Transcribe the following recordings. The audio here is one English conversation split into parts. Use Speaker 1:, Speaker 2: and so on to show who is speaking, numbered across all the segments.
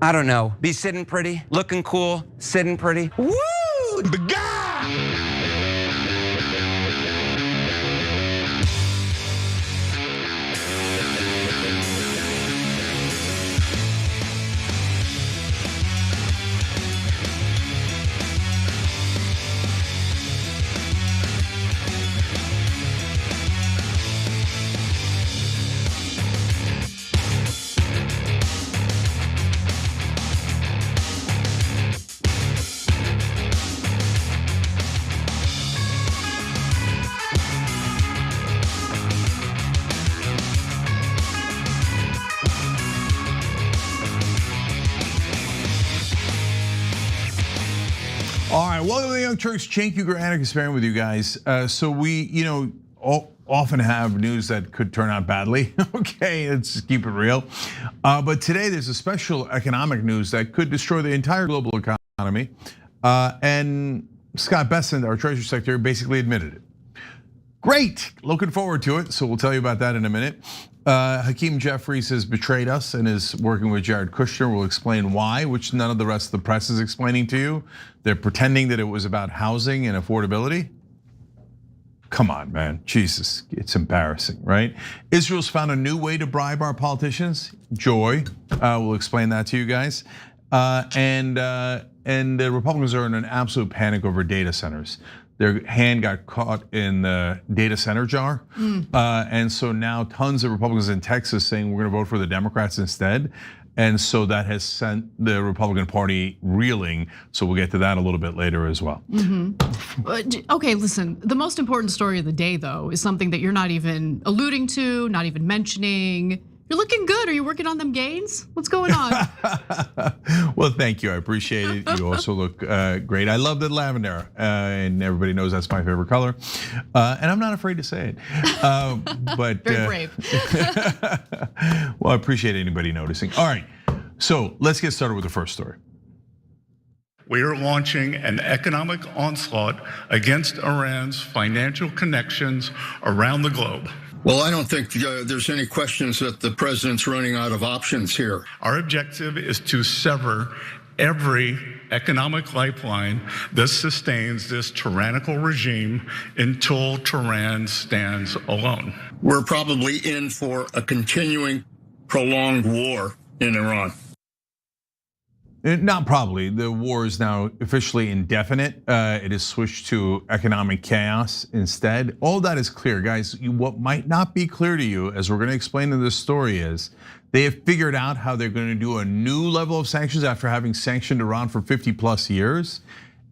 Speaker 1: I don't know, be sitting pretty, looking cool, sitting pretty. Woo! The guy!
Speaker 2: All right, welcome to the Young Turks. Cenk Uygur sparing with you guys. So we, often have news that could turn out badly. Okay, let's just keep it real. But today there's a special economic news that could destroy the entire global economy. And Scott Bessent, our Treasury Secretary, basically admitted it. Great, looking forward to it. So we'll tell you about that in a minute. Hakeem Jeffries has betrayed us and is working with Jared Kushner. We'll explain why, which none of the rest of the press is explaining to you. They're pretending that it was about housing and affordability. Come on, man, Jesus, it's embarrassing, right? Israel's found a new way to bribe our politicians, joy. We'll explain that to you guys. And the Republicans are in an absolute panic over data centers. Their hand got caught in the data center jar. And so now tons of Republicans in Texas saying we're gonna vote for the Democrats instead. And so that has sent the Republican Party reeling. So we'll get to that a little bit later as well.
Speaker 3: Okay, listen, the most important story of the day though is something that you're not even alluding to, not even mentioning. You're looking good. Are you working on them gains? What's going on?
Speaker 2: Well, thank you. I appreciate it. You also look great. I love the lavender, and everybody knows that's my favorite color. And I'm not afraid to say it. But
Speaker 3: very brave.
Speaker 2: Well, I appreciate anybody noticing. All right, so let's get started with the first story.
Speaker 4: We are launching an economic onslaught against Iran's financial connections around the globe.
Speaker 5: Well, I don't think there's any questions that the president's running out of options here.
Speaker 4: Our objective is to sever every economic lifeline that sustains this tyrannical regime until Tehran stands alone.
Speaker 5: We're probably in for a continuing, prolonged war in Iran.
Speaker 2: Not probably. The war is now officially indefinite. It is switched to economic chaos instead. All that is clear, guys. What might not be clear to you, as we're going to explain in this story, is they have figured out how they're going to do a new level of sanctions after having sanctioned Iran for 50 plus years.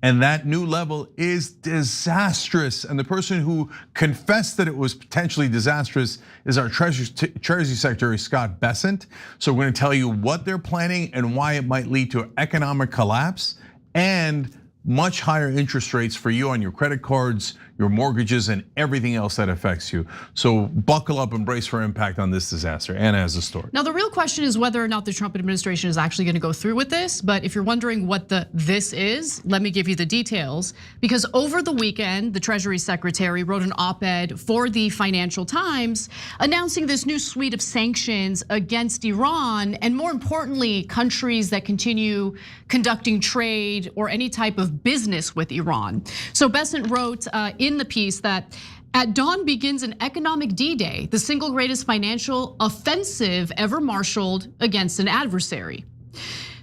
Speaker 2: And that new level is disastrous. And the person who confessed that it was potentially disastrous is our Treasury Secretary Scott Bessent. So we're going to tell you what they're planning and why it might lead to economic collapse and much higher interest rates for you on your credit cards, your mortgages, and everything else that affects you. So buckle up and brace for impact on this disaster. Anna has a story.
Speaker 3: Now the real question is whether or not the Trump administration is actually gonna go through with this. But if you're wondering what this is, let me give you the details. Because over the weekend, the Treasury Secretary wrote an op-ed for the Financial Times announcing this new suite of sanctions against Iran, and more importantly, countries that continue conducting trade or any type of business with Iran. So Bessent wrote in the piece that at dawn begins an economic D-Day, the single greatest financial offensive ever marshaled against an adversary.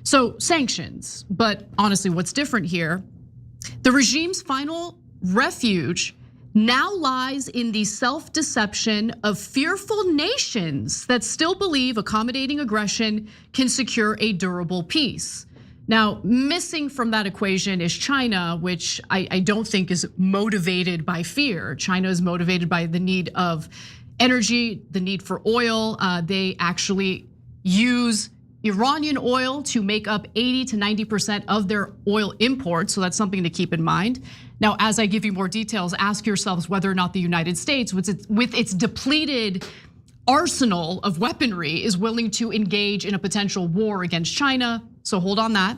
Speaker 3: So sanctions, but honestly, what's different here? The regime's final refuge now lies in the self-deception of fearful nations that still believe accommodating aggression can secure a durable peace. Now, missing from that equation is China, which I don't think is motivated by fear. China is motivated by the need of energy, the need for oil. They actually use Iranian oil to make up 80 to 90% of their oil imports, so that's something to keep in mind. Now, as I give you more details, ask yourselves whether or not the United States, with its depleted arsenal of weaponry, is willing to engage in a potential war against China. so hold on that.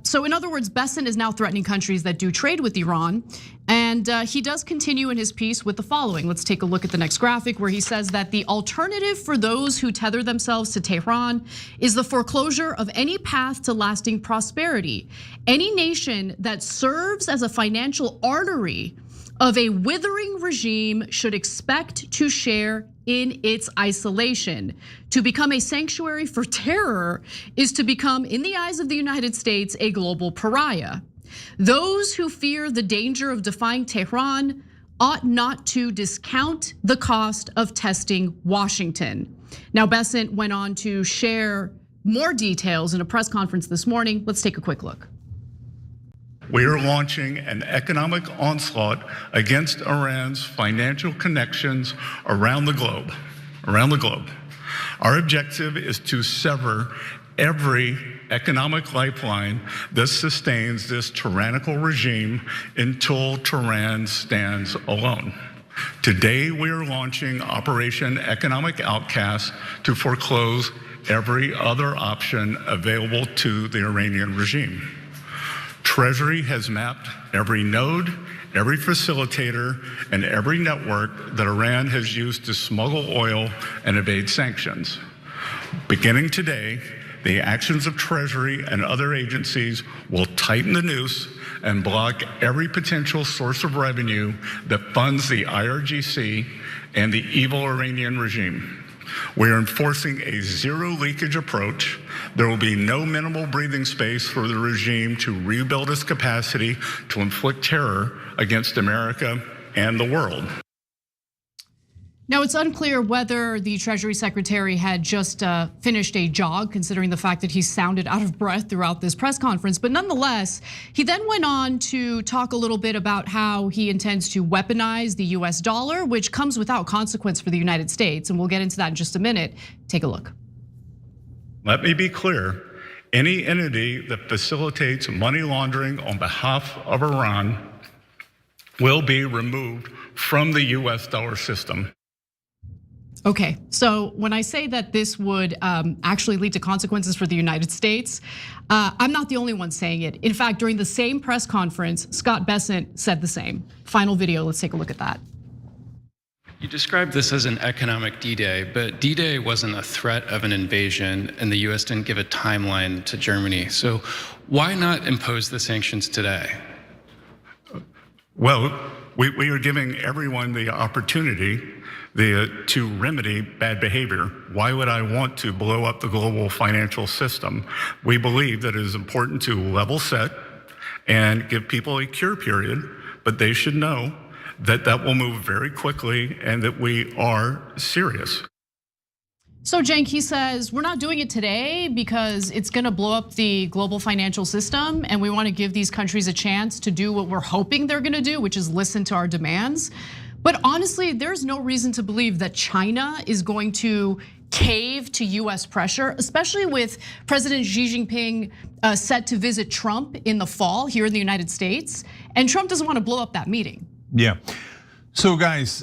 Speaker 3: So in other words, Bessent is now threatening countries that do trade with Iran. And he does continue in his piece with the following. Let's take a look at the next graphic where he says that the alternative for those who tether themselves to Tehran is the foreclosure of any path to lasting prosperity. Any nation that serves as a financial artery of a withering regime should expect to share in its isolation. To become a sanctuary for terror is to become, in the eyes of the United States, a global pariah. Those who fear the danger of defying Tehran ought not to discount the cost of testing Washington. Now, Bessent went on to share more details in a press conference this morning. Let's take a quick look.
Speaker 4: We are launching an economic onslaught against Iran's financial connections around the globe. Our objective is to sever every economic lifeline that sustains this tyrannical regime until Tehran stands alone. Today, we are launching Operation Economic Outcast to foreclose every other option available to the Iranian regime. Treasury has mapped every node, every facilitator, and every network that Iran has used to smuggle oil and evade sanctions. Beginning today, the actions of Treasury and other agencies will tighten the noose and block every potential source of revenue that funds the IRGC and the evil Iranian regime. We are enforcing a zero leakage approach. There will be no minimal breathing space for the regime to rebuild its capacity to inflict terror against America and the world.
Speaker 3: Now, it's unclear whether the Treasury Secretary had just finished a jog, considering the fact that he sounded out of breath throughout this press conference. But nonetheless, he then went on to talk a little bit about how he intends to weaponize the US dollar, which comes without consequence for the United States. And we'll get into that in just a minute. Take a look.
Speaker 4: Let me be clear. Any entity that facilitates money laundering on behalf of Iran will be removed from the US dollar system.
Speaker 3: Okay, so when I say that this would actually lead to consequences for the United States, I'm not the only one saying it. In fact, during the same press conference, Scott Bessent said the same. Final video, let's take a look at that.
Speaker 6: You described this as an economic D-Day, but D-Day wasn't a threat of an invasion, and the US didn't give a timeline to Germany. So why not impose the sanctions today?
Speaker 4: Well, we are giving everyone the opportunity to remedy bad behavior. Why would I want to blow up the global financial system? We believe that it is important to level set and give people a cure period, but they should know that that will move very quickly and that we are serious.
Speaker 3: So Cenk, he says, we're not doing it today because it's gonna blow up the global financial system, and we wanna give these countries a chance to do what we're hoping they're gonna do, which is listen to our demands. But honestly, there's no reason to believe that China is going to cave to US pressure, especially with President Xi Jinping set to visit Trump in the fall here in the United States. And Trump doesn't want to blow up that meeting.
Speaker 2: Yeah. So guys,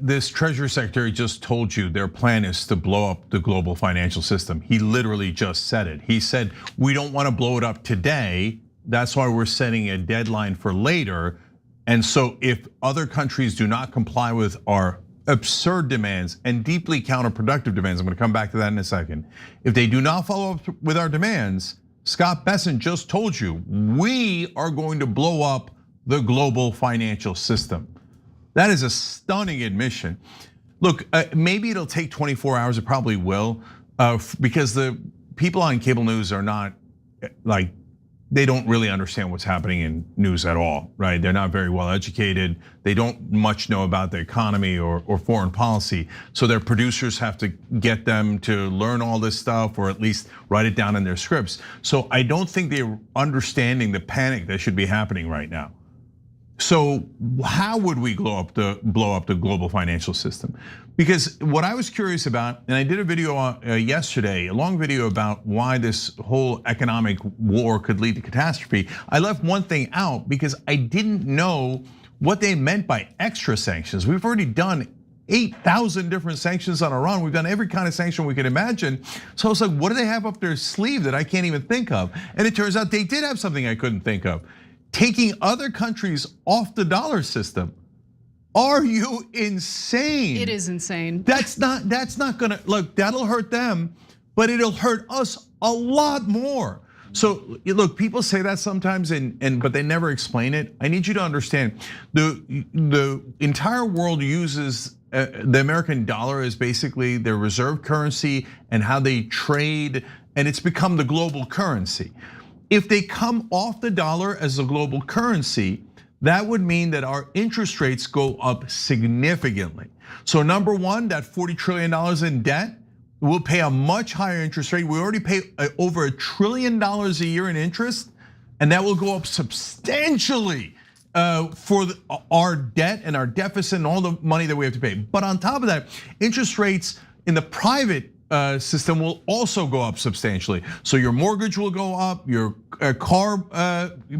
Speaker 2: this Treasury Secretary just told you their plan is to blow up the global financial system. He literally just said it. He said, we don't want to blow it up today. That's why we're setting a deadline for later. And so if other countries do not comply with our absurd demands and deeply counterproductive demands, I'm gonna come back to that in a second. If they do not follow up with our demands, Scott Bessent just told you, we are going to blow up the global financial system. That is a stunning admission. Look, maybe it'll take 24 hours, it probably will, because the people on cable news are not like, they don't really understand what's happening in news at all, right? They're not very well educated. They don't much know about the economy or foreign policy. So their producers have to get them to learn all this stuff or at least write it down in their scripts. So I don't think they're understanding the panic that should be happening right now. So how would we blow up the global financial system? Because what I was curious about, and I did a video yesterday, a long video about why this whole economic war could lead to catastrophe. I left one thing out because I didn't know what they meant by extra sanctions. We've already done 8,000 different sanctions on Iran. We've done every kind of sanction we could imagine. So I was like, what do they have up their sleeve that I can't even think of? And it turns out they did have something I couldn't think of. Taking other countries off the dollar system. Are you insane?
Speaker 3: It is insane.
Speaker 2: That's not gonna, look, that'll hurt them, but it'll hurt us a lot more. So look, people say that sometimes, but they never explain it. I need you to understand, the entire world uses the American dollar as basically their reserve currency and how they trade, and it's become the global currency. If they come off the dollar as a global currency, that would mean that our interest rates go up significantly. So number one, that $40 trillion in debt, we'll pay a much higher interest rate. We already pay over $1 trillion a year in interest, and that will go up substantially for our debt and our deficit and all the money that we have to pay. But on top of that, interest rates in the private system will also go up substantially. So your mortgage will go up, your car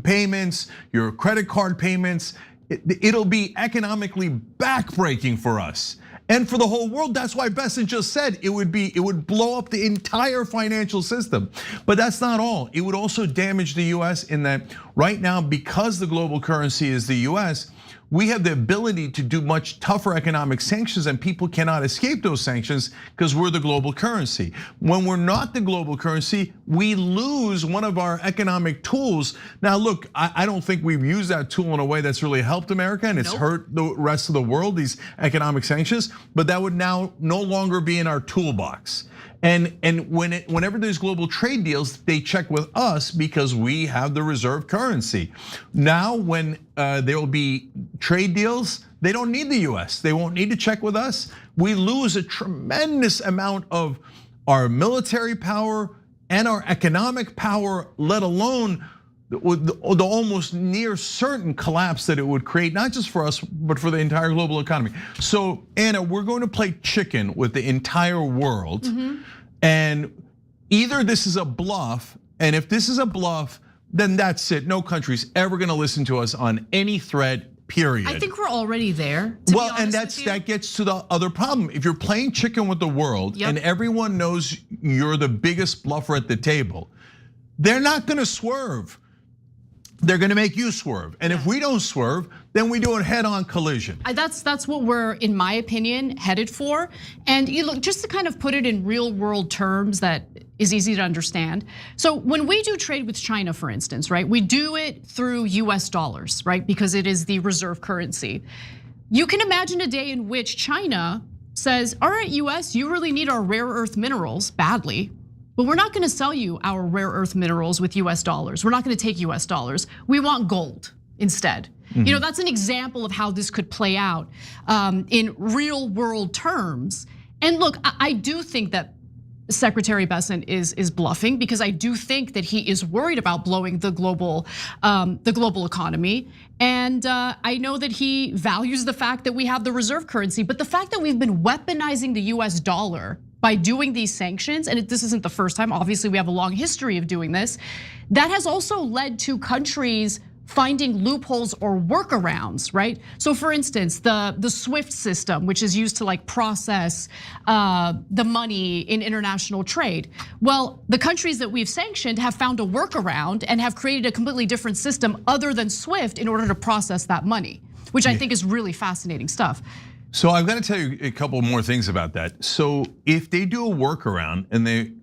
Speaker 2: payments, your credit card payments. It'll be economically backbreaking for us. And for the whole world. That's why Bessent just said it would blow up the entire financial system. But that's not all. It would also damage the US in that right now, because the global currency is the US, we have the ability to do much tougher economic sanctions, and people cannot escape those sanctions because we're the global currency. When we're not the global currency, we lose one of our economic tools. Now look, I don't think we've used that tool in a way that's really helped America, and it's hurt the rest of the world, these economic sanctions, but that would now no longer be in our toolbox. And whenever there's global trade deals, they check with us because we have the reserve currency. Now, when there will be trade deals, they don't need the US. They won't need to check with us. We lose a tremendous amount of our military power and our economic power, let alone the almost near certain collapse that it would create, not just for us, but for the entire global economy. So Anna, we're going to play chicken with the entire world. And either this is a bluff, and if this is a bluff, then that's it. No country's ever gonna listen to us on any threat, period.
Speaker 3: I think we're already there.
Speaker 2: Well, and that gets to the other problem. If you're playing chicken with the world and everyone knows you're the biggest bluffer at the table, they're not gonna swerve. They're gonna make you swerve. And if we don't swerve, then we do a head-on collision.
Speaker 3: That's what we're, in my opinion, headed for. And you look, just to kind of put it in real world terms that is easy to understand. So when we do trade with China, for instance, right? We do it through US dollars, right? Because it is the reserve currency. You can imagine a day in which China says, all right, US, you really need our rare earth minerals badly, but we're not gonna sell you our rare earth minerals with US dollars. We're not gonna take US dollars. We want gold instead. You know, that's an example of how this could play out in real world terms. And look, I do think that Secretary Bessent is bluffing, because I do think that he is worried about blowing the global economy. And I know that he values the fact that we have the reserve currency, but the fact that we've been weaponizing the US dollar by doing these sanctions, and this isn't the first time, obviously we have a long history of doing this, that has also led to countries finding loopholes or workarounds, right? So for instance, the SWIFT system, which is used to like process the money in international trade. Well, the countries that we've sanctioned have found a workaround and have created a completely different system other than SWIFT in order to process that money, which I think is really fascinating stuff.
Speaker 2: So I'm gonna tell you a couple more things about that. So if they do a workaround and then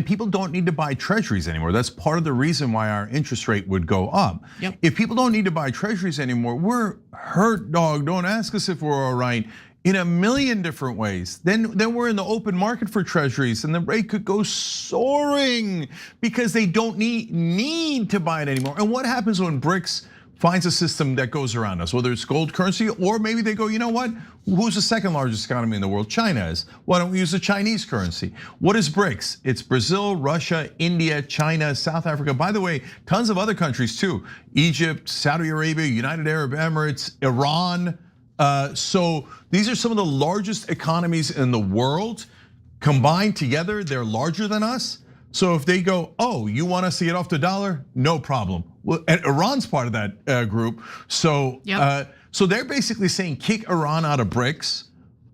Speaker 2: people don't need to buy treasuries anymore. That's part of the reason why our interest rate would go up. If people don't need to buy treasuries anymore, we're hurt, dog. Don't ask us if we're all right in a million different ways. Then we're in the open market for treasuries, and the rate could go soaring because they don't need to buy it anymore. And what happens when BRICS finds a system that goes around us, whether it's gold currency, or maybe they go, you know what? Who's the second largest economy in the world? China is. Why don't we use the Chinese currency? What is BRICS? It's Brazil, Russia, India, China, South Africa. By the way, tons of other countries too. Egypt, Saudi Arabia, United Arab Emirates, Iran. So these are some of the largest economies in the world. Combined together, they're larger than us. So if they go, oh, you want us to get off the dollar? No problem. Well, and Iran's part of that group. So, so they're basically saying kick Iran out of BRICS,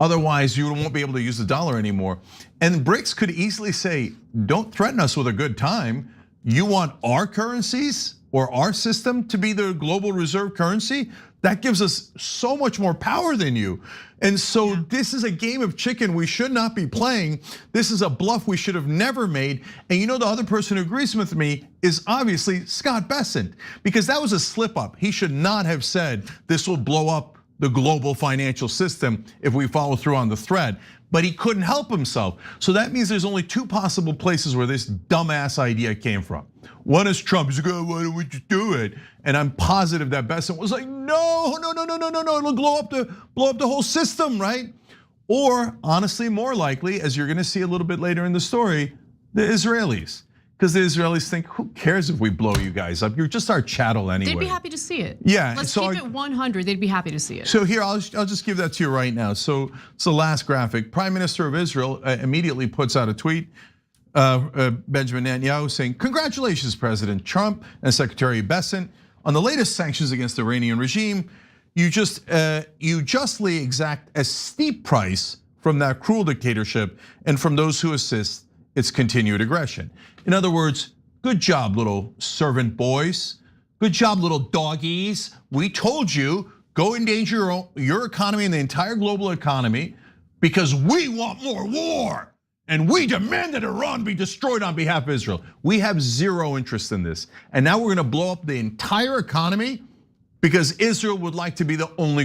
Speaker 2: Otherwise, you won't be able to use the dollar anymore. And BRICS could easily say, don't threaten us with a good time. You want our currencies or our system to be the global reserve currency? That gives us so much more power than you. And so this is a game of chicken we should not be playing. This is a bluff we should have never made. And you know, the other person who agrees with me is obviously Scott Bessent, because that was a slip up. He should not have said this will blow up the global financial system if we follow through on the threat, but he couldn't help himself. So that means there's only two possible places where this dumbass idea came from. One is Trump. He's like, oh, why don't we just do it? And I'm positive that Bessent was like, no, it'll blow up the whole system, right? Or honestly, more likely, as you're gonna see a little bit later in the story, the Israelis. Because the Israelis think, who cares if we blow you guys up? You're just our chattel anyway.
Speaker 3: They'd be happy to see it.
Speaker 2: Yeah.
Speaker 3: Let's keep it 100, they'd be happy to see it.
Speaker 2: So here, I'll just give that to you right now. So it's the last graphic. Prime Minister of Israel immediately puts out a tweet, Benjamin Netanyahu saying, congratulations, President Trump and Secretary Bessent, on the latest sanctions against the Iranian regime. You justly exact a steep price from that cruel dictatorship and from those who assist its continued aggression. In other words, good job, little servant boys. Good job, little doggies. We told you, go endanger your economy and the entire global economy because we want more war. And we demand that Iran be destroyed on behalf of Israel. We have zero interest in this. And now we're gonna blow up the entire economy because Israel would like to be the only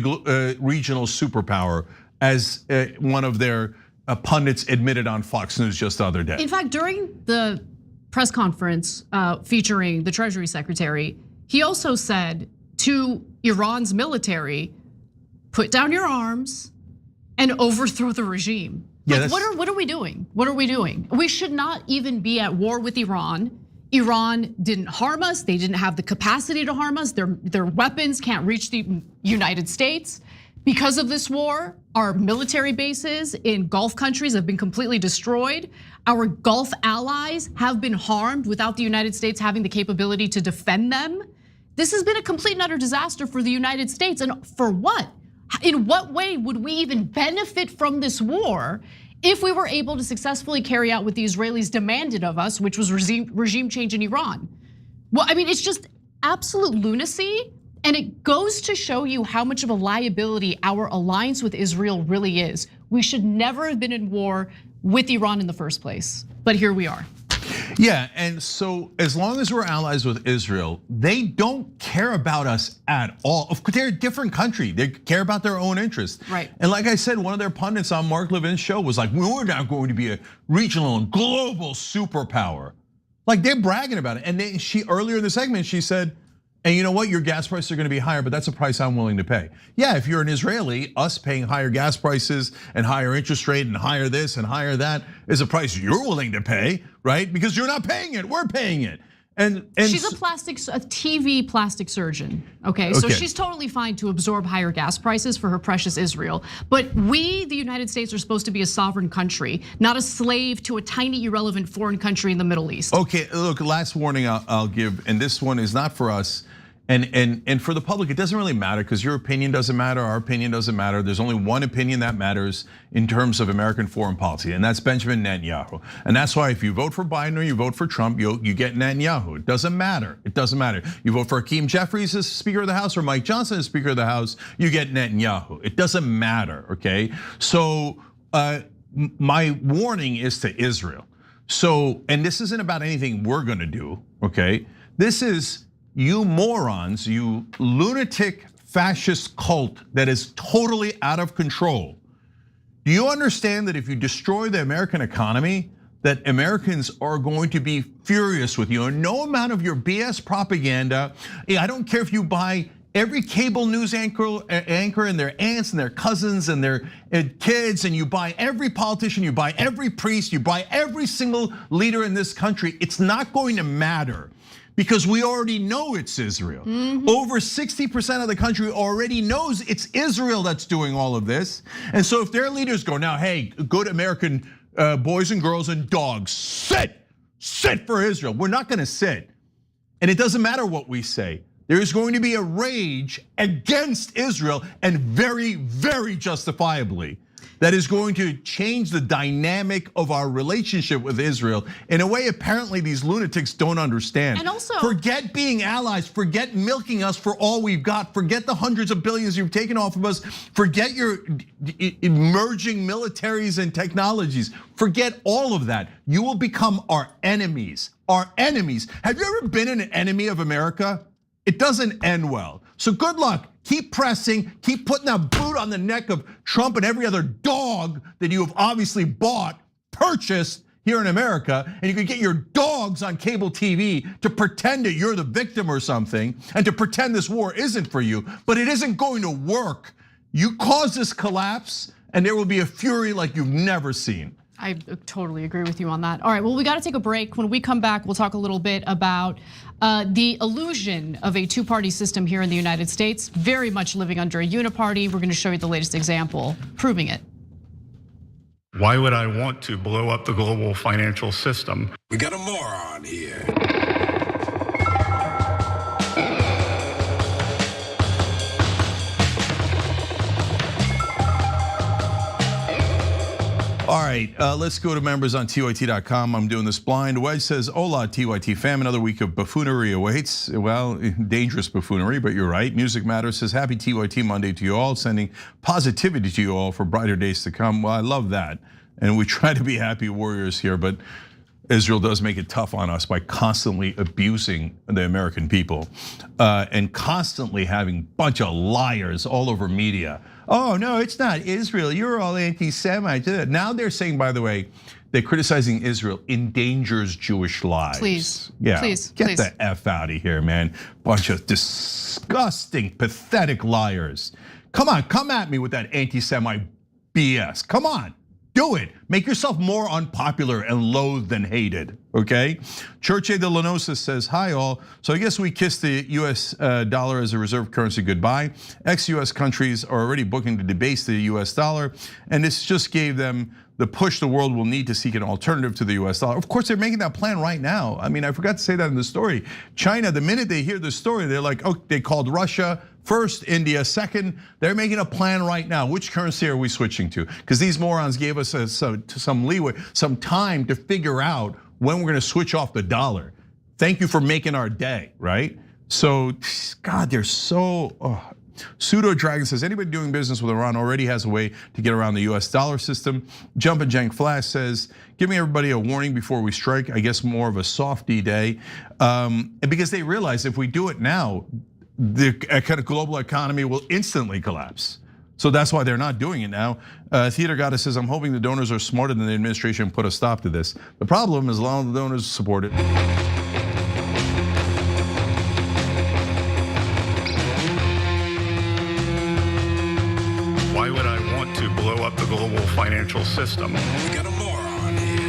Speaker 2: regional superpower, as one of their pundits admitted on Fox News just the other day.
Speaker 3: In fact, during the press conference featuring the Treasury Secretary, he also said to Iran's military, put down your arms and overthrow the regime.
Speaker 2: Yeah,
Speaker 3: like, what are we doing? What are we doing? We should not even be at war with Iran. Iran didn't harm us. They didn't have the capacity to harm us. Their weapons can't reach the United States. Because of this war, our military bases in Gulf countries have been completely destroyed. Our Gulf allies have been harmed without the United States having the capability to defend them. This has been a complete and utter disaster for the United States. And for what? In what way would we even benefit from this war if we were able to successfully carry out what the Israelis demanded of us, which was regime change in Iran? Well, I mean, it's just absolute lunacy. And it goes to show you how much of a liability our alliance with Israel really is. We should never have been in war with Iran in the first place, but here we are.
Speaker 2: Yeah, and so as long as we're allies with Israel, they don't care about us at all. They're a different country. They care about their own interests.
Speaker 3: Right.
Speaker 2: And like I said, one of their pundits on Mark Levin's show was like, we're not going to be a regional and global superpower. Like they're bragging about it. And she earlier in the segment, she said, and you know what, your gas prices are gonna be higher, but that's a price I'm willing to pay. Yeah, if you're an Israeli, us paying higher gas prices and higher interest rate and higher this and higher that is a price you're willing to pay, right? Because you're not paying it, we're paying it. And
Speaker 3: she's a TV plastic surgeon, okay? So she's totally fine to absorb higher gas prices for her precious Israel. But we, the United States, are supposed to be a sovereign country, not a slave to a tiny, irrelevant foreign country in the Middle East.
Speaker 2: Okay, look, last warning I'll give, and this one is not for us. And for the public, it doesn't really matter because your opinion doesn't matter, our opinion doesn't matter. There's only one opinion that matters in terms of American foreign policy, and that's Benjamin Netanyahu. And that's why if you vote for Biden or you vote for Trump, you get Netanyahu. It doesn't matter. It doesn't matter. You vote for Hakeem Jeffries as Speaker of the House or Mike Johnson as Speaker of the House, you get Netanyahu. It doesn't matter, okay? So my warning is to Israel. So, and this isn't about anything we're gonna do, okay? This is you morons, you lunatic fascist cult that is totally out of control. Do you understand that if you destroy the American economy, that Americans are going to be furious with you? And no amount of your BS propaganda, I don't care if you buy every cable news anchor and their aunts and their cousins and their kids, and you buy every politician, you buy every priest, you buy every single leader in this country, it's not going to matter. Because we already know it's Israel. Over 60% of the country already knows it's Israel that's doing all of this. And so if their leaders go, now, hey, good American boys and girls and dogs, sit for Israel. We're not gonna sit. And it doesn't matter what we say. There's going to be a rage against Israel, and very, very justifiably. that is going to change the dynamic of our relationship with Israel in a way apparently these lunatics don't understand.
Speaker 3: And also,
Speaker 2: forget being allies, forget milking us for all we've got, forget the hundreds of billions you've taken off of us, forget your emerging militaries and technologies, forget all of that. You will become our enemies, our enemies. Have you ever been an enemy of America? It doesn't end well. So good luck. Keep pressing, keep putting that boot on the neck of Trump and every other dog that you have obviously bought, purchased here in America, and you can get your dogs on cable TV to pretend that you're the victim or something, and to pretend this war isn't for you, but it isn't going to work. You cause this collapse, and there will be a fury like you've never seen.
Speaker 3: I totally agree with you on that. All right, well, we got to take a break. When we come back, we'll talk a little bit about the illusion of a two-party system here in the United States, very much living under a uniparty. We're going to show you the latest example proving it.
Speaker 4: Why would I want to blow up the global financial system?
Speaker 7: We got a moron here.
Speaker 2: All right, let's go to members on TYT.com. I'm doing this blind. Wedge says, hola, TYT fam. Another week of buffoonery awaits. Well, dangerous buffoonery, but you're right. Music Matters says, happy TYT Monday to you all, sending positivity to you all for brighter days to come. Well, I love that. And we try to be happy warriors here, but Israel does make it tough on us by constantly abusing the American people and constantly having a bunch of liars all over media. Oh, no, it's not Israel. You're all anti-Semites. Now they're saying, by the way, they're criticizing Israel endangers Jewish lives.
Speaker 3: Please,
Speaker 2: yeah,
Speaker 3: please,
Speaker 2: get
Speaker 3: please.
Speaker 2: the F out of here, man. Bunch of disgusting, pathetic liars. Come on, come at me with that anti-Semite BS. Come on. Do it. Make yourself more unpopular and loathed and hated, okay? Churche de Lanosa says, hi all. So I guess we kissed the US dollar as a reserve currency goodbye. Ex-US countries are already booking to debase the US dollar, and this just gave them the push the world will need to seek an alternative to the US dollar. Of course, they're making that plan right now. I mean, I forgot to say that in the story. China, the minute they hear the story, they're like, oh, they called Russia first, India second. They're making a plan right now. Which currency are we switching to? Because these morons gave us some leeway, some time to figure out when we're gonna switch off the dollar. Thank you for making our day, right? So, God, they're so, Pseudo Dragon says, anybody doing business with Iran already has a way to get around the US dollar system. Jump and Jank Flash says, giving everybody a warning before we strike, I guess more of a softy day. And because they realize if we do it now, the kind of global economy will instantly collapse. So that's why they're not doing it now. Theater Goddess says, I'm hoping the donors are smarter than the administration and put a stop to this. The problem is a lot of the donors support it.
Speaker 4: Why would I want to blow up the global financial system?
Speaker 7: We got a moron here.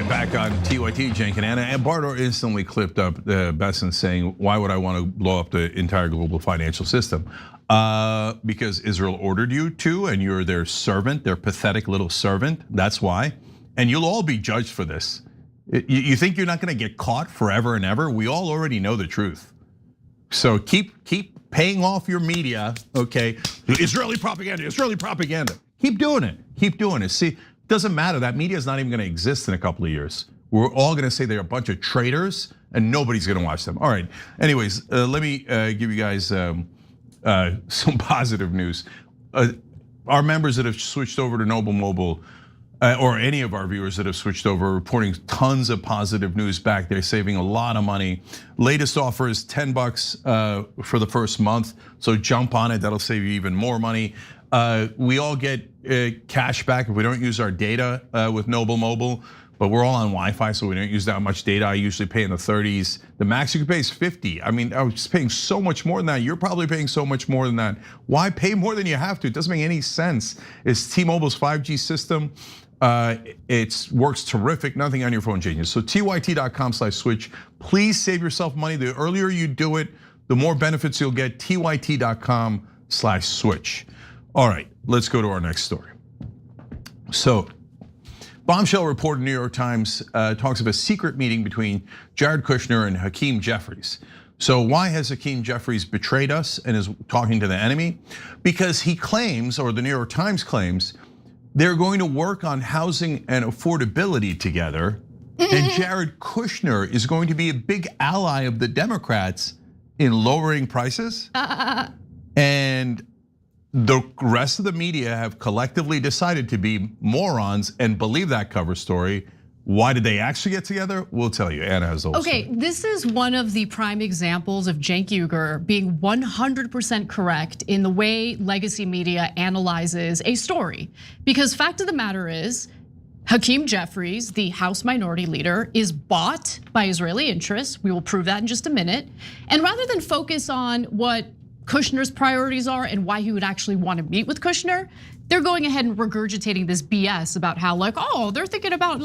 Speaker 2: Back on TYT, Cenk and Anna, and Bardor instantly clipped up Bessent saying, why would I want to blow up the entire global financial system? Because Israel ordered you to, and you're their servant, their pathetic little servant, that's why. And you'll all be judged for this. You think you're not gonna get caught forever and ever? We all already know the truth. So keep paying off your media, okay? Israeli propaganda, Israeli propaganda. Keep doing it, keep doing it. See, doesn't matter, that media is not even gonna exist in a couple of years. We're all gonna say they're a bunch of traitors and nobody's gonna watch them. All right, anyways, let me give you guys some positive news. Our members that have switched over to Noble Mobile, or any of our viewers that have switched over, reporting tons of positive news back. They're saving a lot of money. Latest offer is $10 for the first month, so jump on it, that'll save you even more money. We all get cash back if we don't use our data with Noble Mobile, but we're all on Wi-Fi, so we don't use that much data. I usually pay in the 30s. The max you can pay is 50. I mean, I was paying so much more than that. You're probably paying so much more than that. Why pay more than you have to? It doesn't make any sense. It's T-Mobile's 5G system. It works terrific, nothing on your phone changes. So tyt.com/switch, please save yourself money. The earlier you do it, the more benefits you'll get, tyt.com/switch. All right, let's go to our next story. So Bombshell report in New York Times talks of a secret meeting between Jared Kushner and Hakeem Jeffries. So why has Hakeem Jeffries betrayed us and is talking to the enemy? Because he claims, or the New York Times claims, they're going to work on housing and affordability together. And Jared Kushner is going to be a big ally of the Democrats in lowering prices. And the rest of the media have collectively decided to be morons and believe that cover story. Why did they actually get together? We'll tell you. Anna has the whole story.
Speaker 3: This is one of the prime examples of Cenk Uygur being 100% correct in the way legacy media analyzes a story. Because fact of the matter is, Hakeem Jeffries, the House Minority Leader, is bought by Israeli interests. We will prove that in just a minute. And rather than focus on what Kushner's priorities are and why he would actually want to meet with Kushner, they're going ahead and regurgitating this BS about how they're thinking about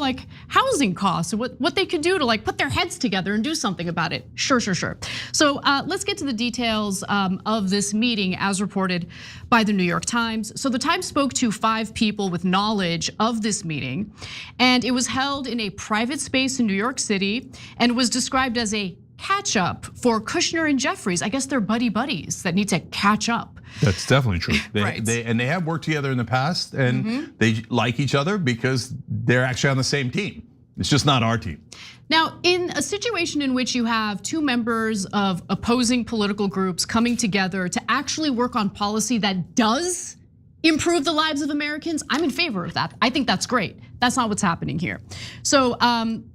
Speaker 3: housing costs and what they could do to put their heads together and do something about it. Sure. So let's get to the details of this meeting as reported by the New York Times. So the Times spoke to 5 people with knowledge of this meeting, and it was held in a private space in New York City and was described as a catch up for Kushner and Jeffries. I guess they're buddies that need to catch up.
Speaker 2: That's definitely true.
Speaker 3: Right.
Speaker 2: They have worked together in the past, and they like each other because they're actually on the same team. It's just not our team.
Speaker 3: Now, in a situation in which you have 2 members of opposing political groups coming together to actually work on policy that does improve the lives of Americans, I'm in favor of that. I think that's great. That's not what's happening here. So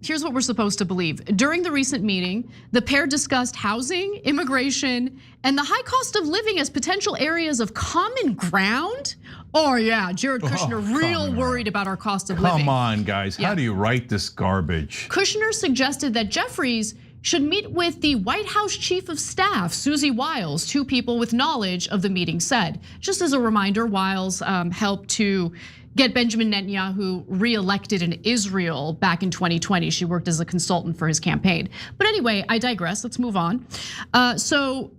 Speaker 3: here's what we're supposed to believe. During the recent meeting, the pair discussed housing, immigration, and the high cost of living as potential areas of common ground. Oh yeah, Jared Kushner real worried about our cost of living.
Speaker 2: Come on, guys, how do you write this garbage?
Speaker 3: Kushner suggested that Jeffries should meet with the White House Chief of Staff, Susie Wiles, 2 people with knowledge of the meeting said. Just as a reminder, Wiles helped to get Benjamin Netanyahu reelected in Israel back in 2020. She worked as a consultant for his campaign. But anyway, I digress, let's move on. So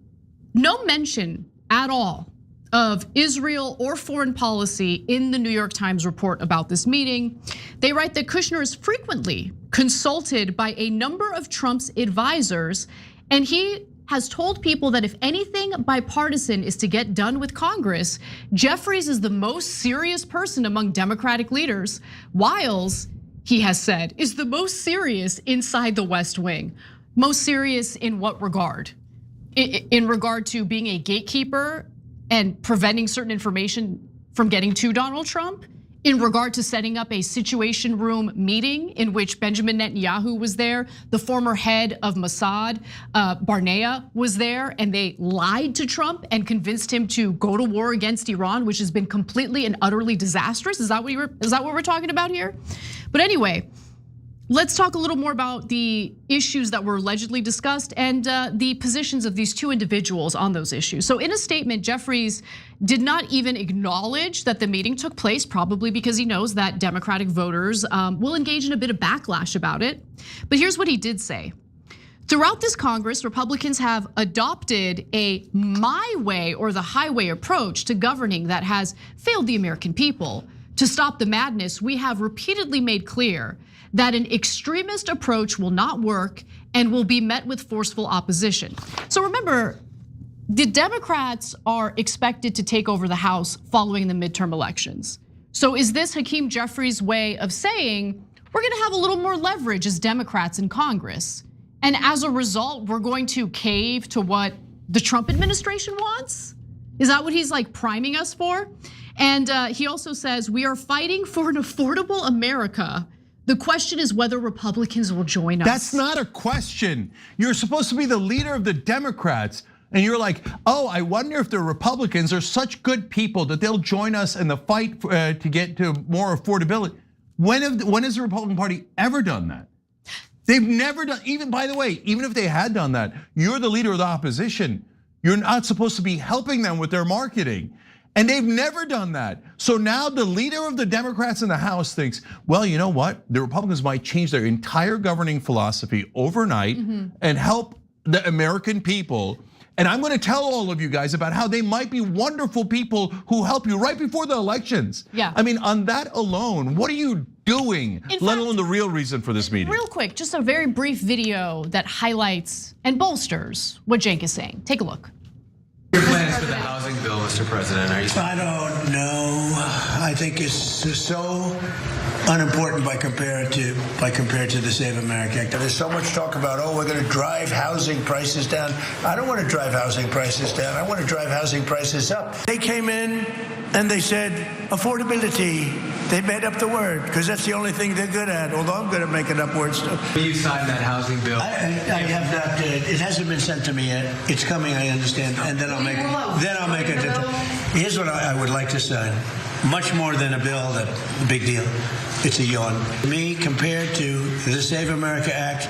Speaker 3: no mention at all of Israel or foreign policy in the New York Times report about this meeting. They write that Kushner is frequently consulted by a number of Trump's advisors, and he has told people that if anything bipartisan is to get done with Congress, Jeffries is the most serious person among Democratic leaders. Wiles, he has said, is the most serious inside the West Wing. Most serious in what regard? In regard to being a gatekeeper and preventing certain information from getting to Donald Trump? In regard to setting up a situation room meeting in which Benjamin Netanyahu was there, the former head of Mossad, Barnea, was there, and they lied to Trump and convinced him to go to war against Iran, which has been completely and utterly disastrous. Is that what we're talking about here? But anyway, let's talk a little more about the issues that were allegedly discussed and the positions of these 2 individuals on those issues. So in a statement, Jeffries did not even acknowledge that the meeting took place, probably because he knows that Democratic voters will engage in a bit of backlash about it. But here's what he did say. Throughout this Congress, Republicans have adopted a my way or the highway approach to governing that has failed the American people. To stop the madness, we have repeatedly made clear that an extremist approach will not work and will be met with forceful opposition. So remember, the Democrats are expected to take over the House following the midterm elections. So is this Hakeem Jeffries' way of saying, we're gonna have a little more leverage as Democrats in Congress, and as a result, we're going to cave to what the Trump administration wants? Is that what he's priming us for? And he also says, we are fighting for an affordable America. The question is whether Republicans will join us.
Speaker 2: That's not a question. You're supposed to be the leader of the Democrats. And you're like, oh, I wonder if the Republicans are such good people that they'll join us in the fight to get to more affordability. When has the Republican Party ever done that? They've never done, even by the way, even if they had done that, you're the leader of the opposition. You're not supposed to be helping them with their marketing. And they've never done that. So now the leader of the Democrats in the House thinks, well, you know what? The Republicans might change their entire governing philosophy overnight and help the American people. And I'm gonna tell all of you guys about how they might be wonderful people who help you right before the elections.
Speaker 3: Yeah.
Speaker 2: I mean, on that alone, what are you doing? Let alone the real reason for this meeting.
Speaker 3: Real quick, just a very brief video that highlights and bolsters what Cenk is saying. Take a look.
Speaker 8: Your plans for the housing bill, Mr. President? Are you?
Speaker 9: I don't know. I think it's so unimportant by compared to the Save America Act. There's so much talk about, oh, we're going to drive housing prices down. I don't want to drive housing prices down. I want to drive housing prices up. They came in and they said affordability. They made up the word because that's the only thing they're good at. Although I'm good at making up words too.
Speaker 8: Will you sign that housing bill?
Speaker 9: I have not. It hasn't been sent to me yet. It's coming. I understand, and then I'll make it. Here's what I would like to sign. Much more than a bill, that big deal. It's a yawn. Me, compared to the Save America Act,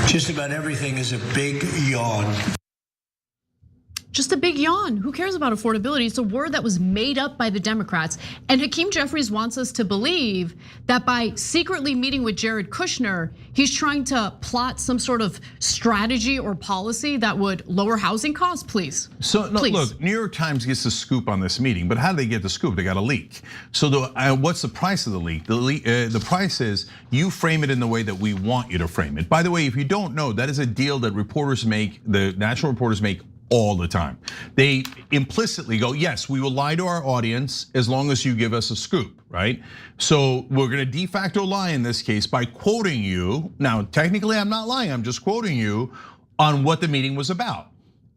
Speaker 9: just about everything is a big yawn.
Speaker 3: Just a big yawn. Who cares about affordability? It's a word that was made up by the Democrats. And Hakeem Jeffries wants us to believe that by secretly meeting with Jared Kushner, he's trying to plot some sort of strategy or policy that would lower housing costs, please.
Speaker 2: So no,
Speaker 3: please.
Speaker 2: Look, New York Times gets the scoop on this meeting, but how do they get the scoop? They got a leak. So what's the price of the leak? The price is you frame it in the way that we want you to frame it. By the way, if you don't know, that is a deal that reporters make, the national reporters make all the time. They implicitly go, yes, we will lie to our audience as long as you give us a scoop, right? So we're gonna de facto lie in this case by quoting you. Now, technically I'm not lying, I'm just quoting you on what the meeting was about.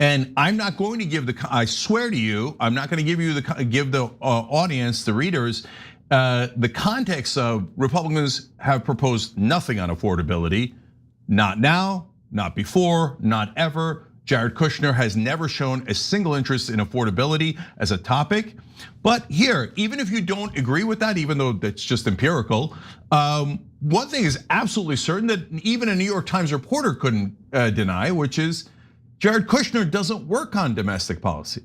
Speaker 2: And I'm not going to give I swear to you, I'm not gonna give the audience, the readers, the context of Republicans have proposed nothing on affordability. Not now, not before, not ever. Jared Kushner has never shown a single interest in affordability as a topic. But here, even if you don't agree with that, even though that's just empirical, one thing is absolutely certain that even a New York Times reporter couldn't deny, which is Jared Kushner doesn't work on domestic policy.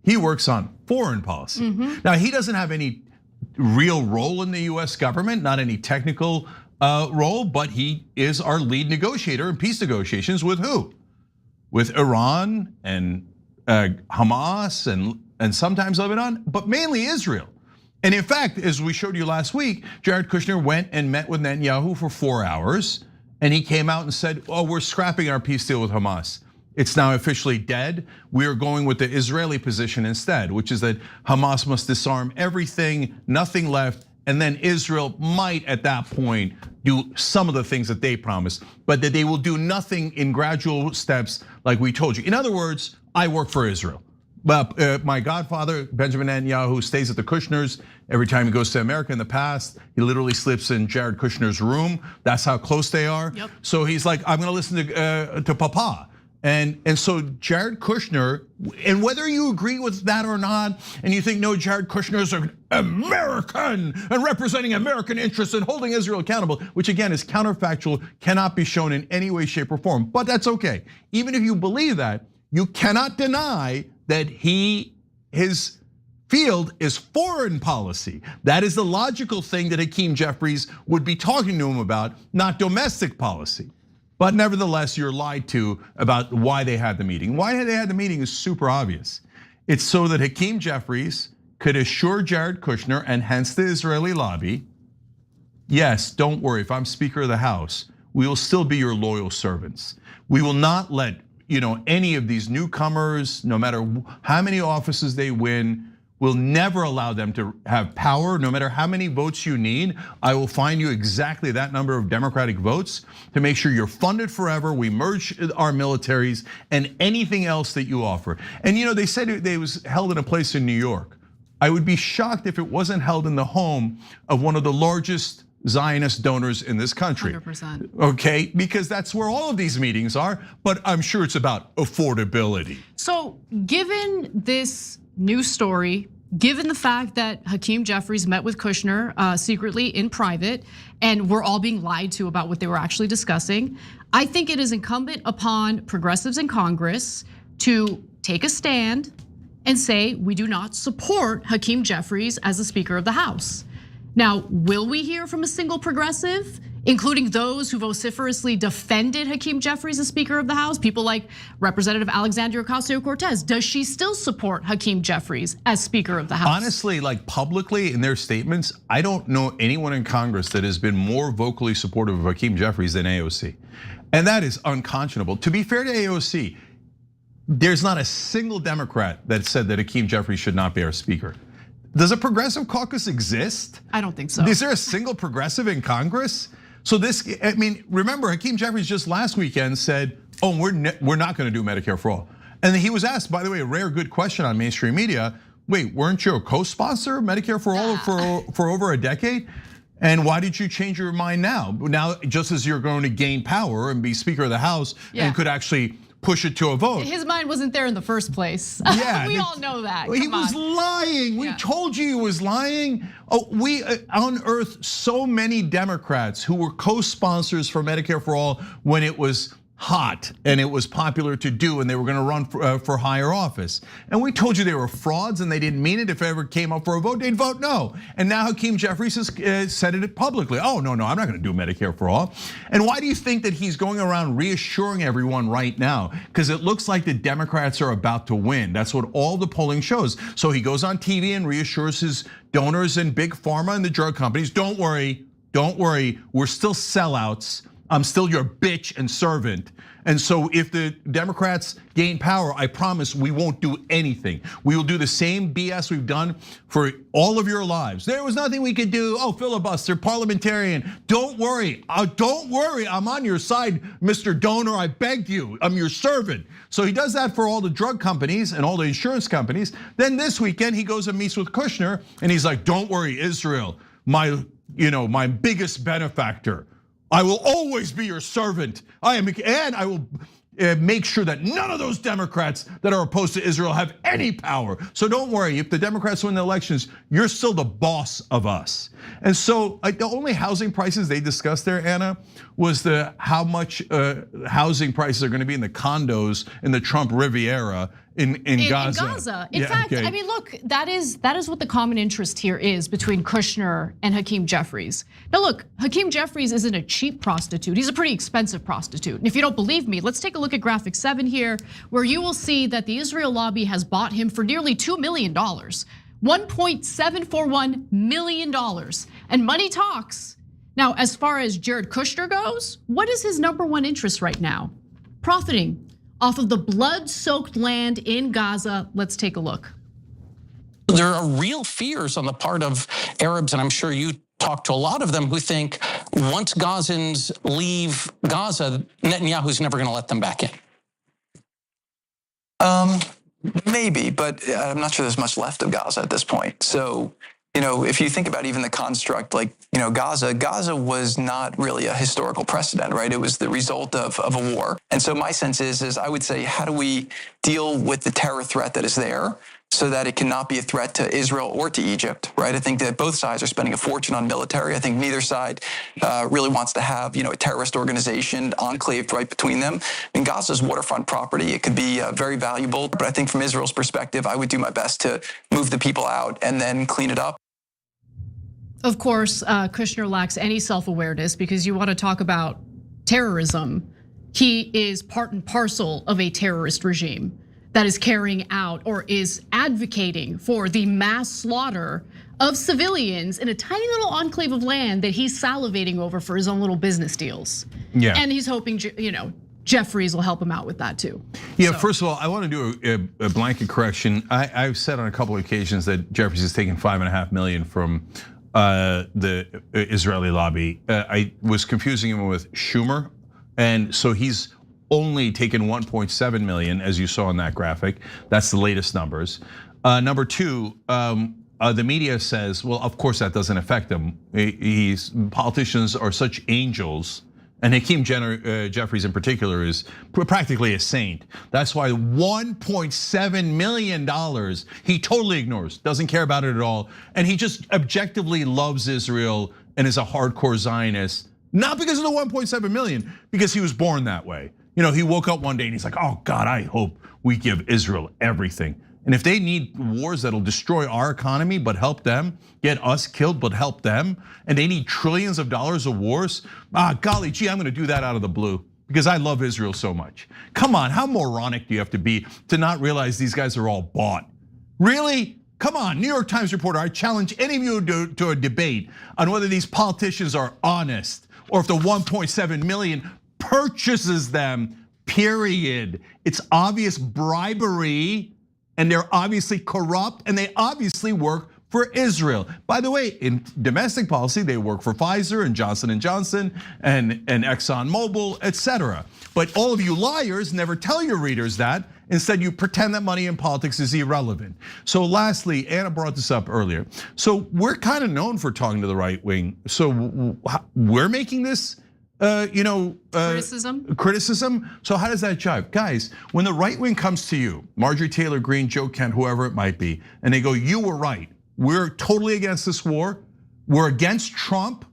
Speaker 2: He works on foreign policy. Now, he doesn't have any real role in the US government, not any technical role, but he is our lead negotiator in peace negotiations with who? With Iran and Hamas and sometimes Lebanon, but mainly Israel. And in fact, as we showed you last week, Jared Kushner went and met with Netanyahu for 4 hours, and he came out and said, oh, we're scrapping our peace deal with Hamas. It's now officially dead. We are going with the Israeli position instead, which is that Hamas must disarm everything, nothing left, and then Israel might at that point do some of the things that they promised, but that they will do nothing in gradual steps like we told you. In other words, I work for Israel. But my godfather, Benjamin Netanyahu, stays at the Kushners. Every time he goes to America in the past, he literally sleeps in Jared Kushner's room. That's how close they are. Yep. So he's like, I'm gonna listen to Papa. And so Jared Kushner, and whether you agree with that or not, and you think, no, Jared Kushner is an American and representing American interests and holding Israel accountable, which again is counterfactual, cannot be shown in any way, shape, or form, but that's okay. Even if you believe that, you cannot deny that his field is foreign policy. That is the logical thing that Hakeem Jeffries would be talking to him about, not domestic policy. But nevertheless, you're lied to about why they had the meeting. Why they had the meeting is super obvious. It's so that Hakeem Jeffries could assure Jared Kushner and hence the Israeli lobby, yes, don't worry, if I'm Speaker of the House, we will still be your loyal servants. We will not let any of these newcomers, no matter how many offices they win, we'll never allow them to have power, no matter how many votes you need. I will find you exactly that number of Democratic votes to make sure you're funded forever. We merge our militaries and anything else that you offer. And they said it was held in a place in New York. I would be shocked if it wasn't held in the home of one of the largest Zionist donors in this country.
Speaker 3: 100%.
Speaker 2: Okay, because that's where all of these meetings are, but I'm sure it's about affordability.
Speaker 3: So given this news story, given the fact that Hakeem Jeffries met with Kushner secretly in private, and we're all being lied to about what they were actually discussing, I think it is incumbent upon progressives in Congress to take a stand and say, we do not support Hakeem Jeffries as the Speaker of the House. Now, will we hear from a single progressive including those who vociferously defended Hakeem Jeffries as Speaker of the House, people like Representative Alexandria Ocasio-Cortez. Does she still support Hakeem Jeffries as Speaker of the House?
Speaker 2: Honestly, like publicly in their statements, I don't know anyone in Congress that has been more vocally supportive of Hakeem Jeffries than AOC. And that is unconscionable. To be fair to AOC, there's not a single Democrat that said that Hakeem Jeffries should not be our Speaker. Does a progressive caucus exist?
Speaker 3: I don't think so.
Speaker 2: Is there a single progressive in Congress? So this, I mean, remember Hakeem Jeffries just last weekend said, "Oh, we're not going to do Medicare for all." And he was asked, by the way, a rare good question on mainstream media. Wait, weren't you a co-sponsor of Medicare for all for over a decade? And why did you change your mind now? Now, just as you're going to gain power and be Speaker of the House and could actually push it to a vote.
Speaker 3: His mind wasn't there in the first place.
Speaker 2: Yeah,
Speaker 3: we all know that.
Speaker 2: He was lying. We told you he was lying. We unearthed so many Democrats who were co-sponsors for Medicare for all when it was hot and it was popular to do and they were gonna run for higher office. And we told you they were frauds and they didn't mean it. If it ever came up for a vote, they'd vote no. And now Hakeem Jeffries has said it publicly. Oh, no, I'm not gonna do Medicare for all. And why do you think that he's going around reassuring everyone right now? Because it looks like the Democrats are about to win. That's what all the polling shows. So he goes on TV and reassures his donors and big pharma and the drug companies, don't worry, we're still sellouts. I'm still your bitch and servant. And so if the Democrats gain power, I promise we won't do anything. We will do the same BS we've done for all of your lives. There was nothing we could do. Oh, filibuster, parliamentarian. Don't worry, I'm on your side, Mr. Donor, I begged you, I'm your servant. So he does that for all the drug companies and all the insurance companies. Then this weekend he goes and meets with Kushner and he's like, don't worry, Israel, my biggest benefactor. I will always be your servant. And I will make sure that none of those Democrats that are opposed to Israel have any power. So don't worry, if the Democrats win the elections, you're still the boss of us. And so the only housing prices they discussed there, Anna, was how much housing prices are gonna be in the condos in the Trump Riviera in Gaza.
Speaker 3: In fact, I mean, look, that is what the common interest here is between Kushner and Hakeem Jeffries. Now look, Hakeem Jeffries isn't a cheap prostitute, he's a pretty expensive prostitute. And if you don't believe me, let's take a look at graphic 7 here, where you will see that the Israel lobby has bought him for nearly $2 million. $1.741 million, and money talks. Now, as far as Jared Kushner goes, what is his #1 interest right now? Profiting off of the blood-soaked land in Gaza. Let's take a look.
Speaker 10: There are real fears on the part of Arabs, and I'm sure you talk to a lot of them, who think once Gazans leave Gaza, Netanyahu's never gonna let them back in.
Speaker 11: Maybe, but I'm not sure there's much left of Gaza at this point. So, if you think about even the construct, like, Gaza was not really a historical precedent, right? It was the result of a war. And so my sense is I would say, how do we deal with the terror threat that is there so that it cannot be a threat to Israel or to Egypt, right? I think that both sides are spending a fortune on military. I think neither side really wants to have, a terrorist organization enclaved right between them. In Gaza's waterfront property, it could be very valuable. But I think from Israel's perspective, I would do my best to move the people out and then clean it up.
Speaker 3: Of course, Kushner lacks any self-awareness because you want to talk about terrorism. He is part and parcel of a terrorist regime that is carrying out or is advocating for the mass slaughter of civilians in a tiny little enclave of land that he's salivating over for his own little business deals. Yeah. And he's hoping, Jeffries will help him out with that too.
Speaker 2: Yeah, first of all, I want to do a blanket correction. I've said on a couple of occasions that Jeffries has taken $5.5 million from the Israeli lobby. I was confusing him with Schumer, and so he's only taken 1.7 million, as you saw in that graphic. That's the latest numbers. Number two, the media says, well, of course that doesn't affect him. Politicians are such angels, and Hakeem Jeffries in particular is practically a saint. That's why $1.7 million he totally ignores, doesn't care about it at all, and he just objectively loves Israel and is a hardcore Zionist, not because of the 1.7 million, because he was born that way. He woke up one day and he's like, oh God, I hope we give Israel everything. And if they need wars that'll destroy our economy but help them, get us killed but help them, and they need trillions of dollars of wars, golly gee, I'm gonna do that out of the blue because I love Israel so much. Come on, how moronic do you have to be to not realize these guys are all bought? Really? Come on, New York Times reporter, I challenge any of you to a debate on whether these politicians are honest or if the 1.7 million purchases them, period. It's obvious bribery and they're obviously corrupt and they obviously work for Israel. By the way, in domestic policy, they work for Pfizer and Johnson & Johnson and ExxonMobil, etc. But all of you liars never tell your readers that. Instead, you pretend that money in politics is irrelevant. So lastly, Anna brought this up earlier. So we're kind of known for talking to the right wing. So we're making this criticism. So how does that jive? Guys, when the right wing comes to you, Marjorie Taylor Greene, Joe Kent, whoever it might be, and they go, you were right. We're totally against this war. We're against Trump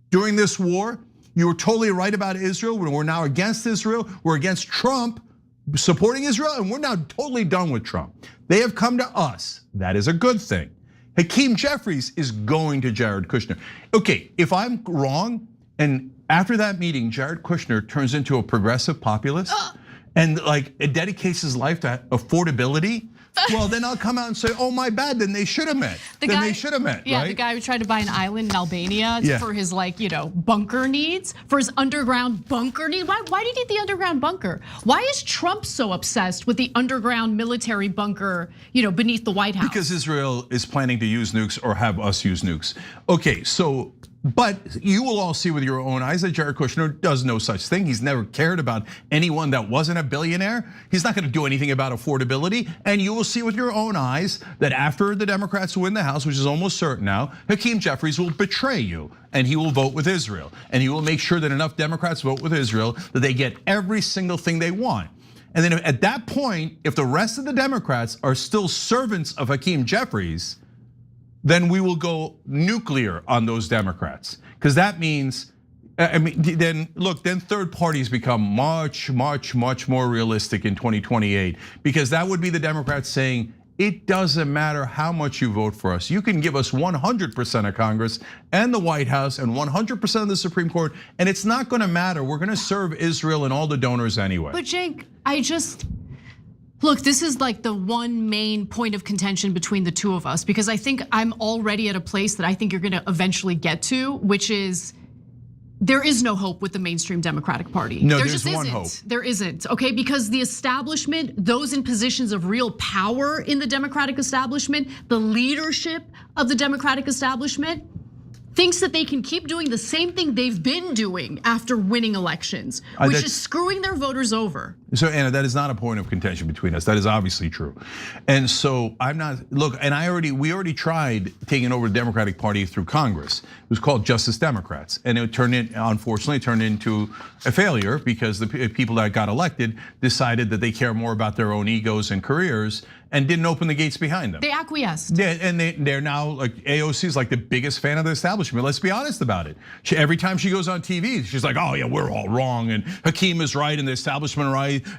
Speaker 2: during this war. You were totally right about Israel. We're now against Israel. We're against Trump supporting Israel, and we're now totally done with Trump. They have come to us. That is a good thing. Hakeem Jeffries is going to Jared Kushner. Okay, if I'm wrong, and after that meeting, Jared Kushner turns into a progressive populist and like it dedicates his life to affordability, well, then I'll come out and say, oh, my bad, then they should have met. Yeah, right?
Speaker 3: The guy who tried to buy an island in Albania for his bunker needs, for his underground bunker needs. Why do you need the underground bunker? Why is Trump so obsessed with the underground military bunker, beneath the White House?
Speaker 2: Because Israel is planning to use nukes or have us use nukes. Okay, so, but you will all see with your own eyes that Jared Kushner does no such thing. He's never cared about anyone that wasn't a billionaire. He's not gonna do anything about affordability. And you will see with your own eyes that after the Democrats win the House, which is almost certain now, Hakeem Jeffries will betray you and he will vote with Israel. And he will make sure that enough Democrats vote with Israel that they get every single thing they want. And then at that point, if the rest of the Democrats are still servants of Hakeem Jeffries, then we will go nuclear on those Democrats. Because that means, then third parties become much more realistic in 2028. Because that would be the Democrats saying, it doesn't matter how much you vote for us. You can give us 100% of Congress and the White House and 100% of the Supreme Court, and it's not gonna matter. We're gonna serve Israel and all the donors anyway.
Speaker 3: But Jake, look, this is like the one main point of contention between the two of us, because I think I'm already at a place that I think you're gonna eventually get to, which is there is no hope with the mainstream Democratic Party.
Speaker 2: No, there's one hope.
Speaker 3: There isn't, okay? Because the establishment, those in positions of real power in the Democratic establishment, the leadership of the Democratic establishment, thinks that they can keep doing the same thing they've been doing after winning elections, which is screwing their voters over.
Speaker 2: So Anna, that is not a point of contention between us. That is obviously true. And so I'm not, look, and we already tried taking over the Democratic Party through Congress. It was called Justice Democrats. And it unfortunately turned into a failure because the people that got elected decided that they care more about their own egos and careers and didn't open the gates behind them.
Speaker 3: They acquiesced.
Speaker 2: Yeah, and they're now like, AOC is like the biggest fan of the establishment. Let's be honest about it. Every time she goes on TV, she's like, oh yeah, we're all wrong, and Hakeem is right, and the establishment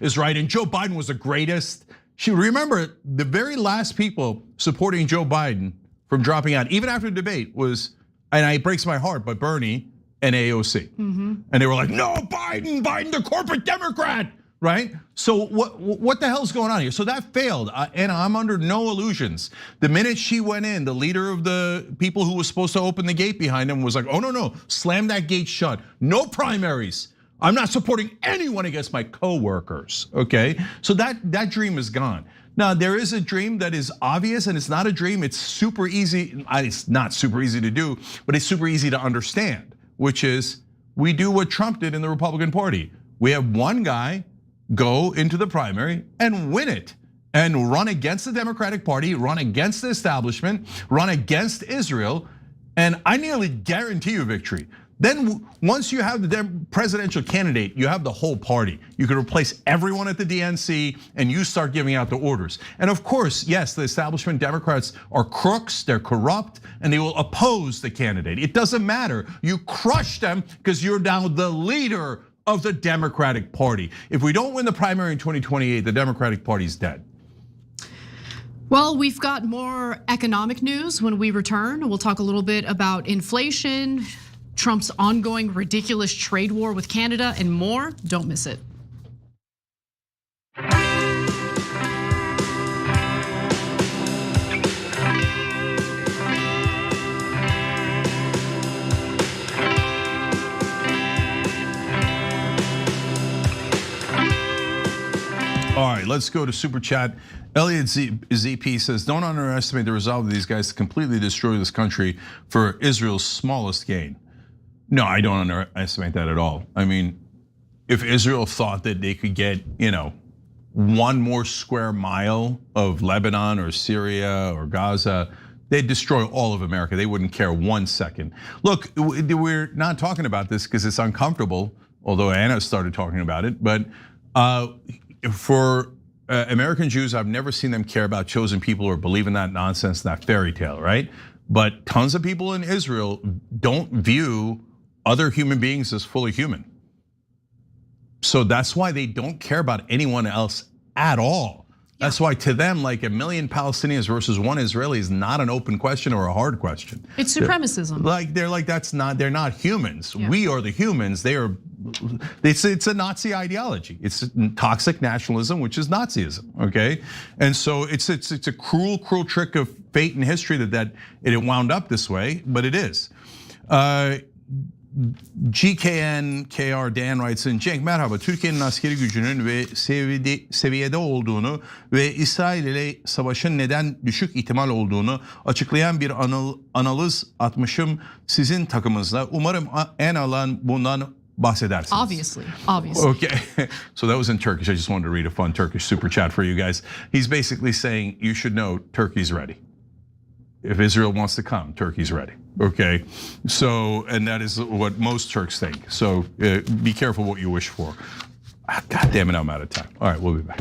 Speaker 2: is right, and Joe Biden was the greatest. Remember, the very last people supporting Joe Biden from dropping out, even after the debate, was, and it breaks my heart, but Bernie and AOC. And they were like, no, Biden, the corporate Democrat. Right? So what the hell's going on here? So that failed, and I'm under no illusions. The minute she went in, the leader of the people who was supposed to open the gate behind him was like, oh no, slam that gate shut. No primaries. I'm not supporting anyone against my coworkers, okay? So that dream is gone. Now, there is a dream that is obvious, and it's not a dream, it's super easy. It's not super easy to do, but it's super easy to understand, which is we do what Trump did in the Republican Party. We have one guy go into the primary and win it and run against the Democratic Party, run against the establishment, run against Israel, and I nearly guarantee you victory. Then once you have the presidential candidate, you have the whole party. You can replace everyone at the DNC and you start giving out the orders. And of course, yes, the establishment Democrats are crooks, they're corrupt, and they will oppose the candidate. It doesn't matter, you crush them because you're now the leader of the Democratic Party. If we don't win the primary in 2028, the Democratic Party's dead.
Speaker 3: Well, we've got more economic news when we return. We'll talk a little bit about inflation, Trump's ongoing ridiculous trade war with Canada, and more. Don't miss it.
Speaker 2: All right, let's go to Super Chat. Elliot ZP says, don't underestimate the resolve of these guys to completely destroy this country for Israel's smallest gain. No, I don't underestimate that at all. I mean, if Israel thought that they could get, one more square mile of Lebanon or Syria or Gaza, they'd destroy all of America. They wouldn't care 1 second. Look, we're not talking about this because it's uncomfortable, although Anna started talking about it, but for American Jews, I've never seen them care about chosen people or believe in that nonsense, that fairy tale, right? But tons of people in Israel don't view other human beings as fully human. So that's why they don't care about anyone else at all. That's why to them, like 1 million Palestinians versus 1 Israeli is not an open question or a hard question.
Speaker 3: It's supremacism.
Speaker 2: They're like they're not humans. Yeah. We are the humans. It's a Nazi ideology. It's toxic nationalism, which is Nazism. Okay, and so it's a cruel trick of fate and history that it wound up this way, but it is. GKNKR Dan writes in, Cenk merhaba, Türkiye'nin askeri gücünün ve seviyede olduğunu ve İsrail ile savaşın neden düşük ihtimal olduğunu açıklayan bir analiz atmışım sizin takımınızda. Umarım en alan bundan bahsedersiniz.
Speaker 3: Obviously.
Speaker 2: Okay, so that was in Turkish. I just wanted to read a fun Turkish super chat for you guys. He's basically saying you should know Turkey's ready. If Israel wants to come, Turkey's ready. Okay, so, and that is what most Turks think. So be careful what you wish for. God damn it, I'm out of time. All right, we'll be back.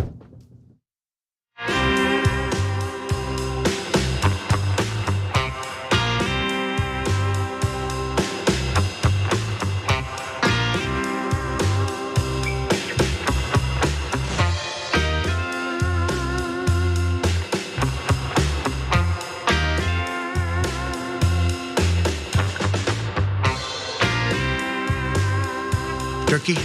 Speaker 2: Turkey.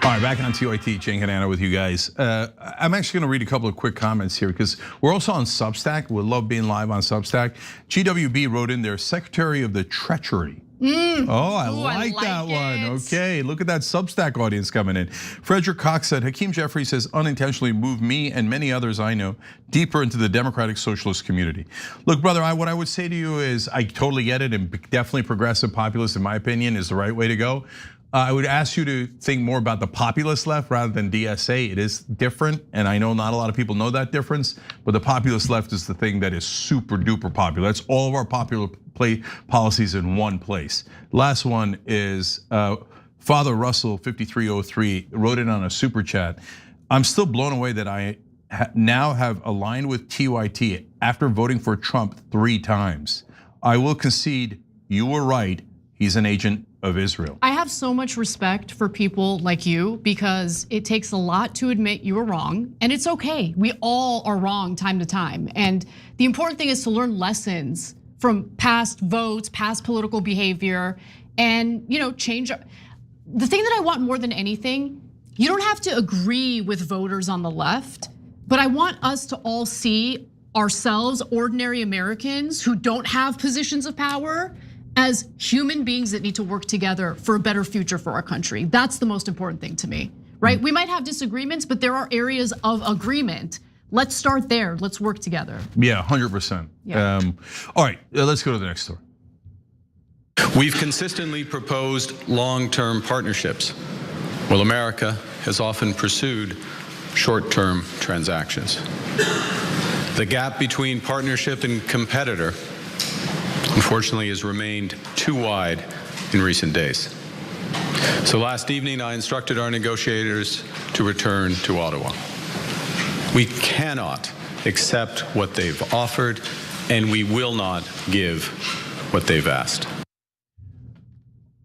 Speaker 2: All right, back on TYT, Cenk and Anna with you guys. I'm actually gonna read a couple of quick comments here because we're also on Substack. We love being live on Substack. GWB wrote in there, Secretary of the Treasury. Oh, I like that one. Okay, look at that Substack audience coming in. Frederick Cox said, Hakeem Jeffries has unintentionally moved me and many others I know deeper into the Democratic Socialist community. Look, brother, what I would say to you is I totally get it, and definitely progressive populist, in my opinion, is the right way to go. I would ask you to think more about the populist left rather than DSA. It is different, and I know not a lot of people know that difference, but the populist left is the thing that is super duper popular. That's all of our popular policies in one place. Last one is Father Russell 5303 wrote it on a super chat. I'm still blown away that I now have aligned with TYT after voting for Trump 3 times. I will concede you were right. He's an agent of Israel.
Speaker 3: I have so much respect for people like you because it takes a lot to admit you were wrong, and it's okay. We all are wrong time to time. And the important thing is to learn lessons from past votes, past political behavior, and change. The thing that I want more than anything, you don't have to agree with voters on the left, but I want us to all see ourselves, ordinary Americans who don't have positions of power, as human beings that need to work together for a better future for our country. That's the most important thing to me, right? We might have disagreements, but there are areas of agreement. Let's start there. Let's work together.
Speaker 2: Yeah, 100%. Yeah. All right, let's go to the next story.
Speaker 12: We've consistently proposed long-term partnerships, while America has often pursued short-term transactions. The gap between partnership and competitor, unfortunately, has remained too wide in recent days. So last evening, I instructed our negotiators to return to Ottawa. We cannot accept what they've offered, and we will not give what they've asked.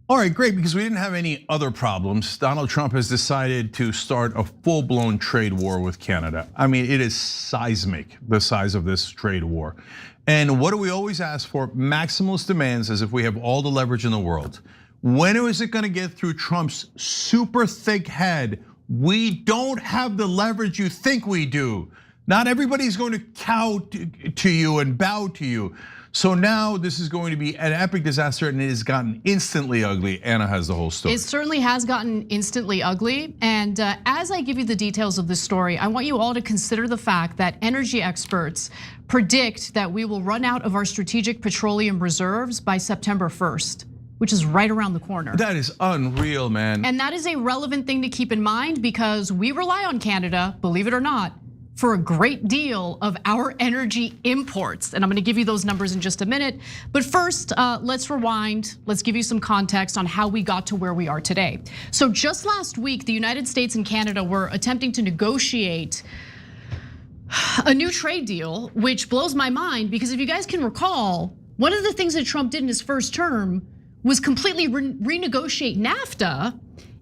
Speaker 2: All right, great, because we didn't have any other problems. Donald Trump has decided to start a full-blown trade war with Canada. I mean, it is seismic, the size of this trade war. And what do we always ask for? Maximalist demands, as if we have all the leverage in the world. When is it gonna get through Trump's super thick head? We don't have the leverage you think we do. Not everybody's going to cow to you and bow to you. So now this is going to be an epic disaster, and it has gotten instantly ugly. Anna has the whole story.
Speaker 3: It certainly has gotten instantly ugly. And as I give you the details of this story, I want you all to consider the fact that energy experts predict that we will run out of our strategic petroleum reserves by September 1st, which is right around the corner.
Speaker 2: That is unreal, man.
Speaker 3: And that is a relevant thing to keep in mind because we rely on Canada, believe it or not, for a great deal of our energy imports. And I'm gonna give you those numbers in just a minute. But first, let's rewind. Let's give you some context on how we got to where we are today. So just last week, the United States and Canada were attempting to negotiate a new trade deal, which blows my mind because if you guys can recall, one of the things that Trump did in his first term was completely renegotiate NAFTA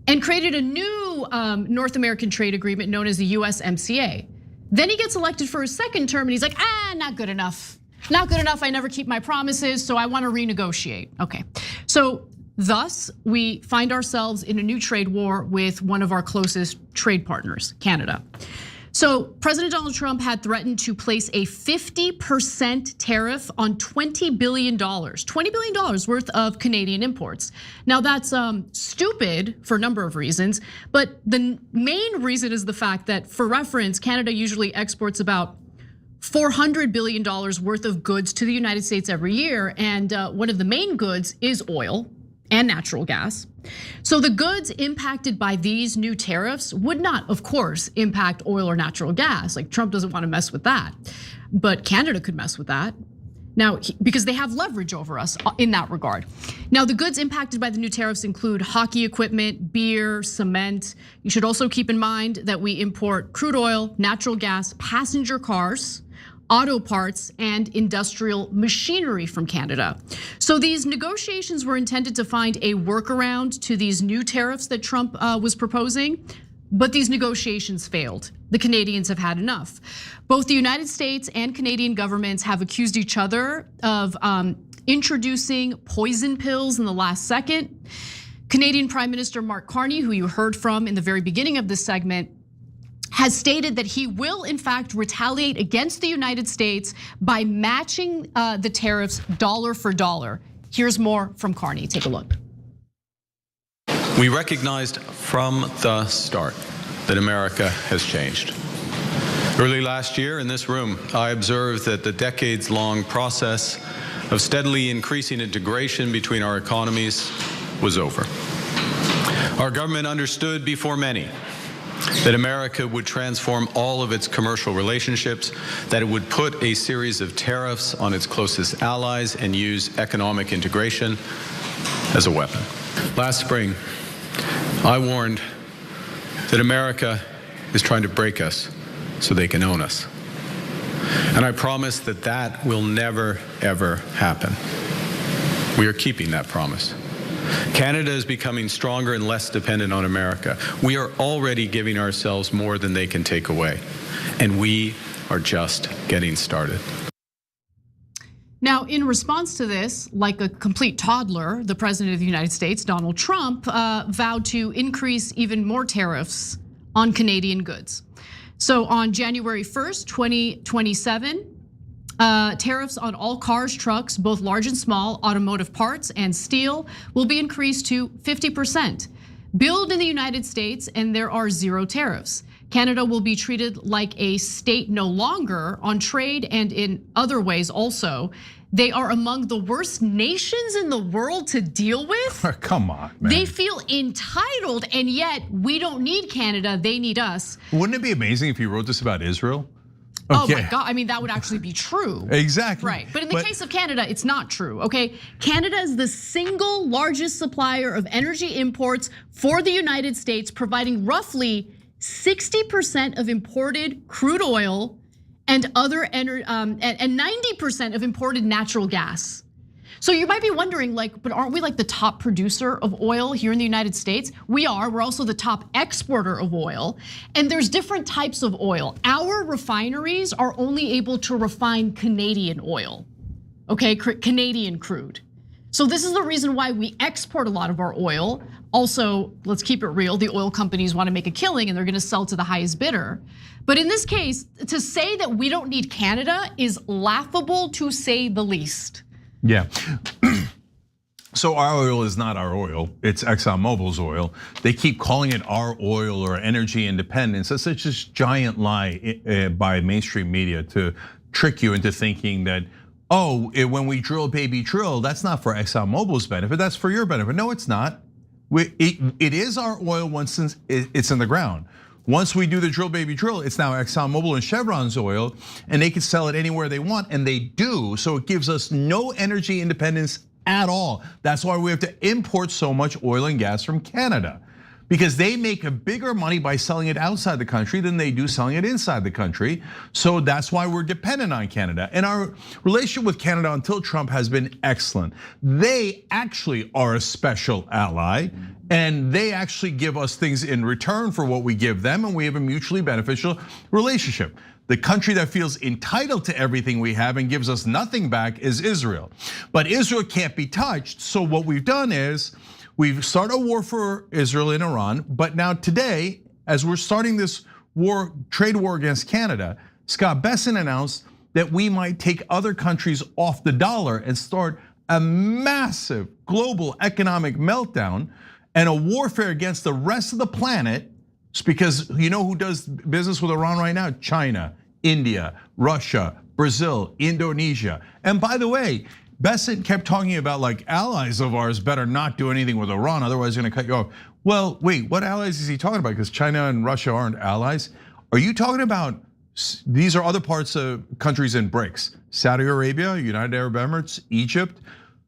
Speaker 3: and created a new North American trade agreement known as the USMCA. Then he gets elected for his second term and he's like, not good enough. Not good enough, I never keep my promises, so I wanna renegotiate. Okay, so thus we find ourselves in a new trade war with one of our closest trade partners, Canada. So President Donald Trump had threatened to place a 50% tariff on $20 billion worth of Canadian imports. Now that's stupid for a number of reasons, but the main reason is the fact that, for reference, Canada usually exports about $400 billion worth of goods to the United States every year, and one of the main goods is oil and natural gas. So the goods impacted by these new tariffs would not, of course, impact oil or natural gas. Like Trump doesn't want to mess with that, but Canada could mess with that. Now, because they have leverage over us in that regard. Now, the goods impacted by the new tariffs include hockey equipment, beer, cement. You should also keep in mind that we import crude oil, natural gas, passenger cars, auto parts, and industrial machinery from Canada. So these negotiations were intended to find a workaround to these new tariffs that Trump was proposing, but these negotiations failed. The Canadians have had enough. Both the United States and Canadian governments have accused each other of introducing poison pills in the last second. Canadian Prime Minister Mark Carney, who you heard from in the very beginning of this segment, has stated that he will in fact retaliate against the United States by matching the tariffs dollar for dollar. Here's more from Carney, take a look.
Speaker 12: We recognized from the start that America has changed. Early last year in this room, I observed that the decades-long process of steadily increasing integration between our economies was over. Our government understood before many that America would transform all of its commercial relationships, that it would put a series of tariffs on its closest allies and use economic integration as a weapon. Last spring, I warned that America is trying to break us so they can own us. And I promised that that will never, ever happen. We are keeping that promise. Canada is becoming stronger and less dependent on America. We are already giving ourselves more than they can take away. And we are just getting started.
Speaker 3: Now, in response to this, like a complete toddler, the President of the United States, Donald Trump, vowed to increase even more tariffs on Canadian goods. So on January 1st, 2027, tariffs on all cars, trucks, both large and small, automotive parts and steel will be increased to 50%. Built in the United States and there are zero tariffs. Canada will be treated like a state no longer on trade and in other ways also. They are among the worst nations in the world to deal with.
Speaker 2: Come on, man.
Speaker 3: They feel entitled and yet we don't need Canada, they need us.
Speaker 2: Wouldn't it be amazing if you wrote this about Israel?
Speaker 3: Okay. Oh my God, I mean, that would actually be true.
Speaker 2: Exactly.
Speaker 3: Right, but in the case of Canada, it's not true, okay? Canada is the single largest supplier of energy imports for the United States, providing roughly 60% of imported crude oil and other and 90% of imported natural gas. So you might be wondering, like, but aren't we like the top producer of oil here in the United States? We are. We're also the top exporter of oil. And there's different types of oil. Our refineries are only able to refine Canadian oil, okay, Canadian crude. So this is the reason why we export a lot of our oil. Also, let's keep it real, the oil companies want to make a killing and they're gonna sell to the highest bidder. But in this case, to say that we don't need Canada is laughable to say the least.
Speaker 2: Yeah. So our oil is not our oil, it's ExxonMobil's oil. They keep calling it our oil or energy independence. That's such a giant lie by mainstream media to trick you into thinking that, oh, when we drill, baby, drill, that's not for ExxonMobil's benefit, that's for your benefit. No, it's not. It is our oil once it's in the ground. Once we do the drill, baby, drill, it's now ExxonMobil and Chevron's oil, and they can sell it anywhere they want, and they do. So it gives us no energy independence at all. That's why we have to import so much oil and gas from Canada, because they make a bigger money by selling it outside the country than they do selling it inside the country. So that's why we're dependent on Canada. And our relationship with Canada until Trump has been excellent. They actually are a special ally, and they actually give us things in return for what we give them, and we have a mutually beneficial relationship. The country that feels entitled to everything we have and gives us nothing back is Israel. But Israel can't be touched, so what we've done is we've started a war for Israel and Iran, but now today, as we're starting this war, trade war against Canada, Scott Bessent announced that we might take other countries off the dollar and start a massive global economic meltdown and a warfare against the rest of the planet. It's because you know who does business with Iran right now? China, India, Russia, Brazil, Indonesia. And by the way, Bessent kept talking about like allies of ours better not do anything with Iran, otherwise they're gonna cut you off. Well, wait, what allies is he talking about? Because China and Russia aren't allies. Are you talking about, these are other parts of countries in BRICS, Saudi Arabia, United Arab Emirates, Egypt.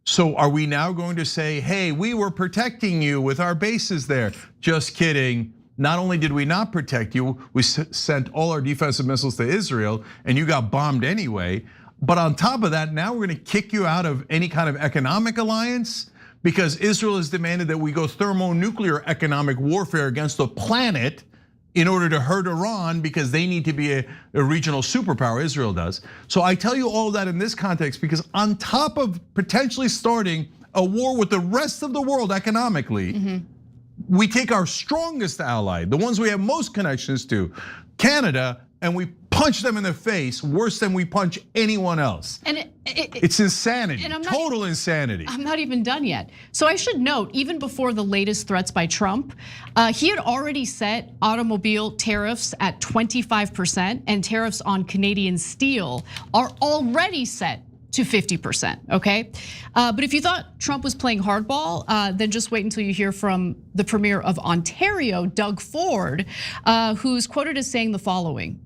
Speaker 2: So are we now going to say, hey, we were protecting you with our bases there? Just kidding. Not only did we not protect you, we sent all our defensive missiles to Israel and you got bombed anyway. But on top of that, now we're gonna kick you out of any kind of economic alliance because Israel has demanded that we go thermonuclear economic warfare against the planet in order to hurt Iran because they need to be a regional superpower, Israel does. So I tell you all of that in this context because on top of potentially starting a war with the rest of the world economically, we take our strongest ally, the ones we have most connections to, Canada, and we punch them in the face worse than we punch anyone else.
Speaker 3: And
Speaker 2: it's insanity, total insanity.
Speaker 3: I'm not even done yet. So I should note, even before the latest threats by Trump, he had already set automobile tariffs at 25%, and tariffs on Canadian steel are already set to 50%, okay? But if you thought Trump was playing hardball, then just wait until you hear from the Premier of Ontario, Doug Ford, who's quoted as saying the following: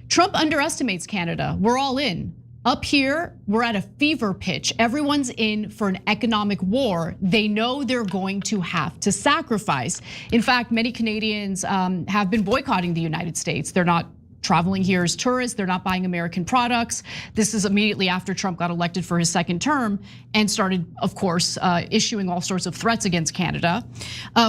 Speaker 3: Trump underestimates Canada, we're all in. Up here, we're at a fever pitch. Everyone's in for an economic war. They know they're going to have to sacrifice. In fact, many Canadians have been boycotting the United States. They're not traveling here as tourists, they're not buying American products. This is immediately after Trump got elected for his second term and started, of course, issuing all sorts of threats against Canada.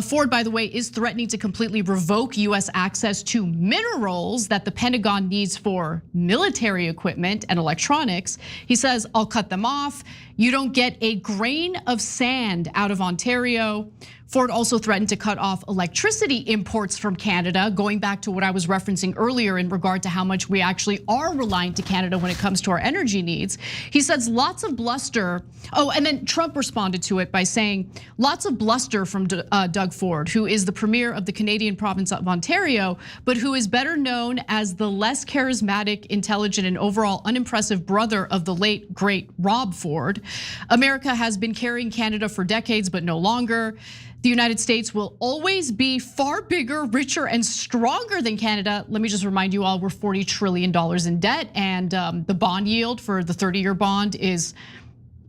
Speaker 3: Ford, by the way, is threatening to completely revoke US access to minerals that the Pentagon needs for military equipment and electronics. He says, I'll cut them off. You don't get a grain of sand out of Ontario. Ford also threatened to cut off electricity imports from Canada, going back to what I was referencing earlier in regard to how much we actually are reliant to Canada when it comes to our energy needs. He says lots of bluster. Oh, and then Trump responded to it by saying lots of bluster from Doug Ford, who is the premier of the Canadian province of Ontario, but who is better known as the less charismatic, intelligent, and overall unimpressive brother of the late, great Rob Ford. America has been carrying Canada for decades, but no longer. The United States will always be far bigger, richer, and stronger than Canada. Let me just remind you all, we're $40 trillion in debt, and the bond yield for the 30-year bond is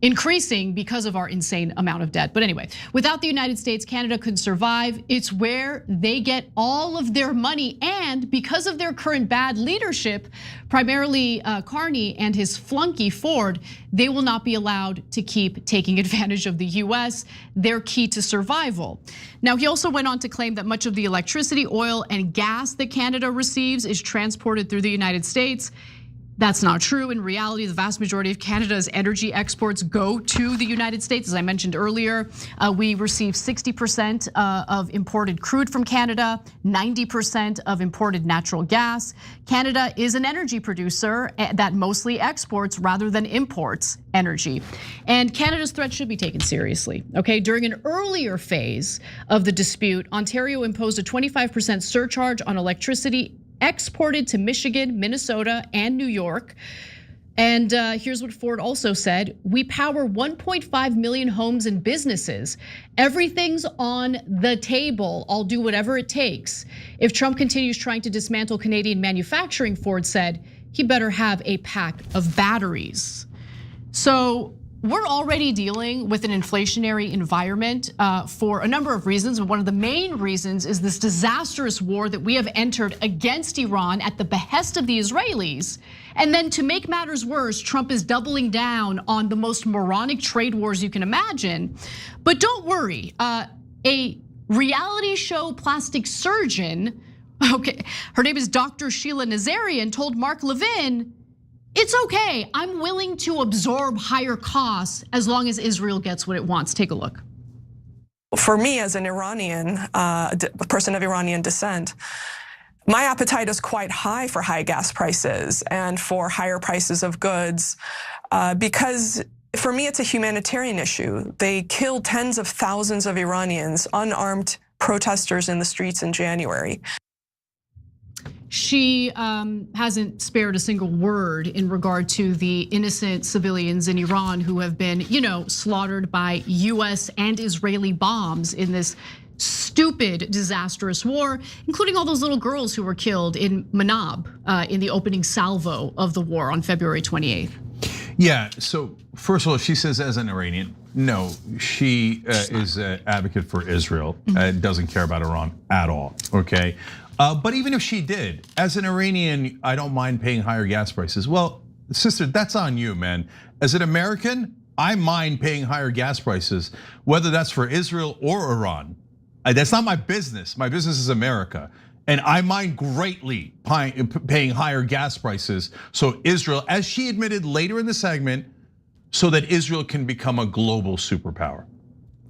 Speaker 3: increasing because of our insane amount of debt. But anyway, without the United States, Canada could survive. It's where they get all of their money, and because of their current bad leadership, primarily Carney and his flunky Ford, they will not be allowed to keep taking advantage of the US. They're key to survival. Now, he also went on to claim that much of the electricity, oil, and gas that Canada receives is transported through the United States. That's not true. In reality, the vast majority of Canada's energy exports go to the United States. As I mentioned earlier, we receive 60% of imported crude from Canada, 90% of imported natural gas. Canada is an energy producer that mostly exports rather than imports energy. And Canada's threat should be taken seriously, okay? During an earlier phase of the dispute, Ontario imposed a 25% surcharge on electricity exported to Michigan, Minnesota, and New York. And here's what Ford also said: we power 1.5 million homes and businesses. Everything's on the table. I'll do whatever it takes. If Trump continues trying to dismantle Canadian manufacturing, Ford said, he better have a pack of batteries. So we're already dealing with an inflationary environment for a number of reasons. And one of the main reasons is this disastrous war that we have entered against Iran at the behest of the Israelis. And then to make matters worse, Trump is doubling down on the most moronic trade wars you can imagine. But don't worry, a reality show plastic surgeon, okay, her name is Dr. Sheila Nazarian, told Mark Levin, it's okay, I'm willing to absorb higher costs as long as Israel gets what it wants. Take a look.
Speaker 13: For me as an Iranian, a person of Iranian descent, my appetite is quite high for high gas prices and for higher prices of goods because for me, it's a humanitarian issue. They killed tens of thousands of Iranians, unarmed protesters in the streets in January.
Speaker 3: She hasn't spared a single word in regard to the innocent civilians in Iran who have been, slaughtered by US and Israeli bombs in this stupid, disastrous war, including all those little girls who were killed in Manab in the opening salvo of the war on February 28th.
Speaker 2: Yeah, so first of all, she says as an Iranian, no, she is an advocate for Israel, doesn't care about Iran at all, okay? But even if she did, as an Iranian, I don't mind paying higher gas prices. Well, sister, that's on you, man. As an American, I mind paying higher gas prices, whether that's for Israel or Iran. That's not my business. My business is America. And I mind greatly paying higher gas prices. So Israel, as she admitted later in the segment, so that Israel can become a global superpower.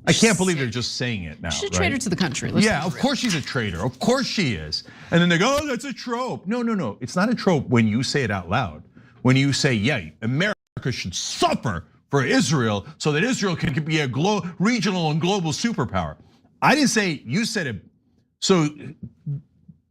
Speaker 2: I can't believe they're just saying it now.
Speaker 3: She's a traitor to the country.
Speaker 2: Yeah, of course she's a traitor. Of course she is. And then they go, oh, that's a trope. No. It's not a trope when you say it out loud. When you say, yeah, America should suffer for Israel so that Israel can be a regional and global superpower. I didn't say, you said it.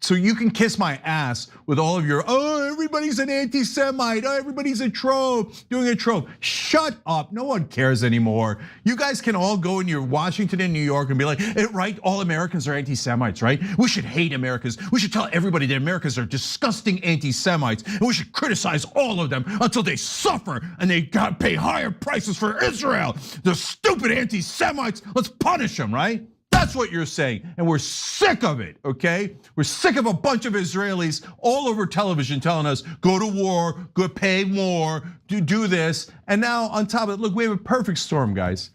Speaker 2: So you can kiss my ass with all of your, everybody's an anti-Semite, everybody's a trope, doing a trope. Shut up, no one cares anymore. You guys can all go in your Washington and New York and be like, right, all Americans are anti-Semites, right? We should hate Americans. We should tell everybody that Americans are disgusting anti-Semites and we should criticize all of them until they suffer and they gotta pay higher prices for Israel. The stupid anti-Semites, let's punish them, right? That's what you're saying, and we're sick of it, okay? We're sick of a bunch of Israelis all over television telling us, go to war, go pay more, do this. And now on top of it, look, we have a perfect storm, guys.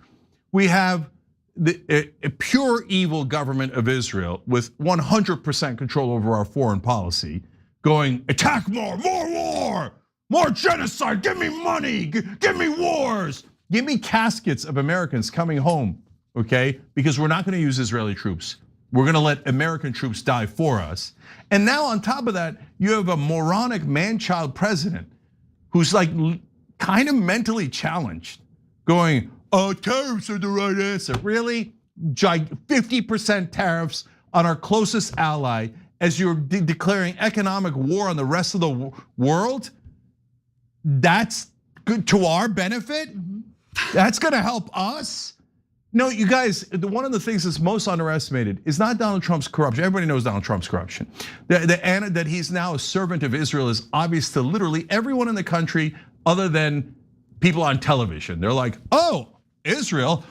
Speaker 2: We have a pure evil government of Israel with 100% control over our foreign policy going, attack more war, more genocide, give me money, give me wars. Give me caskets of Americans coming home. Okay, because we're not gonna use Israeli troops. We're gonna let American troops die for us. And now on top of that, you have a moronic man-child president who's like kind of mentally challenged, going, tariffs are the right answer. Really? 50% tariffs on our closest ally as you're declaring economic war on the rest of the world? That's good to our benefit? That's gonna help us? No, you guys, one of the things that's most underestimated is not Donald Trump's corruption. Everybody knows Donald Trump's corruption. That he's now a servant of Israel is obvious to literally everyone in the country other than people on television. They're like, oh, Israel,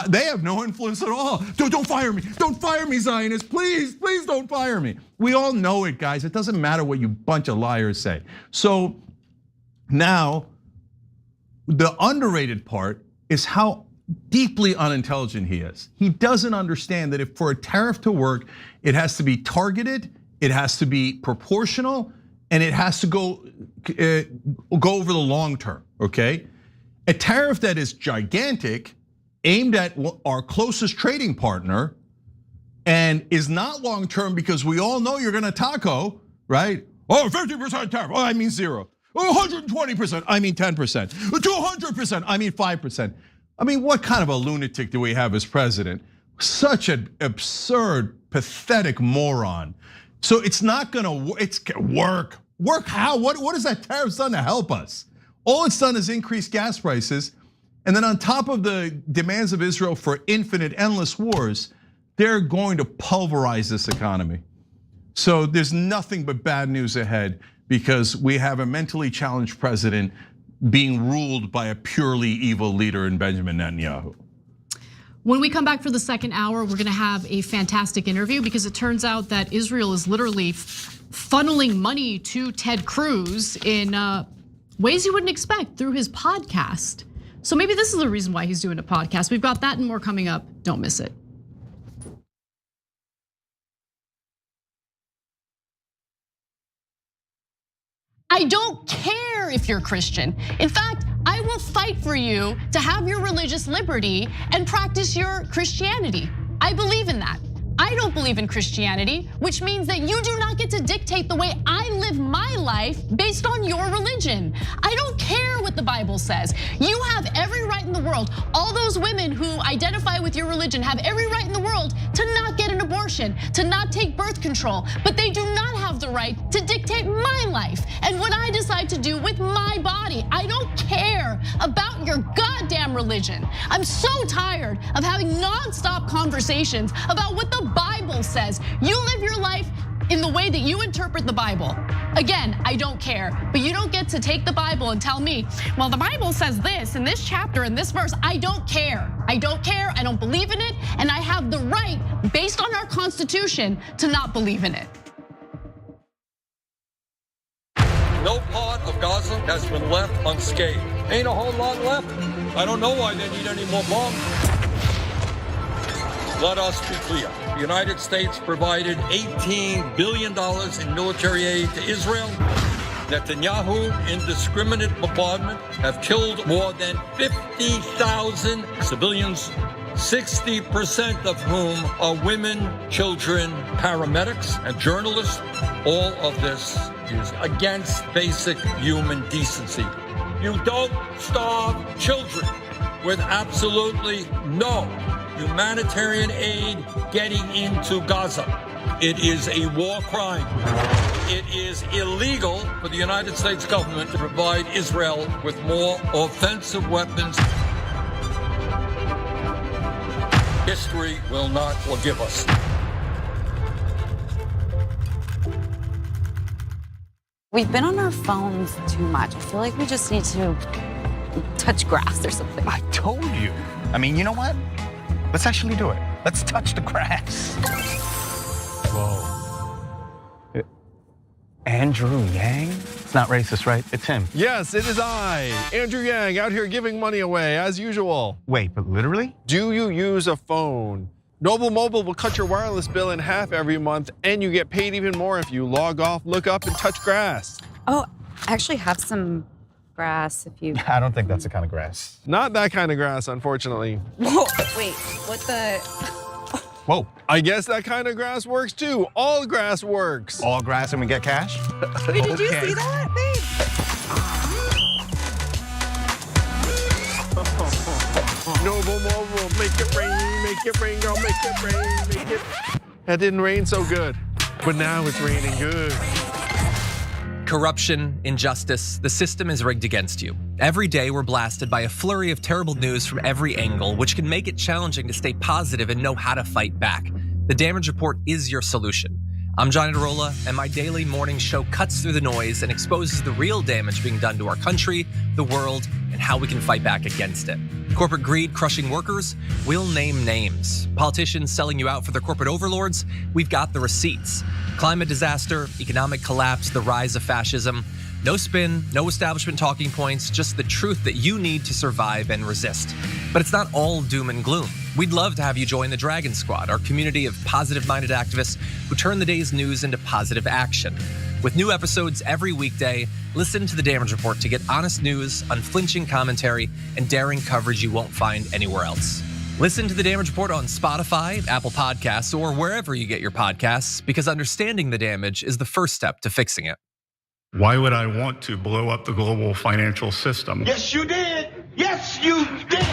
Speaker 2: they have no influence at all. Don't fire me. Don't fire me, Zionists. Please don't fire me. We all know it, guys. It doesn't matter what you bunch of liars say. So now, the underrated part is how deeply unintelligent he is. He doesn't understand that if for a tariff to work, it has to be targeted, it has to be proportional, and it has to go over the long term, okay? A tariff that is gigantic, aimed at our closest trading partner, and is not long term because we all know you're gonna taco, right? Oh, 50% tariff, oh, I mean 0. 120%, I mean 10%. 200%, I mean 5%. I mean, what kind of a lunatic do we have as president? Such an absurd, pathetic moron. So it's not gonna work. Work how? What has that tariff done to help us? All it's done is increase gas prices. And then on top of the demands of Israel for infinite, endless wars, they're going to pulverize this economy. So there's nothing but bad news ahead because we have a mentally challenged president being ruled by a purely evil leader in Benjamin Netanyahu.
Speaker 3: When we come back for the second hour, we're gonna have a fantastic interview because it turns out that Israel is literally funneling money to Ted Cruz in ways you wouldn't expect through his podcast. So maybe this is the reason why he's doing a podcast. We've got that and more coming up. Don't miss it. I don't care if you're Christian. In fact, I will fight for you to have your religious liberty and practice your Christianity. I believe in that. I don't believe in Christianity, which means that you do not get to dictate the way I live my life based on your religion. I don't care what the Bible says. You have every right in the world. All those women who identify with your religion have every right in the world to not get an abortion, to not take birth control, but they do not have the right to dictate my life and what I decide to do with my body. I don't care about your goddamn religion. I'm so tired of having nonstop conversations about what the Bible says. You live your life in the way that you interpret the Bible. Again, I don't care, but you don't get to take the Bible and tell me, well, the Bible says this in this chapter and this verse. I don't care. I don't care. I don't believe in it. And I have the right, based on our Constitution, to not believe in it.
Speaker 14: No part of Gaza has been left unscathed. Ain't a whole lot left. I don't know why they need any more bombs. Let us be clear. The United States provided $18 billion in military aid to Israel. Netanyahu, indiscriminate bombardment, have killed more than 50,000 civilians, 60% of whom are women, children, paramedics, and journalists. All of this is against basic human decency. You don't starve children with absolutely no humanitarian aid getting into Gaza. It is a war crime. It is illegal for the United States government to provide Israel with more offensive weapons. History will not forgive us.
Speaker 15: We've been on our phones too much. I feel like we just need to touch grass or something.
Speaker 16: I told you. I mean, you know what? Let's actually do it. Let's touch the grass. Whoa. Andrew Yang? It's not racist, right? It's him.
Speaker 17: Yes, it is I, Andrew Yang, out here giving money away as usual.
Speaker 16: Wait, but literally?
Speaker 17: Do you use a phone? Noble Mobile will cut your wireless bill in half every month, and you get paid even more if you log off, look up, and touch grass.
Speaker 15: Oh, I actually have some grass if you...
Speaker 16: I don't think that's the kind of grass.
Speaker 17: Not that kind of grass, unfortunately.
Speaker 15: Whoa, wait, what the...
Speaker 16: Whoa.
Speaker 17: I guess that kind of grass works too. All grass works.
Speaker 16: All grass and we get cash?
Speaker 15: Wait, did you see that, babe?
Speaker 17: Noble Mobile, make it rain, girl, make it rain, make it. That didn't rain so good, but now it's raining good.
Speaker 18: Corruption, injustice, the system is rigged against you. Every day we're blasted by a flurry of terrible news from every angle, which can make it challenging to stay positive and know how to fight back. The Damage Report is your solution. I'm Johnny DeRola, and my daily morning show cuts through the noise and exposes the real damage being done to our country, the world, and how we can fight back against it. Corporate greed crushing workers? We'll name names. Politicians selling you out for their corporate overlords? We've got the receipts. Climate disaster, economic collapse, the rise of fascism. No spin, no establishment talking points, just the truth that you need to survive and resist. But it's not all doom and gloom. We'd love to have you join the Dragon Squad, our community of positive-minded activists who turn the day's news into positive action. With new episodes every weekday, listen to The Damage Report to get honest news, unflinching commentary, and daring coverage you won't find anywhere else. Listen to The Damage Report on Spotify, Apple Podcasts, or wherever you get your podcasts, because understanding the damage is the first step to fixing it.
Speaker 4: Why would I want to blow up the global financial system?
Speaker 7: Yes, you did. Yes, you did.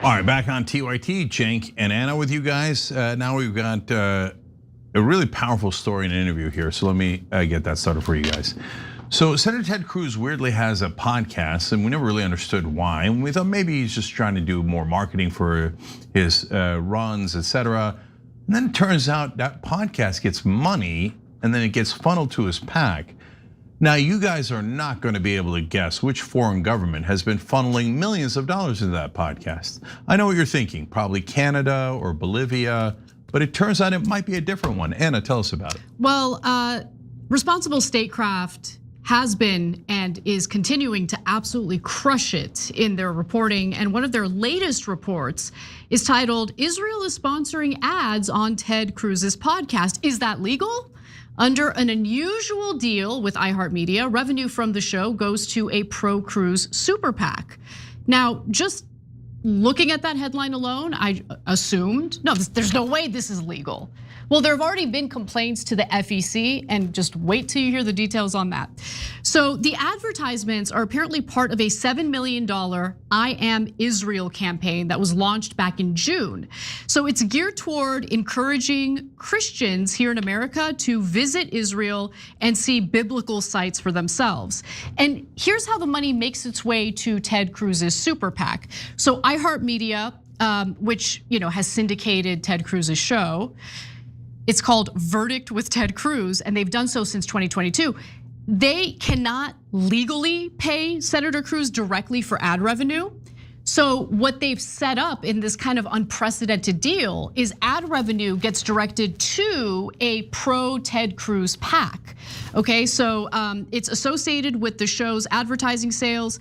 Speaker 2: All right, back on TYT, Cenk and Anna with you guys. Now we've got a really powerful story in an interview here. So let me get that started for you guys. So Senator Ted Cruz weirdly has a podcast, and we never really understood why. And we thought maybe he's just trying to do more marketing for his runs, etc. And then it turns out that podcast gets money, and then it gets funneled to his PAC. Now, you guys are not going to be able to guess which foreign government has been funneling millions of dollars into that podcast. I know what you're thinking, probably Canada or Bolivia, but it turns out it might be a different one. Anna, tell us about it.
Speaker 3: Well, Responsible Statecraft has been and is continuing to absolutely crush it in their reporting. And one of their latest reports is titled, "Israel is sponsoring ads on Ted Cruz's podcast. Is that legal?" Under an unusual deal with iHeartMedia, revenue from the show goes to a pro-Cruz super PAC. Now, just looking at that headline alone, I assumed, no, there's no way this is legal. Well, there have already been complaints to the FEC, and just wait till you hear the details on that. So the advertisements are apparently part of a $7 million I Am Israel campaign that was launched back in June. So it's geared toward encouraging Christians here in America to visit Israel and see biblical sites for themselves. And here's how the money makes its way to Ted Cruz's super PAC. So iHeartMedia, which has syndicated Ted Cruz's show, it's called Verdict with Ted Cruz, and they've done so since 2022. They cannot legally pay Senator Cruz directly for ad revenue. So what they've set up in this kind of unprecedented deal is ad revenue gets directed to a pro-Ted Cruz PAC. Okay, so it's associated with the show's advertising sales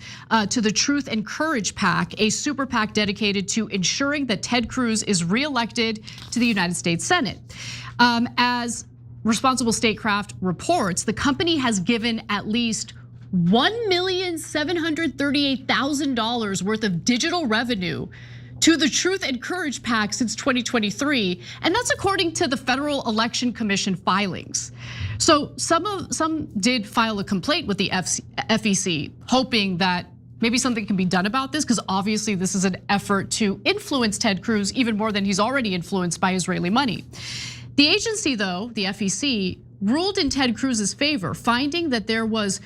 Speaker 3: to the Truth and Courage PAC, a super PAC dedicated to ensuring that Ted Cruz is reelected to the United States Senate. As Responsible Statecraft reports, the company has given at least $1,738,000 worth of digital revenue to the Truth and Courage PAC since 2023, and that's according to the Federal Election Commission filings. So some did file a complaint with the FEC, hoping that maybe something can be done about this, because obviously this is an effort to influence Ted Cruz even more than he's already influenced by Israeli money. The agency, though, the FEC, ruled in Ted Cruz's favor, finding that there was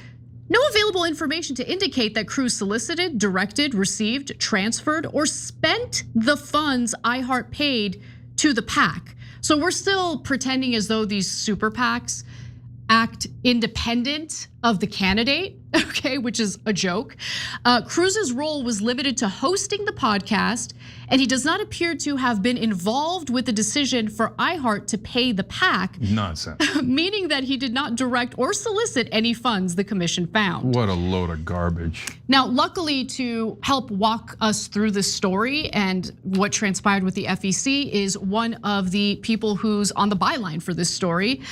Speaker 3: no available information to indicate that Cruz solicited, directed, received, transferred, or spent the funds iHeart paid to the PAC. So we're still pretending as though these super PACs act independent of the candidate, okay, which is a joke. Cruz's role was limited to hosting the podcast, and he does not appear to have been involved with the decision for iHeart to pay the PAC.
Speaker 2: Nonsense.
Speaker 3: Meaning that he did not direct or solicit any funds, the commission found.
Speaker 2: What a load of garbage.
Speaker 3: Now, luckily, to help walk us through this story and what transpired with the FEC is one of the people who's on the byline for this story,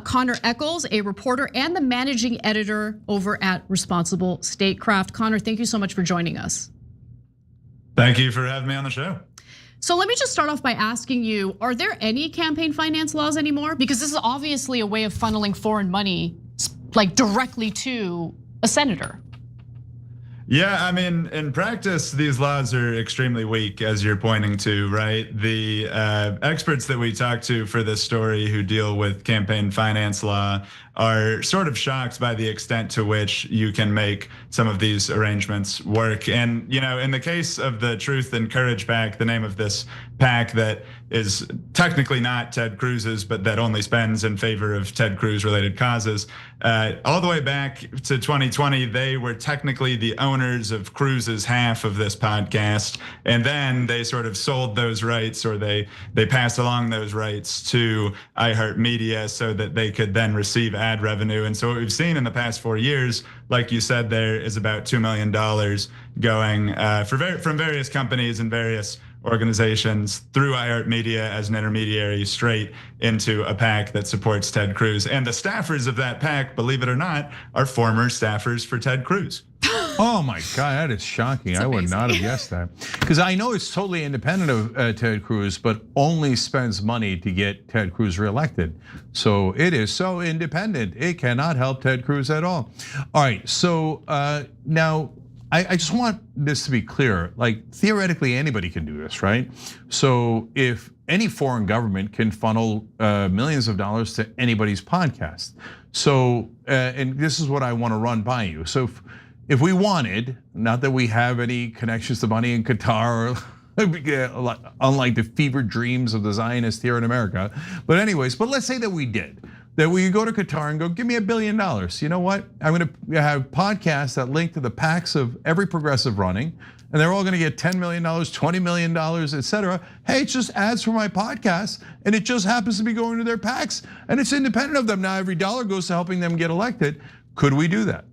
Speaker 3: Connor Eccles, a reporter and the managing editor over at Responsible Statecraft. Connor, thank you so much for joining us.
Speaker 19: Thank you for having me on the show.
Speaker 3: So let me just start off by asking you, are there any campaign finance laws anymore? Because this is obviously a way of funneling foreign money like directly to a senator.
Speaker 19: Yeah, I mean, in practice, these laws are extremely weak, as you're pointing to, right? The experts that we talk to for this story who deal with campaign finance law are sort of shocked by the extent to which you can make some of these arrangements work. And, you know, in the case of the Truth and Courage PAC, the name of this PAC that is technically not Ted Cruz's, but that only spends in favor of Ted Cruz related causes. All the way back to 2020, they were technically the owners of Cruz's half of this podcast. And then they sort of sold those rights, or they passed along those rights to iHeartMedia so that they could then receive ad revenue. And so what we've seen in the past 4 years, like you said, there is about $2 million going from various companies and various organizations through iHeartMedia as an intermediary straight into a PAC that supports Ted Cruz. And the staffers of that PAC, believe it or not, are former staffers for Ted Cruz.
Speaker 2: Oh my God, that is shocking. I would not have guessed that. Because I know it's totally independent of Ted Cruz, but only spends money to get Ted Cruz reelected. So it is so independent, it cannot help Ted Cruz at all. All right, so now, I just want this to be clear, like theoretically anybody can do this, right? So if any foreign government can funnel millions of dollars to anybody's podcast. So, and this is what I wanna run by you. So if we wanted, not that we have any connections to money in Qatar, unlike the fevered dreams of the Zionists here in America. But anyways, but let's say that we did. That we go to Qatar and go, give me $1 billion. You know what? I'm gonna have podcasts that link to the PACs of every progressive running, and they're all gonna get $10 million, $20 million, etc. Hey, it's just ads for my podcast, and it just happens to be going to their PACs, and it's independent of them. Now every dollar goes to helping them get elected. Could we do that?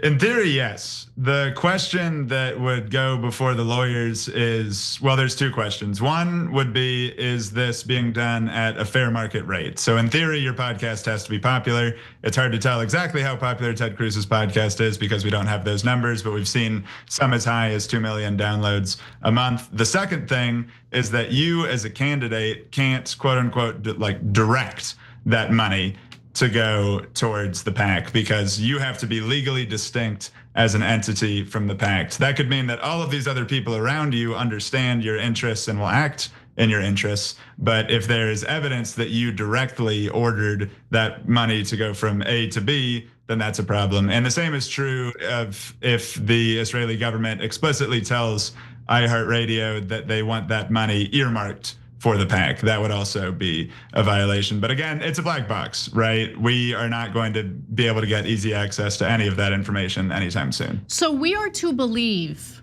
Speaker 19: In theory, yes. The question that would go before the lawyers is, well, there's two questions. One would be, is this being done at a fair market rate? So in theory, your podcast has to be popular. It's hard to tell exactly how popular Ted Cruz's podcast is because we don't have those numbers, but we've seen some as high as 2 million downloads a month. The second thing is that you as a candidate can't, quote unquote, like direct that money to go towards the PAC because you have to be legally distinct as an entity from the PAC. That could mean that all of these other people around you understand your interests and will act in your interests. But if there's evidence that you directly ordered that money to go from A to B, then that's a problem. And the same is true of if the Israeli government explicitly tells iHeartRadio that they want that money earmarked for the PAC. That would also be a violation. But again, it's a black box, right? We are not going to be able to get easy access to any of that information anytime soon.
Speaker 3: So we are to believe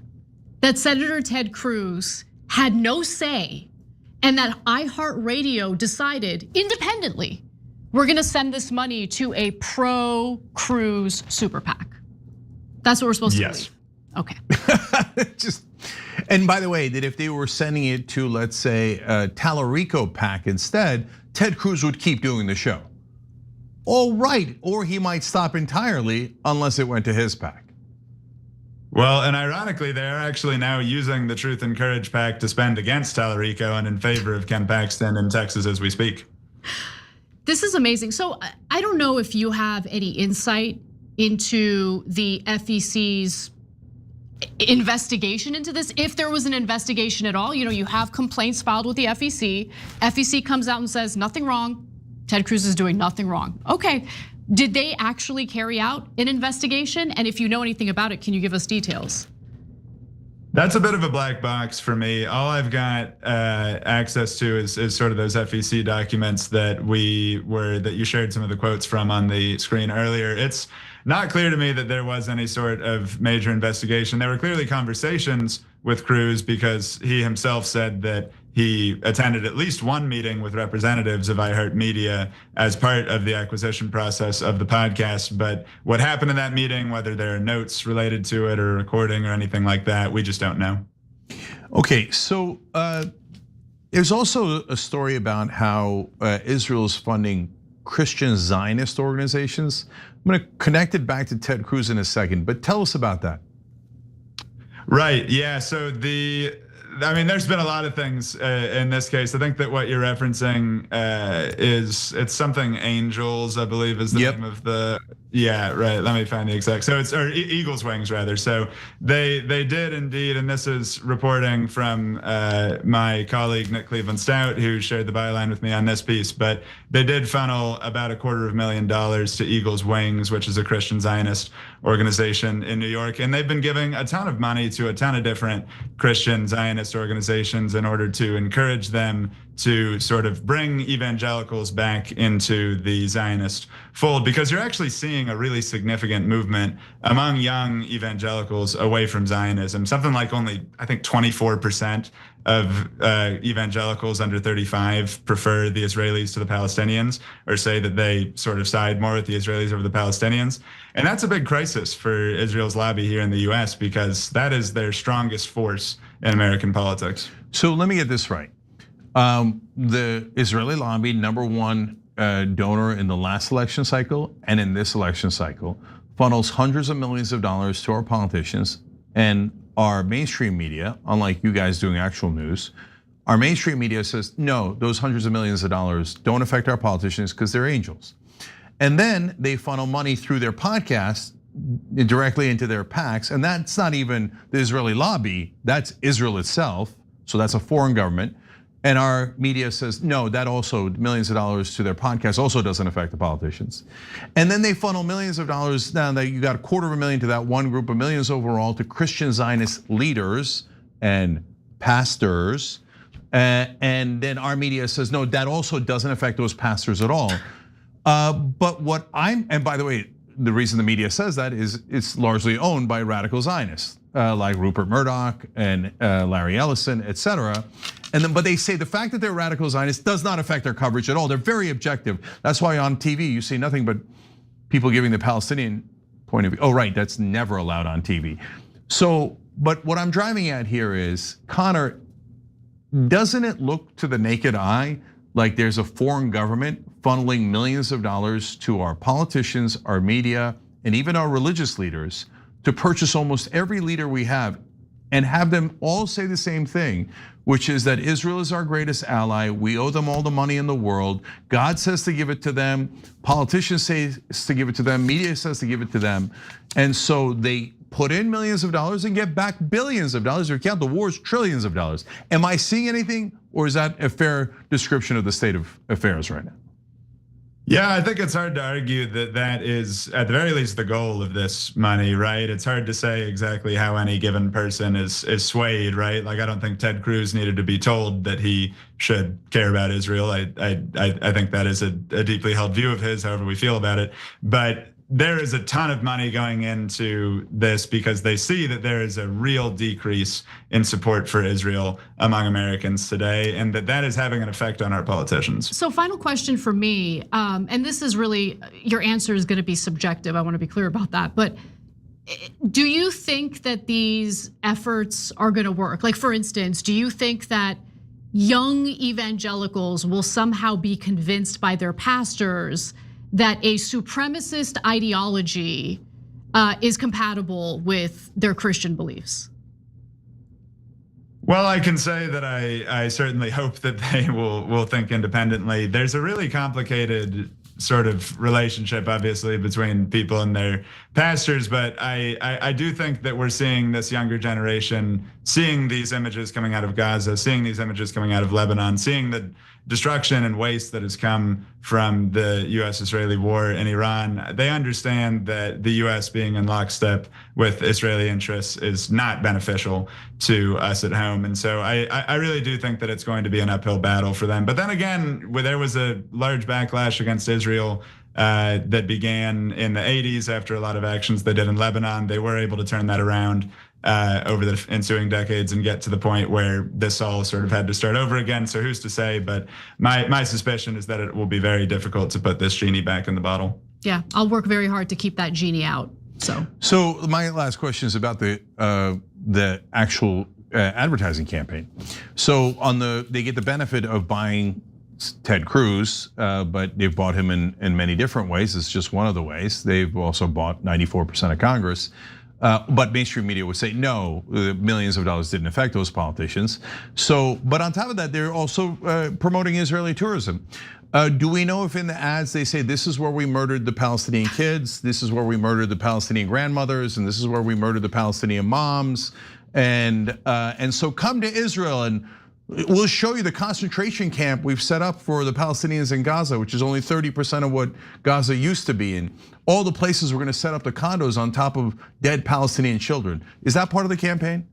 Speaker 3: that Senator Ted Cruz had no say and that iHeartRadio decided independently, we're gonna send this money to a pro-Cruz super PAC. That's what we're supposed to believe. Okay.
Speaker 2: And by the way, that if they were sending it to, let's say, a Tallarico PAC instead, Ted Cruz would keep doing the show. All right, or he might stop entirely unless it went to his PAC.
Speaker 19: Well, and ironically, they're actually now using the Truth and Courage PAC to spend against Tallarico and in favor of Ken Paxton in Texas as we speak.
Speaker 3: This is amazing. So I don't know if you have any insight into the FEC's investigation into this, if there was an investigation at all. You know, you have complaints filed with the FEC. FEC comes out and says nothing wrong. Ted Cruz is doing nothing wrong. Okay, did they actually carry out an investigation? And if you know anything about it, can you give us details?
Speaker 19: That's a bit of a black box for me. All I've got access to is sort of those FEC documents that you shared some of the quotes from on the screen earlier. It's not clear to me that there was any sort of major investigation. There were clearly conversations with Cruz because he himself said that he attended at least one meeting with representatives of iHeartMedia as part of the acquisition process of the podcast. But what happened in that meeting, whether there are notes related to it or recording or anything like that, we just don't know.
Speaker 2: Okay, so there's also a story about how Israel is funding Christian Zionist organizations. I'm gonna connect it back to Ted Cruz in a second, but tell us about that.
Speaker 19: Right, yeah, so the I mean, there's been a lot of things in this case. I think that what you're referencing it's something Angels, I believe, is the name of the. Yeah, right. Let me find the exact. So it's Eagle's Wings rather. So they did indeed, and this is reporting from my colleague Nick Cleveland Stout, who shared the byline with me on this piece. But they did funnel about $250,000 to Eagle's Wings, which is a Christian Zionist organization in New York, and they've been giving a ton of money to a ton of different Christian Zionist organizations in order to encourage them to sort of bring evangelicals back into the Zionist fold, because you're actually seeing a really significant movement among young evangelicals away from Zionism. Something like only, I think, 24% of evangelicals under 35 prefer the Israelis to the Palestinians, or say that they sort of side more with the Israelis over the Palestinians. And that's a big crisis for Israel's lobby here in the US, because that is their strongest force in American politics.
Speaker 2: So let me get this right. The Israeli lobby, number one donor in the last election cycle and in this election cycle, funnels hundreds of millions of dollars to our politicians, and our mainstream media, unlike you guys doing actual news, our mainstream media says, no, those hundreds of millions of dollars don't affect our politicians because they're angels. And then they funnel money through their podcasts directly into their PACs, and that's not even the Israeli lobby, that's Israel itself, so that's a foreign government. And our media says, no, that also, millions of dollars to their podcast also doesn't affect the politicians. And then they funnel millions of dollars, now that you got $250,000 to that one group of millions overall, to Christian Zionist leaders and pastors. And then our media says, no, that also doesn't affect those pastors at all. But and by the way, the reason the media says that is it's largely owned by radical Zionists, like Rupert Murdoch and Larry Ellison, et cetera. But they say the fact that they're radical Zionists does not affect their coverage at all. They're very objective. That's why on TV you see nothing but people giving the Palestinian point of view. Oh, right, that's never allowed on TV. So, but what I'm driving at here is, Connor, doesn't it look to the naked eye like there's a foreign government funneling millions of dollars to our politicians, our media, and even our religious leaders to purchase almost every leader we have, and have them all say the same thing, which is that Israel is our greatest ally. We owe them all the money in the world. God says to give it to them. Politicians say to give it to them. Media says to give it to them. And so they put in millions of dollars and get back billions of dollars. Or count the wars, trillions of dollars. Am I seeing anything, or is that a fair description of the state of affairs right now?
Speaker 19: Yeah, I think it's hard to argue that that is, at the very least, the goal of this money, right? It's hard to say exactly how any given person is swayed, right? Like, I don't think Ted Cruz needed to be told that he should care about Israel. I think that is a deeply held view of his, however we feel about it. But there is a ton of money going into this because they see that there is a real decrease in support for Israel among Americans today, and that is having an effect on our politicians.
Speaker 3: So final question for me, and this is really, your answer is gonna be subjective, I wanna be clear about that, but do you think that these efforts are gonna work? Like, for instance, do you think that young evangelicals will somehow be convinced by their pastors that a supremacist ideology is compatible with their Christian beliefs?
Speaker 19: Well, I can say that I certainly hope that they will think independently. There's a really complicated sort of relationship, obviously, between people and their pastors, but I do think that we're seeing this younger generation seeing these images coming out of Gaza, seeing these images coming out of Lebanon, seeing the destruction and waste that has come from the US-Israeli war in Iran. They understand that the US being in lockstep with Israeli interests is not beneficial to us at home. And so I really do think that it's going to be an uphill battle for them. But then again, there was a large backlash against Israel that began in the 80s after a lot of actions they did in Lebanon. They were able to turn that around over the ensuing decades and get to the point where this all sort of had to start over again. So who's to say? But my suspicion is that it will be very difficult to put this genie back in the bottle. Yeah,
Speaker 3: I'll work very hard to keep that genie out.
Speaker 2: So my last question is about the actual advertising campaign. So they get the benefit of buying Ted Cruz, but they've bought him in many different ways. It's just one of the ways. They've also bought 94% of Congress. But mainstream media would say no, millions of dollars didn't affect those politicians. So, but on top of that, they're also promoting Israeli tourism. Do we know if in the ads they say this is where we murdered the Palestinian kids, this is where we murdered the Palestinian grandmothers, and this is where we murdered the Palestinian moms, and so come to Israel and we'll show you the concentration camp we've set up for the Palestinians in Gaza, which is only 30% of what Gaza used to be, and all the places we're going to set up the condos on top of dead Palestinian children. Is that part of the campaign?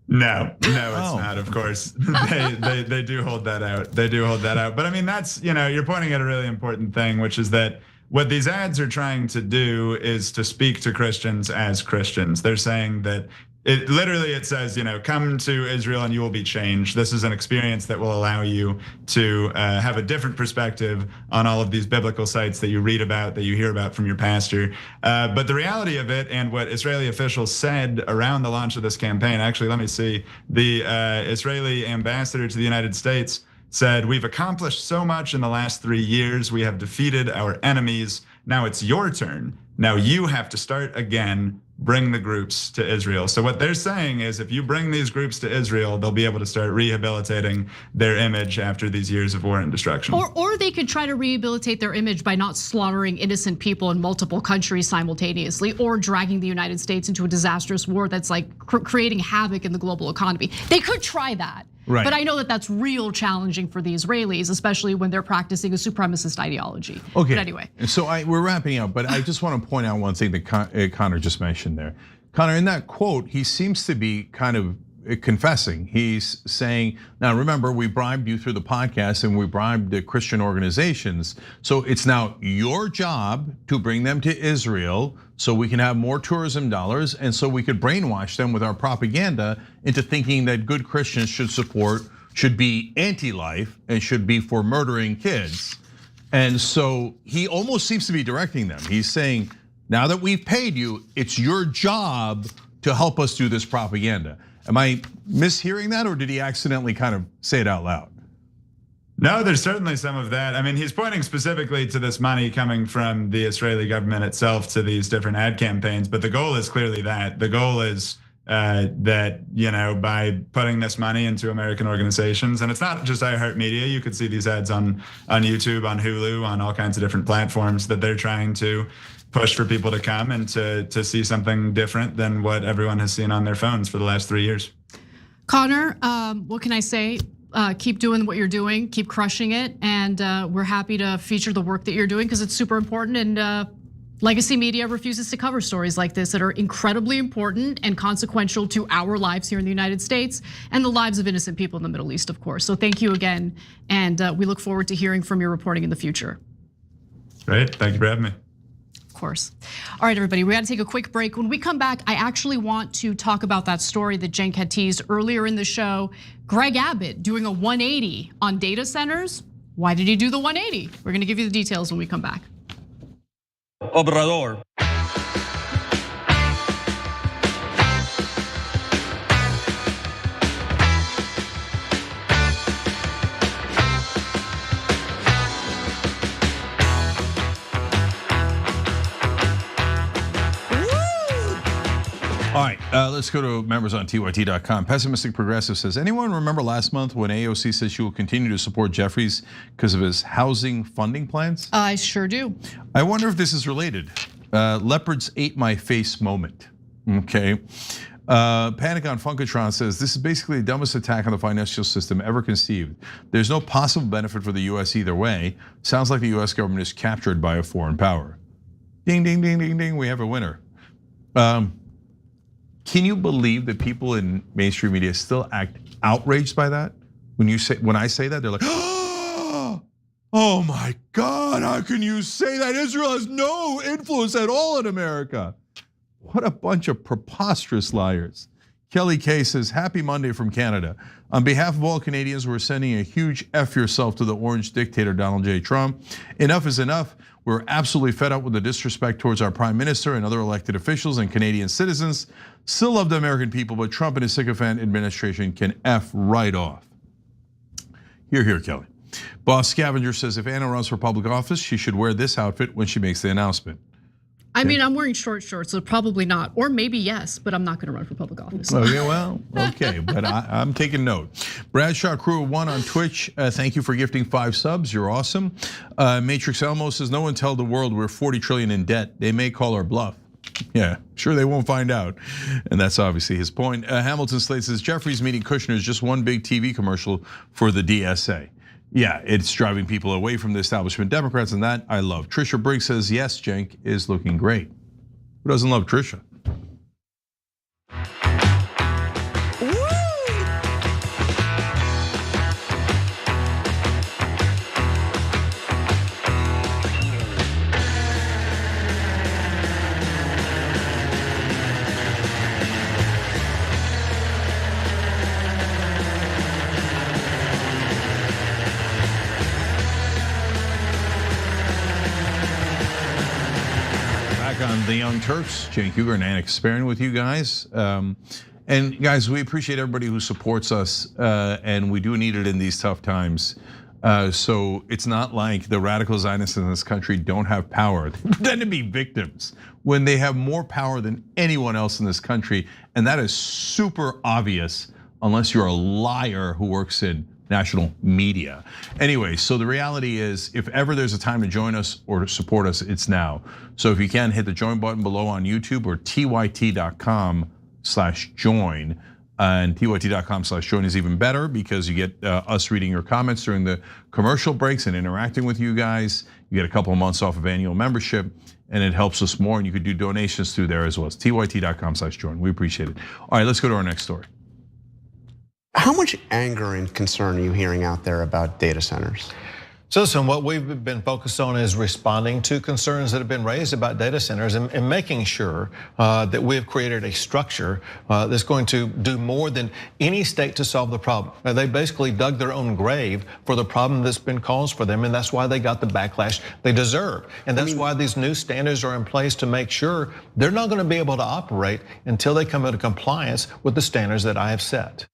Speaker 19: No, it's not. Of course, they do hold that out. They do hold that out. But I mean, that's, you're pointing at a really important thing, which is that what these ads are trying to do is to speak to Christians as Christians. They're saying that it says, come to Israel and you will be changed. This is an experience that will allow you to have a different perspective on all of these biblical sites that you read about, that you hear about from your pastor. But the reality of it, and what Israeli officials said around the launch of this campaign, actually, let me see, the Israeli ambassador to the United States said, "We've accomplished so much in the last 3 years. We have defeated our enemies. Now it's your turn. Now you have to start again. Bring the groups to Israel." So what they're saying is, if you bring these groups to Israel, they'll be able to start rehabilitating their image after these years of war and destruction.
Speaker 3: Or they could try to rehabilitate their image by not slaughtering innocent people in multiple countries simultaneously, or dragging the United States into a disastrous war that's like creating havoc in the global economy. They could try that. Right. But I know that that's real challenging for the Israelis, especially when they're practicing a supremacist ideology.
Speaker 2: Okay.
Speaker 3: But anyway.
Speaker 2: So we're wrapping up, but I just want to point out one thing that Connor just mentioned there. Connor, in that quote, he seems to be kind of confessing. He's saying, now remember, we bribed you through the podcast and we bribed the Christian organizations. So it's now your job to bring them to Israel so we can have more tourism dollars, and so we could brainwash them with our propaganda into thinking that good Christians should be anti-life and should be for murdering kids. And so he almost seems to be directing them. He's saying, now that we've paid you, it's your job to help us do this propaganda. Am I mishearing that, or did he accidentally kind of say it out loud?
Speaker 19: No, there's certainly some of that. I mean, he's pointing specifically to this money coming from the Israeli government itself to these different ad campaigns, but the goal is clearly that. The goal is that, by putting this money into American organizations, and it's not just iHeartMedia, you could see these ads on YouTube, on Hulu, on all kinds of different platforms, that they're trying to push for people to come and to see something different than what everyone has seen on their phones for the last 3 years.
Speaker 3: Connor, what can I say? Keep doing what you're doing, keep crushing it, and we're happy to feature the work that you're doing because it's super important. And legacy media refuses to cover stories like this that are incredibly important and consequential to our lives here in the United States and the lives of innocent people in the Middle East, of course. So thank you again, and we look forward to hearing from your reporting in the future.
Speaker 19: Great, thank you for having me.
Speaker 3: Of course. All right, everybody, we got to take a quick break. When we come back, I actually want to talk about that story that Cenk had teased earlier in the show. Greg Abbott doing a 180 on data centers. Why did he do the 180? We're going to give you the details when we come back.
Speaker 7: Obrador.
Speaker 2: All right, let's go to members on TYT.com. Pessimistic Progressive says, anyone remember last month when AOC said she will continue to support Jeffries because of his housing funding plans?
Speaker 3: I sure do.
Speaker 2: I wonder if this is related. Leopards ate my face moment, okay? Panic on Funkatron says, this is basically the dumbest attack on the financial system ever conceived. There's no possible benefit for the US either way. Sounds like the US government is captured by a foreign power. Ding, ding, ding, ding, ding, we have a winner. Can you believe that people in mainstream media still act outraged by that? When I say that, they're like, oh my God, how can you say that? Israel has no influence at all in America. What a bunch of preposterous liars. Kelly K says, happy Monday from Canada. On behalf of all Canadians, we're sending a huge F yourself to the orange dictator, Donald J. Trump. Enough is enough. We're absolutely fed up with the disrespect towards our prime minister and other elected officials and Canadian citizens. Still love the American people, but Trump and his sycophant administration can F right off. Here, Kelly. Boss Scavenger says, if Anna runs for public office, she should wear this outfit when she makes the announcement.
Speaker 3: I mean, I'm wearing short shorts, so probably not. Or maybe yes, but I'm not gonna run for public office.
Speaker 2: Okay, well, okay, but I'm taking note. Bradshaw Crew 1 on Twitch, thank you for gifting 5 subs, you're awesome. Matrix Elmo says, no one tell the world we're 40 trillion in debt. They may call our bluff. Yeah, sure they won't find out. And that's obviously his point. Hamilton Slate says, Jeffries meeting Kushner is just one big TV commercial for the DSA. Yeah, it's driving people away from the establishment Democrats, and that I love. Trisha Briggs says, yes, Cenk is looking great. Who doesn't love Trisha? On the Young Turks, Cenk Uygur and Anik Sparin with you guys. And guys, we appreciate everybody who supports us, and we do need it in these tough times. So it's not like the radical Zionists in this country don't have power. They pretend to be victims when they have more power than anyone else in this country. And that is super obvious unless you're a liar who works in national media. Anyway, so the reality is, if ever there's a time to join us or to support us, it's now. So if you can, hit the join button below on YouTube or tyt.com/join. And tyt.com/join is even better because you get us reading your comments during the commercial breaks and interacting with you guys. You get a couple of months off of annual membership, and it helps us more. And you could do donations through there as well. It's tyt.com/join. We appreciate it. All right, let's go to our next story.
Speaker 20: How much anger and concern are you hearing out there about data centers?
Speaker 21: So listen, what we've been focused on is responding to concerns that have been raised about data centers and making sure that we have created a structure that's going to do more than any state to solve the problem. They basically dug their own grave for the problem that's been caused for them, and that's why they got the backlash they deserve. And that's why these new standards are in place to make sure they're not going to be able to operate until they come into compliance with the standards that I have set.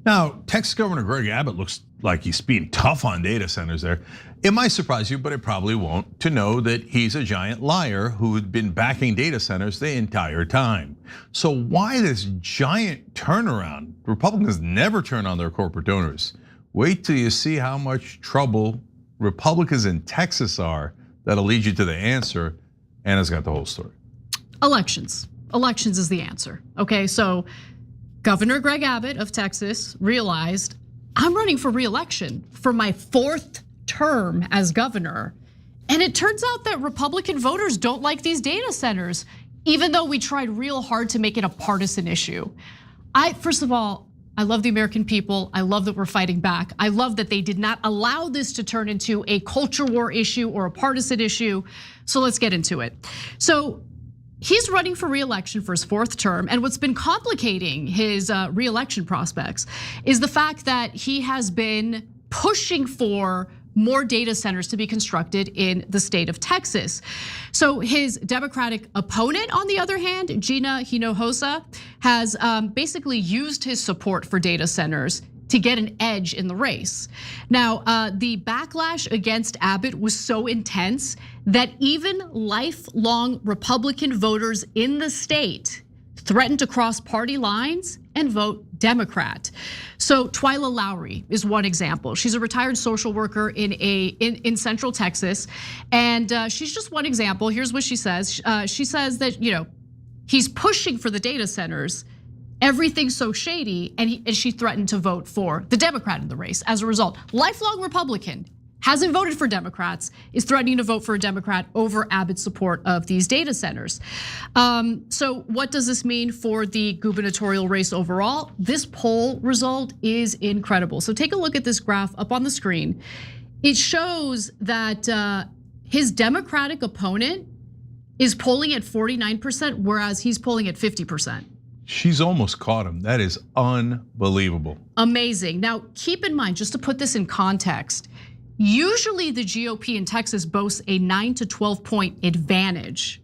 Speaker 2: Now, Texas Governor Greg Abbott looks like he's being tough on data centers there. It might surprise you, but it probably won't, to know that he's a giant liar who had been backing data centers the entire time. So why this giant turnaround? Republicans never turn on their corporate donors. Wait till you see how much trouble Republicans in Texas are. That'll lead you to the answer. Anna's got the whole story.
Speaker 3: Elections. Elections is the answer. Okay, so Governor Greg Abbott of Texas realized, I'm running for re-election for my 4th term as governor. And it turns out that Republican voters don't like these data centers, even though we tried real hard to make it a partisan issue. First of all, I love the American people. I love that we're fighting back. I love that they did not allow this to turn into a culture war issue or a partisan issue. So let's get into it. So he's running for re-election for his 4th term, and what's been complicating his re-election prospects is the fact that he has been pushing for more data centers to be constructed in the state of Texas. So his Democratic opponent, on the other hand, Gina Hinojosa, has basically used his support for data centers to get an edge in the race. Now, the backlash against Abbott was so intense that even lifelong Republican voters in the state threatened to cross party lines and vote Democrat. So Twyla Lowry is one example. She's a retired social worker in Central Texas, and she's just one example. Here's what she says. She says that he's pushing for the data centers. Everything's so shady, and she threatened to vote for the Democrat in the race. As a result, lifelong Republican, hasn't voted for Democrats, is threatening to vote for a Democrat over Abbott's support of these data centers. So what does this mean for the gubernatorial race overall? This poll result is incredible. So take a look at this graph up on the screen. It shows that his Democratic opponent is polling at 49%, whereas he's polling at 50%.
Speaker 2: She's almost caught him. That is unbelievable.
Speaker 3: Amazing. Now, keep in mind, just to put this in context, usually the GOP in Texas boasts a 9 to 12 point advantage,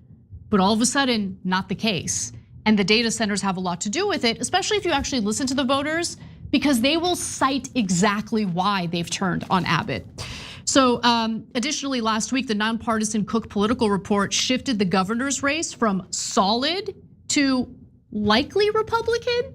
Speaker 3: but all of a sudden, not the case. And the data centers have a lot to do with it, especially if you actually listen to the voters, because they will cite exactly why they've turned on Abbott. So additionally, last week, the nonpartisan Cook Political Report shifted the governor's race from solid to likely Republican.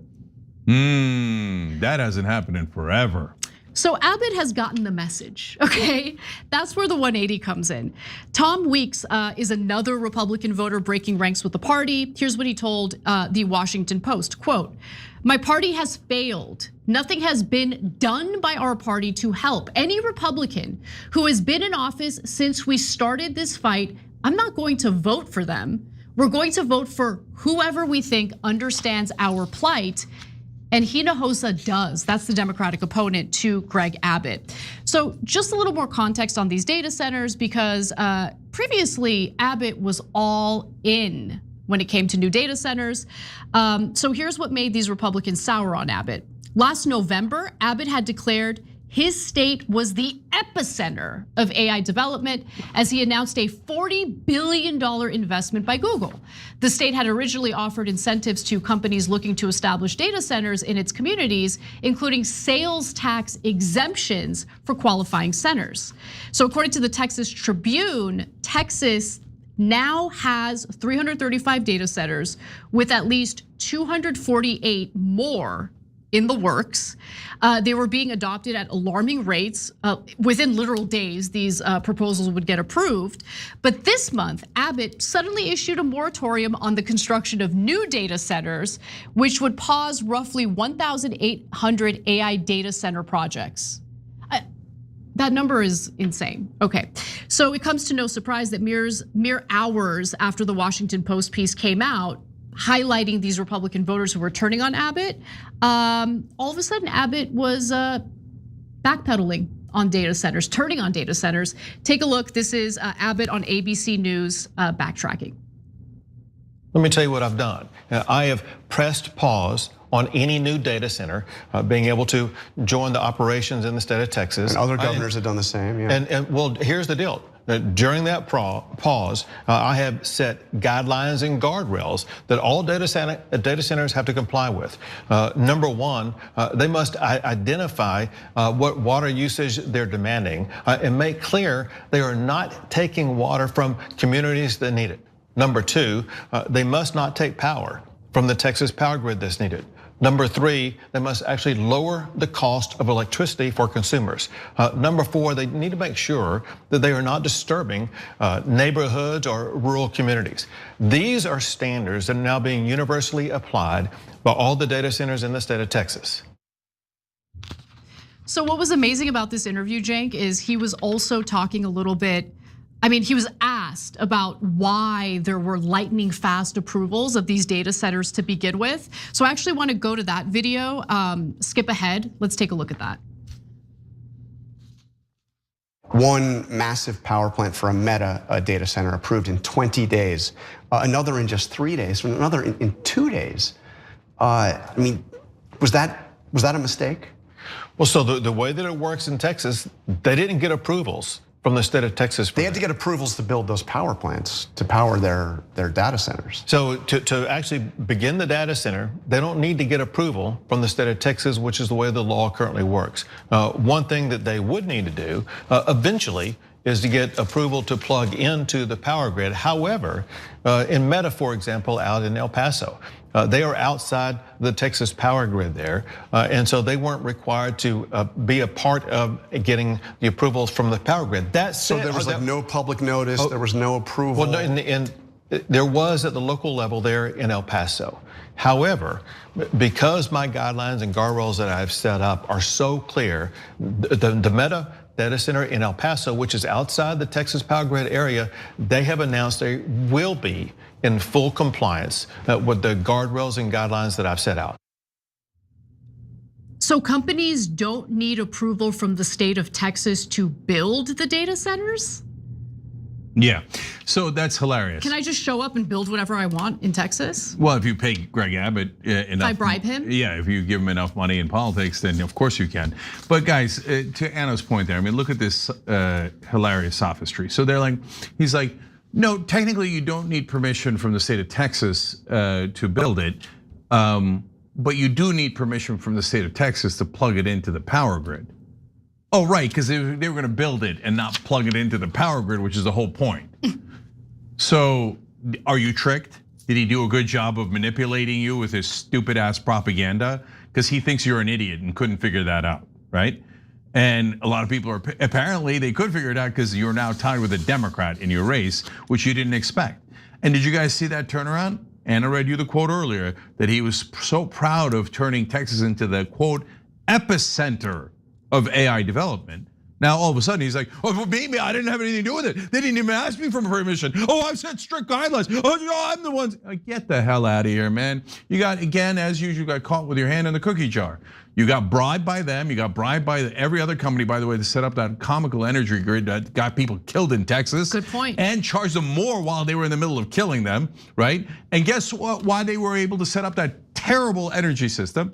Speaker 2: That hasn't happened in forever.
Speaker 3: So Abbott has gotten the message, okay? That's where the 180 comes in. Tom Weeks is another Republican voter breaking ranks with the party. Here's what he told the Washington Post, quote, "My party has failed. Nothing has been done by our party to help any Republican who has been in office since we started this fight. I'm not going to vote for them. We're going to vote for whoever we think understands our plight." And Hinojosa does. That's the Democratic opponent to Greg Abbott. So just a little more context on these data centers, because previously Abbott was all in when it came to new data centers. So here's what made these Republicans sour on Abbott. Last November, Abbott had declared his state was the epicenter of AI development as he announced a $40 billion investment by Google. The state had originally offered incentives to companies looking to establish data centers in its communities, including sales tax exemptions for qualifying centers. So according to the Texas Tribune, Texas now has 335 data centers with at least 248 more in the works. They were being adopted at alarming rates. Within literal days, these proposals would get approved. But this month, Abbott suddenly issued a moratorium on the construction of new data centers, which would pause roughly 1,800 AI data center projects. That number is insane. Okay, so it comes to no surprise that mere hours after the Washington Post piece came out, highlighting these Republican voters who were turning on Abbott, all of a sudden Abbott was backpedaling on data centers, turning on data centers. Take a look, this is Abbott on ABC News backtracking.
Speaker 21: Let me tell you what I've done. I have pressed pause on any new data center being able to join the operations in the state of Texas.
Speaker 20: And other governors have done the same, yeah.
Speaker 21: And well, here's the deal. During that pause, I have set guidelines and guardrails that all data centers have to comply with. Number one, they must identify what water usage they're demanding and make clear they are not taking water from communities that need it. Number two, they must not take power from the Texas power grid that's needed. Number three, they must actually lower the cost of electricity for consumers. Number four, they need to make sure that they are not disturbing neighborhoods or rural communities. These are standards that are now being universally applied by all the data centers in the state of Texas.
Speaker 3: So what was amazing about this interview, Cenk, is he was also talking a little bit, I mean, he was asked about why there were lightning fast approvals of these data centers to begin with. So I actually want to go to that video, skip ahead. Let's take a look at that.
Speaker 20: One massive power plant for a Meta data center approved in 20 days, another in just 3 days, another in 2 days. I mean, was that a mistake?
Speaker 21: Well, so the way that it works in Texas, they didn't get approvals from the state of Texas.
Speaker 20: They had to get approvals to build those power plants to power their data centers.
Speaker 21: So to actually begin the data center, they don't need to get approval from the state of Texas, which is the way the law currently works. One thing that they would need to do eventually is to get approval to plug into the power grid. However, in Meta, for example, out in El Paso, they are outside the Texas power grid there, and so they weren't required to be a part of getting the approvals from the power grid. That said,
Speaker 20: so there was like no public notice, there was no approval.
Speaker 21: Well, no, there was at the local level there in El Paso. However, because my guidelines and guardrails that I've set up are so clear, the Meta data center in El Paso, which is outside the Texas power grid area, they have announced they will be in full compliance with the guardrails and guidelines that I've set out.
Speaker 3: So companies don't need approval from the state of Texas to build the data centers?
Speaker 2: Yeah, so that's hilarious.
Speaker 3: Can I just show up and build whatever I want in Texas?
Speaker 2: Well, if you pay Greg Abbott enough.
Speaker 3: If I bribe him?
Speaker 2: Yeah, if you give him enough money in politics, then of course you can. But guys, to Anna's point there, I mean, look at this hilarious sophistry. So they're like, he's like, no, technically you don't need permission from the state of Texas to build it, but you do need permission from the state of Texas to plug it into the power grid. Oh, right, because they were going to build it and not plug it into the power grid, which is the whole point. So, are you tricked? Did he do a good job of manipulating you with his stupid ass propaganda? Because he thinks you're an idiot and couldn't figure that out, right? And a lot of people are, apparently they could figure it out because you're now tied with a Democrat in your race, which you didn't expect. And did you guys see that turnaround? Anna read you the quote earlier that he was so proud of turning Texas into the quote epicenter of AI development. Now all of a sudden he's like, oh, maybe I didn't have anything to do with it. They didn't even ask me for permission. Oh, I've set strict guidelines. Oh, I'm the one. Get the hell out of here, man. You got, again, as usual, you got caught with your hand in the cookie jar. You got bribed by them. You got bribed by every other company, by the way, to set up that comical energy grid that got people killed in Texas.
Speaker 3: Good point.
Speaker 2: And charged them more while they were in the middle of killing them, right? And guess what? Why they were able to set up that terrible energy system?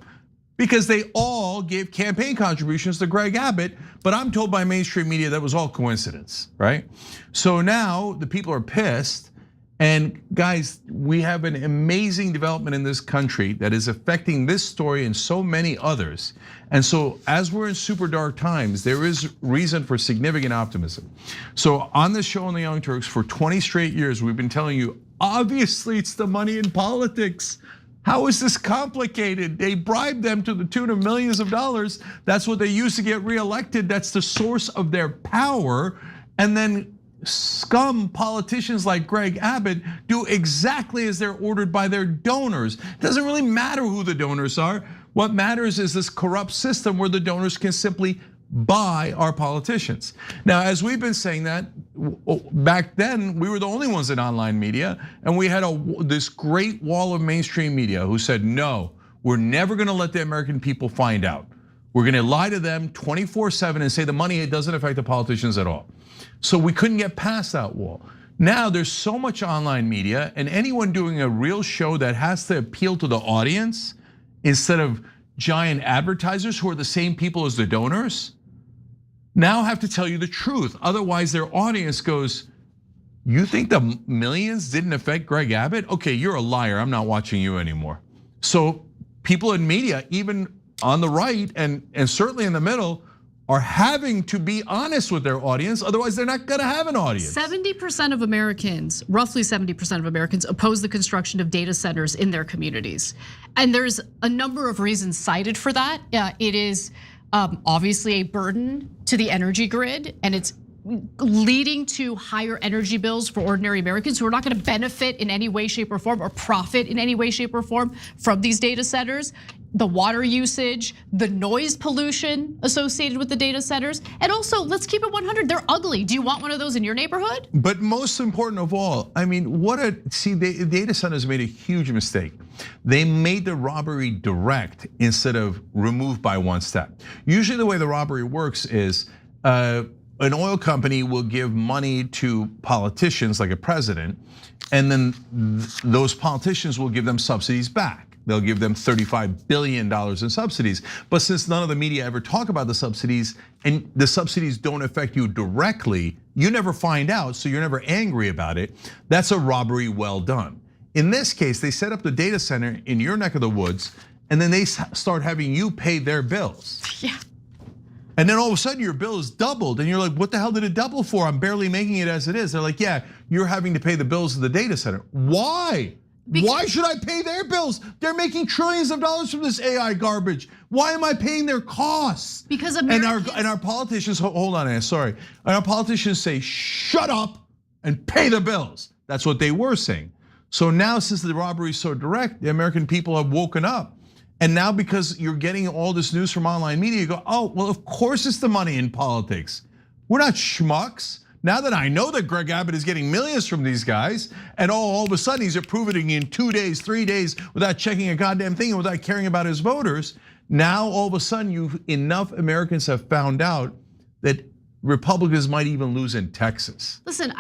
Speaker 2: Because they all gave campaign contributions to Greg Abbott, but I'm told by mainstream media that was all coincidence, right? So now the people are pissed. And guys, we have an amazing development in this country that is affecting this story and so many others. And so as we're in super dark times, there is reason for significant optimism. So on this show on the Young Turks, for 20 straight years, we've been telling you, obviously it's the money in politics. How is this complicated? They bribed them to the tune of millions of dollars. That's what they use to get reelected. That's the source of their power. And then scum politicians like Greg Abbott do exactly as they're ordered by their donors. It doesn't really matter who the donors are. What matters is this corrupt system where the donors can simply buy our politicians. Now, as we've been saying that, back then we were the only ones in online media, and we had this great wall of mainstream media who said, no, we're never gonna let the American people find out. We're gonna lie to them 24/7 and say the money doesn't affect the politicians at all. So we couldn't get past that wall. Now there's so much online media, and anyone doing a real show that has to appeal to the audience instead of giant advertisers who are the same people as the donors, now have to tell you the truth. Otherwise their audience goes, you think the millions didn't affect Greg Abbott? Okay, you're a liar, I'm not watching you anymore. So people in media, even on the right and certainly in the middle, are having to be honest with their audience, otherwise they're not gonna have an audience.
Speaker 3: 70% of Americans, roughly 70% of Americans, oppose the construction of data centers in their communities. And there's a number of reasons cited for that. It is obviously a burden to the energy grid, and it's leading to higher energy bills for ordinary Americans who are not gonna benefit in any way, shape, or form, or profit in any way, shape, or form from these data centers. The water usage, the noise pollution associated with the data centers. And also, let's keep it 100, they're ugly. Do you want one of those in your neighborhood?
Speaker 2: But most important of all, I mean, the data centers made a huge mistake. They made the robbery direct instead of removed by one step. Usually the way the robbery works is an oil company will give money to politicians like a president, and then those politicians will give them subsidies back. They'll give them $35 billion in subsidies. But since none of the media ever talk about the subsidies, and the subsidies don't affect you directly, you never find out, so you're never angry about it. That's a robbery well done. In this case, they set up the data center in your neck of the woods, and then they start having you pay their bills.
Speaker 3: Yeah.
Speaker 2: And then all of a sudden your bill is doubled, and you're like, what the hell did it double for? I'm barely making it as it is. They're like, yeah, you're having to pay the bills of the data center. Why? Why should I pay their bills? They're making trillions of dollars from this AI garbage. Why am I paying their costs?
Speaker 3: Because Americans
Speaker 2: and our politicians, hold on, Anna, sorry. And our politicians say, shut up and pay the bills. That's what they were saying. So now, since the robbery is so direct, the American people have woken up. And now, because you're getting all this news from online media, you go, oh, well, of course it's the money in politics. We're not schmucks. Now that I know that Greg Abbott is getting millions from these guys, and all of a sudden he's approving in 2 days, 3 days without checking a goddamn thing and without caring about his voters. Now all of a sudden enough Americans have found out that Republicans might even lose in Texas.
Speaker 3: Listen,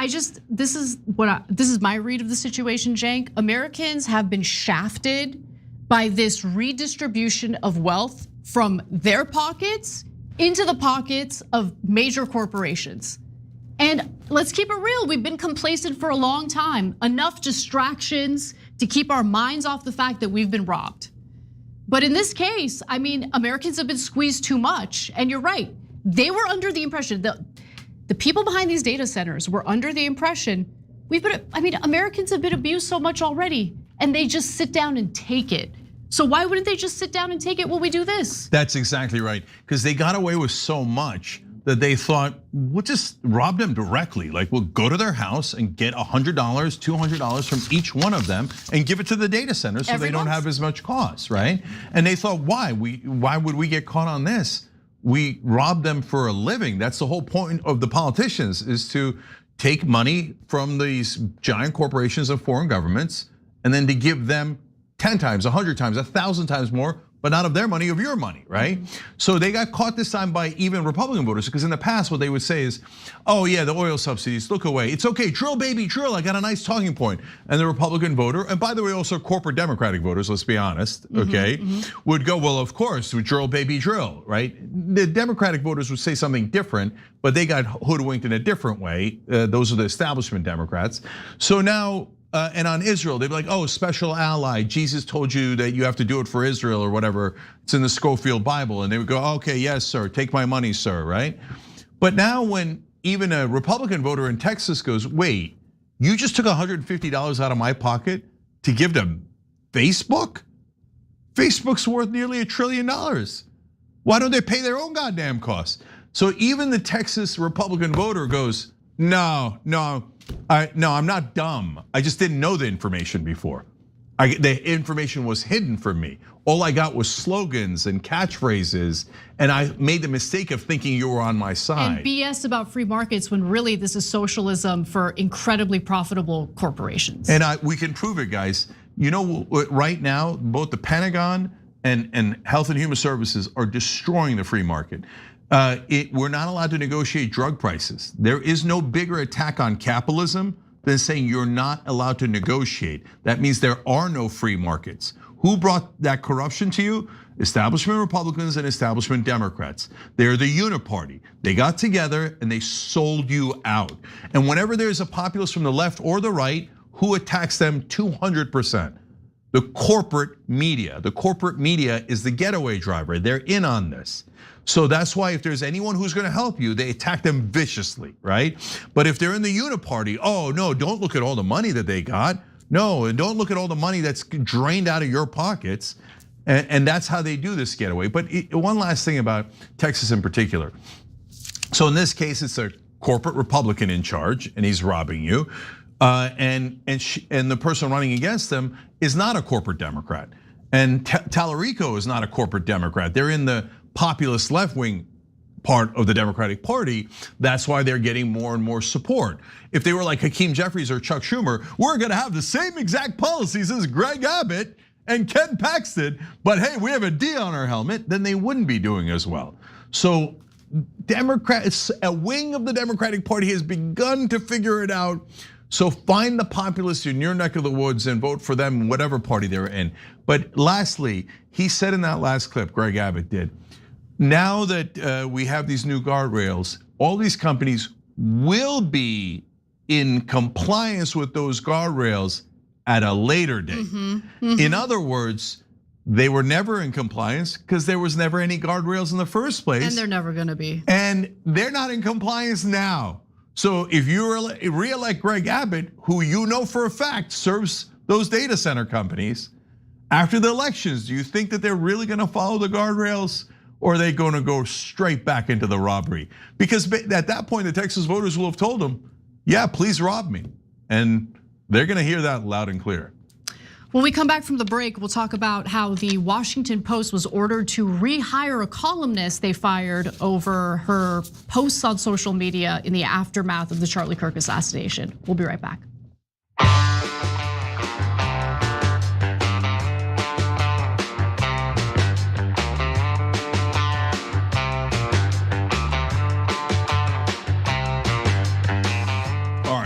Speaker 3: this is my read of the situation, Cenk. Americans have been shafted by this redistribution of wealth from their pockets into the pockets of major corporations. And let's keep it real, we've been complacent for a long time. Enough distractions to keep our minds off the fact that we've been robbed. But in this case, I mean, Americans have been squeezed too much. And you're right, They were under the impression that the people behind these data centers were under the impression Americans have been abused so much already, and they just sit down and take it. So why wouldn't they just sit down and take it while we do this?
Speaker 2: That's exactly right, because they got away with so much that they thought, we'll just rob them directly. Like, we'll go to their house and get $100, $200 from each one of them and give it to the data center so they don't have as much cost, right? And they thought, why would we get caught on this? We rob them for a living. That's the whole point of the politicians, is to take money from these giant corporations and foreign governments and then to give them 10 times, 100 times, 1,000 times more, but not of their money, of your money, right? So they got caught this time by even Republican voters, because in the past what they would say is, oh yeah, the oil subsidies, look away. It's okay, drill baby, drill, I got a nice talking point. And the Republican voter, and by the way, also corporate Democratic voters, let's be honest, okay, would go, well, of course, drill baby, drill, right? The Democratic voters would say something different, but they got hoodwinked in a different way. Those are the establishment Democrats. So now, and on Israel, they'd be like, oh, special ally. Jesus told you that you have to do it for Israel or whatever. It's in the Schofield Bible. And they would go, okay, yes, sir, take my money, sir, right? But now when even a Republican voter in Texas goes, wait, you just took $150 out of my pocket to give to Facebook? Facebook's worth nearly $1 trillion. Why don't they pay their own goddamn costs? So even the Texas Republican voter goes, no, I'm not dumb. I just didn't know the information before. The information was hidden from me. All I got was slogans and catchphrases, and I made the mistake of thinking you were on my side.
Speaker 3: And BS about free markets when really this is socialism for incredibly profitable corporations.
Speaker 2: And we can prove it, guys. You know, right now, both the Pentagon and Health and Human Services are destroying the free market. We're not allowed to negotiate drug prices. There is no bigger attack on capitalism than saying you're not allowed to negotiate. That means there are no free markets. Who brought that corruption to you? Establishment Republicans and establishment Democrats. They're the uniparty. They got together and they sold you out. And whenever there's a populist from the left or the right, who attacks them 200%? The corporate media. The corporate media is the getaway driver. They're in on this. So that's why if there's anyone who's gonna help you, they attack them viciously, right? But if they're in the uniparty, oh no, don't look at all the money that they got. No, and don't look at all the money that's drained out of your pockets. And that's how they do this getaway. But one last thing about Texas in particular. So in this case, it's a corporate Republican in charge and he's robbing you. And the person running against them is not a corporate Democrat. And Tallarico is not a corporate Democrat. They're in the populist left-wing part of the Democratic Party. That's why they're getting more and more support. If they were like Hakeem Jeffries or Chuck Schumer, we're gonna have the same exact policies as Greg Abbott and Ken Paxton, but hey, we have a D on our helmet, then they wouldn't be doing as well. So Democrats, a wing of the Democratic Party has begun to figure it out. So find the populists in your neck of the woods and vote for them, whatever party they're in. But lastly, he said in that last clip, Greg Abbott did, now that we have these new guardrails, all these companies will be in compliance with those guardrails at a later date. In other words, they were never in compliance because there was never any guardrails in the first place.
Speaker 3: And they're never gonna be.
Speaker 2: And they're not in compliance now. So if you re-elect Greg Abbott, who you know for a fact serves those data center companies, after the elections, do you think that they're really gonna follow the guardrails? Or are they gonna go straight back into the robbery? Because at that point, the Texas voters will have told them, yeah, please rob me. And they're gonna hear that loud and clear.
Speaker 3: When we come back from the break, we'll talk about how the Washington Post was ordered to rehire a columnist they fired over her posts on social media in the aftermath of the Charlie Kirk assassination. We'll be right back.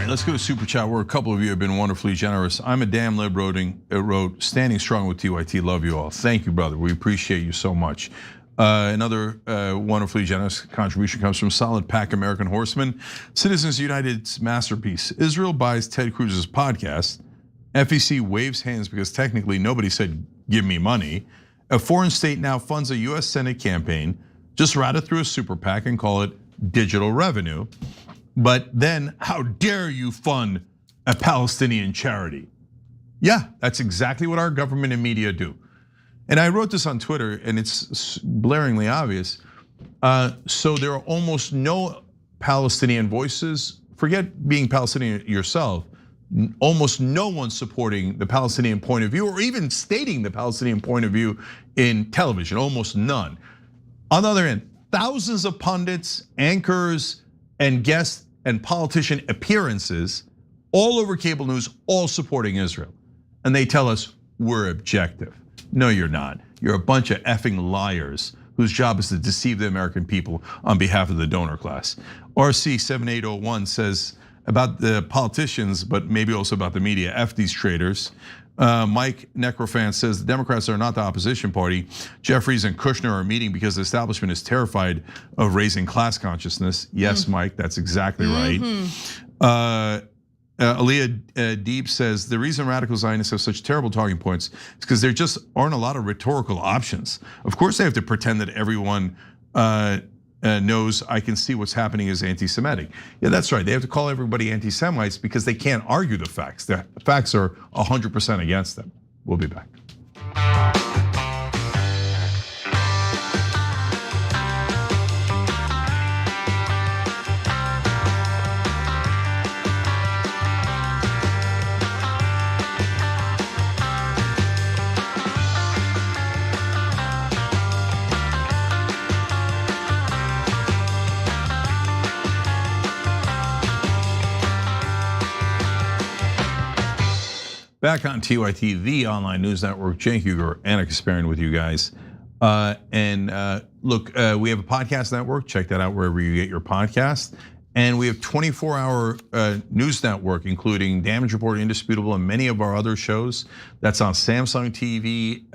Speaker 2: Let's go to Super Chat, where a couple of you have been wonderfully generous. I'm a damn lib wrote standing strong with TYT, love you all. Thank you, brother, we appreciate you so much. Another wonderfully generous contribution comes from Solid Pack American Horseman. Citizens United's masterpiece. Israel buys Ted Cruz's podcast. FEC waves hands because technically nobody said, give me money. A foreign state now funds a US Senate campaign. Just route it through a super PAC and call it digital revenue. But then how dare you fund a Palestinian charity? Yeah, that's exactly what our government and media do. And I wrote this on Twitter, and it's blaringly obvious. So there are almost no Palestinian voices. Forget being Palestinian yourself. Almost no one supporting the Palestinian point of view or even stating the Palestinian point of view in television, almost none. On the other end, thousands of pundits, anchors, and guests and politician appearances all over cable news, all supporting Israel. And they tell us we're objective. No, you're not. You're a bunch of effing liars whose job is to deceive the American people on behalf of the donor class. RC 7801 says about the politicians, but maybe also about the media, F these traitors. Mike Necrofan says the Democrats are not the opposition party. Jeffries and Kushner are meeting because the establishment is terrified of raising class consciousness. Yes, Mike, that's exactly right. Aliyah Deep says the reason radical Zionists have such terrible talking points is because there just aren't a lot of rhetorical options. Of course, they have to pretend that everyone knows I can see what's happening is anti-Semitic. Yeah, that's right. They have to call everybody anti-Semites because they can't argue the facts. The facts are 100% against them. We'll be back. Back on TYT, the online news network. Cenk Uygur, Anna Kasparian with you guys. Look, we have a podcast network. Check that out wherever you get your podcast. And we have 24-hour news network, including Damage Report, Indisputable, and many of our other shows. That's on Samsung TV,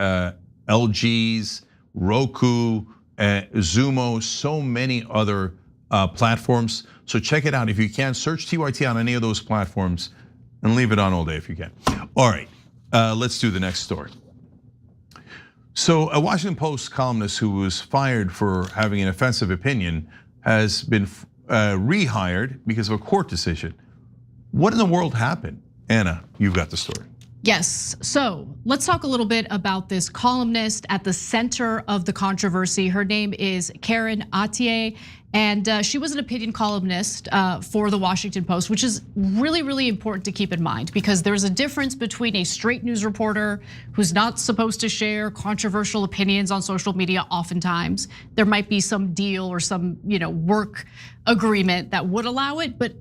Speaker 2: LG's, Roku, Zumo, so many other platforms. So check it out. If you can, search TYT on any of those platforms and leave it on all day if you can. All right, let's do the next story. So a Washington Post columnist who was fired for having an offensive opinion has been rehired because of a court decision. What in the world happened? Anna, you've got the story.
Speaker 3: Yes, so let's talk a little bit about this columnist at the center of the controversy. Her name is Karen Attier, and she was an opinion columnist for the Washington Post, which is really, really important to keep in mind because there's a difference between a straight news reporter who's not supposed to share controversial opinions on social media. Oftentimes, there might be some deal or some work agreement that would allow it, but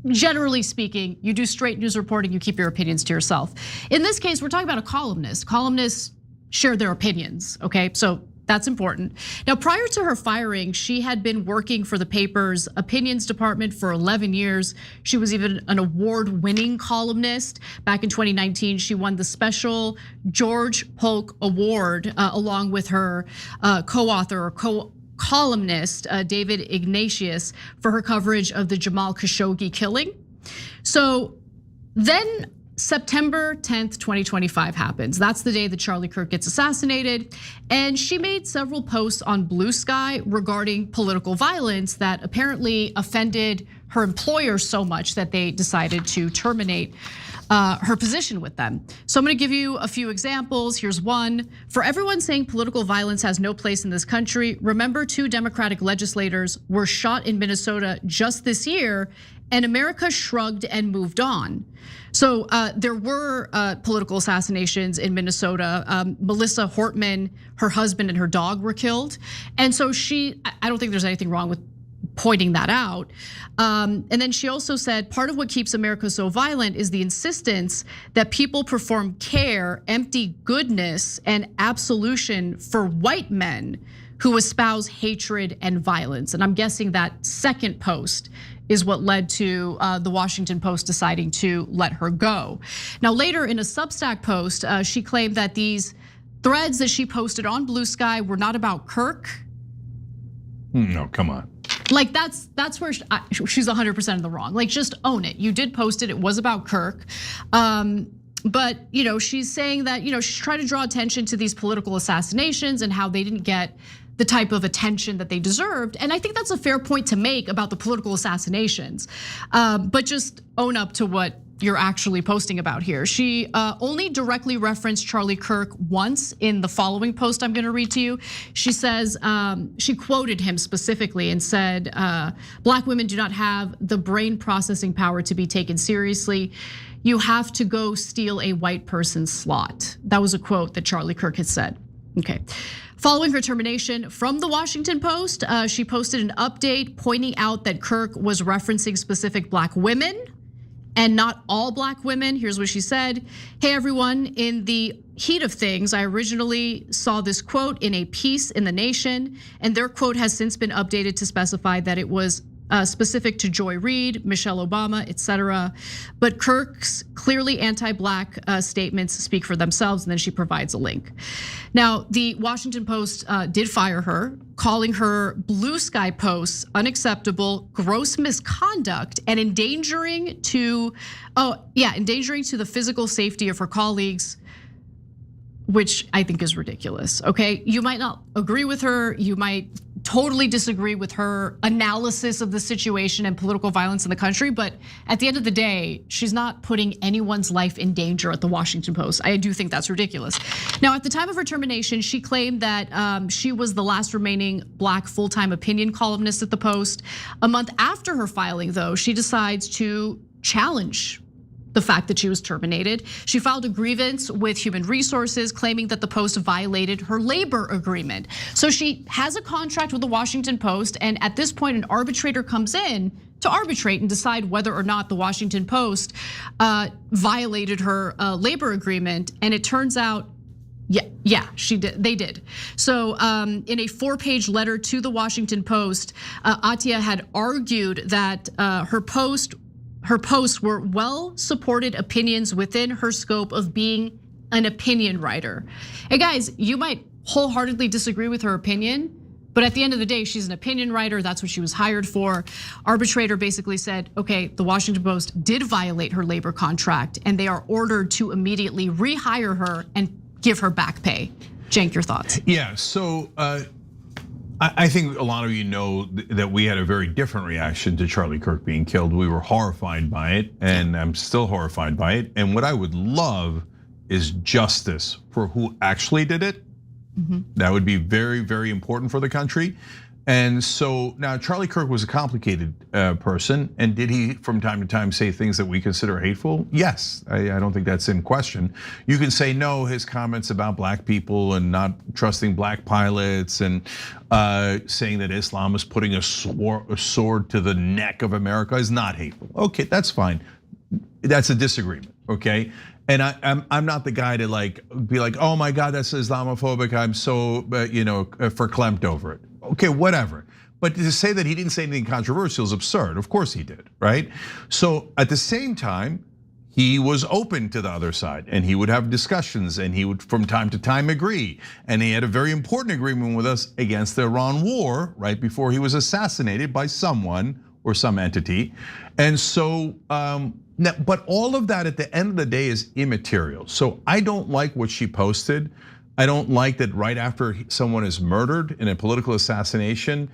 Speaker 3: generally speaking, you do straight news reporting, you keep your opinions to yourself. In this case, we're talking about a columnist. Columnists share their opinions, okay? So that's important. Now, prior to her firing, she had been working for the paper's opinions department for 11 years. She was even an award-winning columnist. Back in 2019, she won the special George Polk Award along with her co-author or columnist David Ignatius for her coverage of the Jamal Khashoggi killing. So then September 10th, 2025 happens. That's the day that Charlie Kirk gets assassinated. And she made several posts on Blue Sky regarding political violence that apparently offended her employer so much that they decided to terminate her position with them. So I'm gonna give you a few examples. Here's one. For everyone saying political violence has no place in this country, remember 2 Democratic legislators were shot in Minnesota just this year and America shrugged and moved on. So there were political assassinations in Minnesota. Melissa Hortman, her husband and her dog were killed. And so I don't think there's anything wrong with pointing that out. And then she also said, part of what keeps America so violent is the insistence that people perform care, empty goodness, and absolution for white men who espouse hatred and violence. And I'm guessing that second post is what led to the Washington Post deciding to let her go. Now later in a Substack post, she claimed that these threads that she posted on Blue Sky were not about Kirk.
Speaker 2: No, come on.
Speaker 3: Like that's where she's 100% in the wrong. Like just own it. You did post it. It was about Kirk. But she's saying that she's trying to draw attention to these political assassinations and how they didn't get the type of attention that they deserved. And I think that's a fair point to make about the political assassinations. But just own up to what you're actually posting about here. She only directly referenced Charlie Kirk once in the following post I'm gonna read to you. She says, she quoted him specifically and said, black women do not have the brain processing power to be taken seriously. You have to go steal a white person's slot. That was a quote that Charlie Kirk had said. Okay. Following her termination from the Washington Post, she posted an update pointing out that Kirk was referencing specific black women and not all black women. Here's what she said. Hey everyone, in the heat of things, I originally saw this quote in a piece in The Nation, and their quote has since been updated to specify that it was specific to Joy Reid, Michelle Obama, etc. But Kirk's clearly anti-black statements speak for themselves, and then she provides a link. Now, the Washington Post did fire her, calling her blue sky posts unacceptable, gross misconduct, and endangering to the physical safety of her colleagues, which I think is ridiculous, okay? You might not agree with her, you might totally disagree with her analysis of the situation and political violence in the country, but at the end of the day, she's not putting anyone's life in danger at the Washington Post. I do think that's ridiculous. Now, at the time of her termination, she claimed that she was the last remaining black full-time opinion columnist at the Post. A month after her filing, though, she decides to challenge the fact that she was terminated. She filed a grievance with Human Resources claiming that the Post violated her labor agreement. So she has a contract with the Washington Post, and at this point, an arbitrator comes in to arbitrate and decide whether or not the Washington Post violated her labor agreement. And it turns out, yeah, she did. They did. So in a 4-page letter to the Washington Post, Atia had argued that her posts were well-supported opinions within her scope of being an opinion writer. And guys, you might wholeheartedly disagree with her opinion, but at the end of the day, she's an opinion writer. That's what she was hired for. Arbitrator basically said, okay, the Washington Post did violate her labor contract, and they are ordered to immediately rehire her and give her back pay. Cenk, your thoughts?
Speaker 2: Yeah, so I think a lot of you know that we had a very different reaction to Charlie Kirk being killed. We were horrified by it, and I'm still horrified by it. And what I would love is justice for who actually did it. That would be very, very important for the country. And so now Charlie Kirk was a complicated person, and did he from time to time say things that we consider hateful? Yes, I don't think that's in question. You can say no, his comments about black people and not trusting black pilots and saying that Islam is putting a sword to the neck of America is not hateful. Okay, that's fine. That's a disagreement, okay? And I'm not the guy to be like, oh my God, that's Islamophobic. I'm so verklempt over it. Okay, whatever. But to say that he didn't say anything controversial is absurd. Of course he did, right? So at the same time, he was open to the other side, and he would have discussions, and he would from time to time agree. And he had a very important agreement with us against the Iran war right before he was assassinated by someone or some entity. And so, but all of that at the end of the day is immaterial. So I don't like what she posted. I don't like that right after someone is murdered in a political assassination,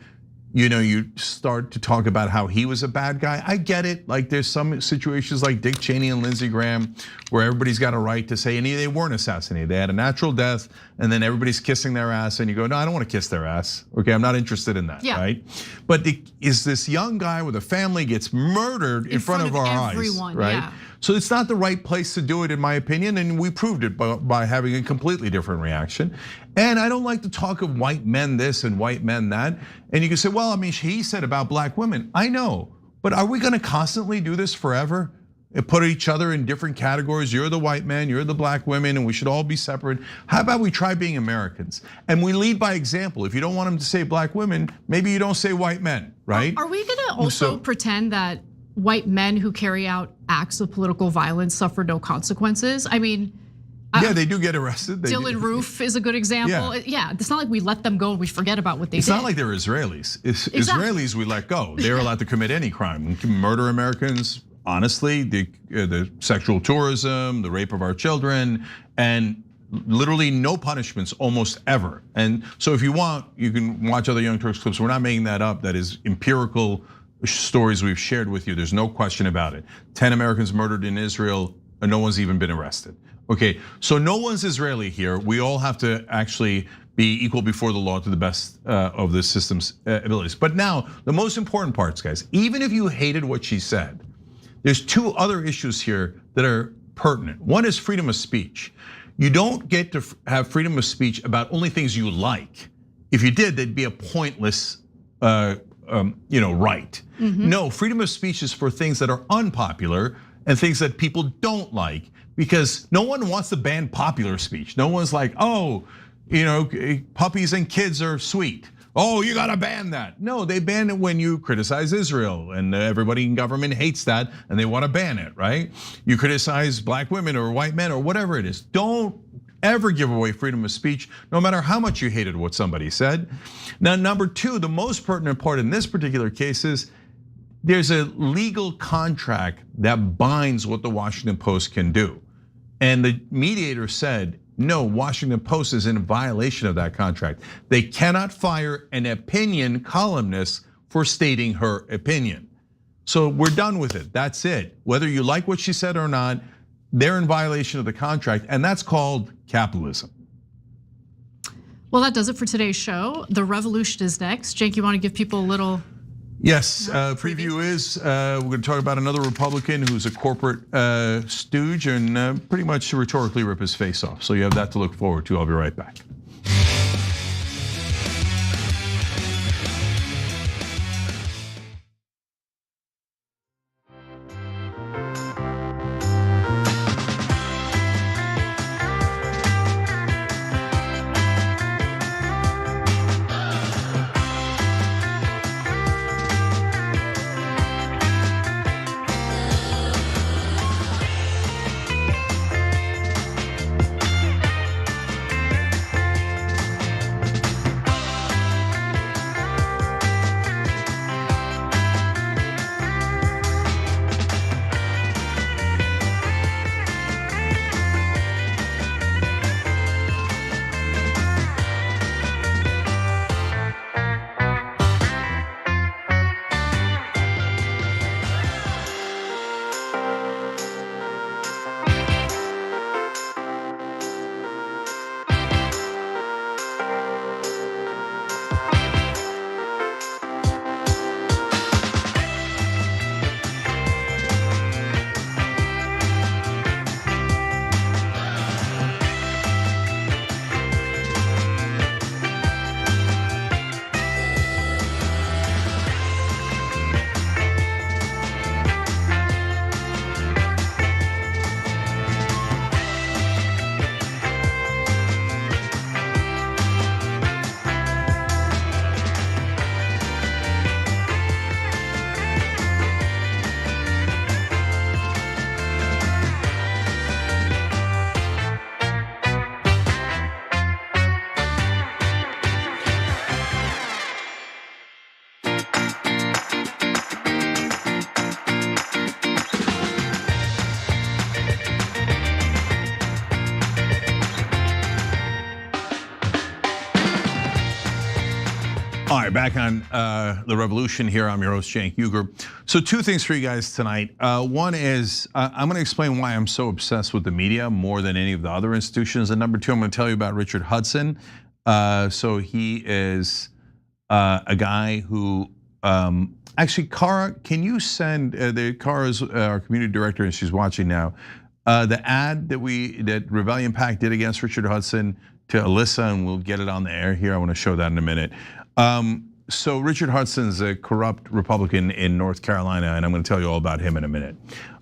Speaker 2: you start to talk about how he was a bad guy. I get it. Like there's some situations like Dick Cheney and Lindsey Graham where everybody's got a right to say, and they weren't assassinated. They had a natural death, and then everybody's kissing their ass, and you go, no, I don't want to kiss their ass. Okay, I'm not interested in that, right? But is this young guy with a family gets murdered in front of our eyes, right? Yeah. So it's not the right place to do it, in my opinion, and we proved it by having a completely different reaction. And I don't like to talk of white men this and white men that. And you can say, well, I mean, he said about black women. I know, but are we gonna constantly do this forever? And put each other in different categories. You're the white man, you're the black women, and we should all be separate. How about we try being Americans? And we lead by example. If you don't want him to say black women, maybe you don't say white men, right?
Speaker 3: Are we gonna also pretend that white men who carry out acts of political violence suffer no consequences? I mean,
Speaker 2: yeah, they do get arrested.
Speaker 3: Dylan Roof is a good example. Yeah, it's not like we let them go and we forget about what they did.
Speaker 2: It's not like they're Israelis. Israelis we let go. They're allowed to commit any crime. We can murder Americans, honestly, the sexual tourism, the rape of our children, and literally no punishments almost ever. And so if you want, you can watch other Young Turks clips. We're not making that up. That is empirical stories we've shared with you. There's no question about it. 10 Americans murdered in Israel, and no one's even been arrested. Okay, so no one's Israeli here. We all have to actually be equal before the law to the best of the system's abilities. But now, the most important parts, guys, even if you hated what she said, there's two other issues here that are pertinent. One is freedom of speech. You don't get to have freedom of speech about only things you like. If you did, there'd be a pointless right. No, freedom of speech is for things that are unpopular and things that people don't like, because no one wants to ban popular speech. No one's like, oh, puppies and kids are sweet. Oh, you gotta ban that. No, they ban it when you criticize Israel, and everybody in government hates that and they wanna ban it, right? You criticize black women or white men or whatever it is. Don't ever give away freedom of speech, no matter how much you hated what somebody said. Now, number two, the most pertinent part in this particular case is there's a legal contract that binds what the Washington Post can do. And the mediator said, no, Washington Post is in violation of that contract. They cannot fire an opinion columnist for stating her opinion. So we're done with it, that's it. Whether you like what she said or not, they're in violation of the contract, and that's called capitalism.
Speaker 3: Well, that does it for today's show. The revolution is next. Jake, you wanna give people a little?
Speaker 2: Yes, preview is we're going to talk about another Republican who's a corporate stooge and pretty much rhetorically rip his face off. So you have that to look forward to. I'll be right back. All right, back on the revolution here. I'm your host, Cenk Uygur. So two things for you guys tonight. One is I'm gonna explain why I'm so obsessed with the media more than any of the other institutions. And number two, I'm gonna tell you about Richard Hudson. So he is a guy who, actually, Cara, can you send, Cara's our community director and she's watching now, the ad that Rebellion PAC did against Richard Hudson to Alyssa, and we'll get it on the air here. I wanna show that in a minute. So Richard Hudson's a corrupt Republican in North Carolina, and I'm gonna tell you all about him in a minute.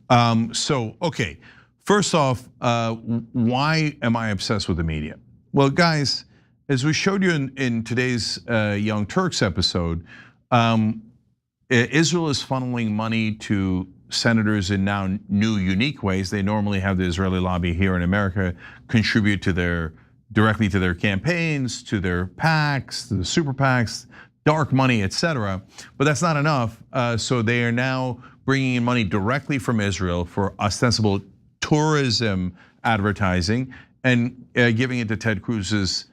Speaker 2: Okay, first off, why am I obsessed with the media? Well, guys, as we showed you in today's Young Turks episode, Israel is funneling money to senators in now new, unique ways. They normally have the Israeli lobby here in America contribute to directly to their campaigns, to their PACs, to the super PACs, dark money, etc. But that's not enough. So they are now bringing in money directly from Israel for ostensible tourism advertising. and giving it to Ted Cruz's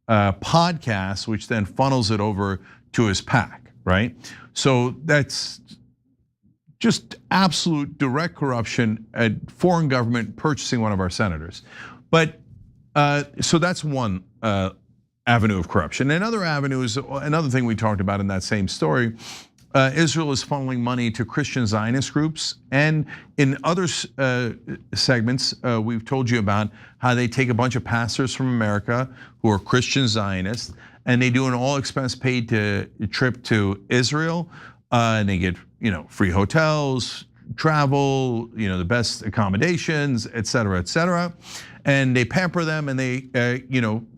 Speaker 2: podcast, which then funnels it over to his PAC, right? So that's just absolute direct corruption, a foreign government purchasing one of our senators. But so that's one avenue of corruption. Another avenue is another thing we talked about in that same story. Israel is funneling money to Christian Zionist groups, and in other segments, we've told you about how they take a bunch of pastors from America who are Christian Zionists, and they do an all-expense paid trip to Israel, and they get free hotels, travel, the best accommodations, et cetera, and they pamper them and they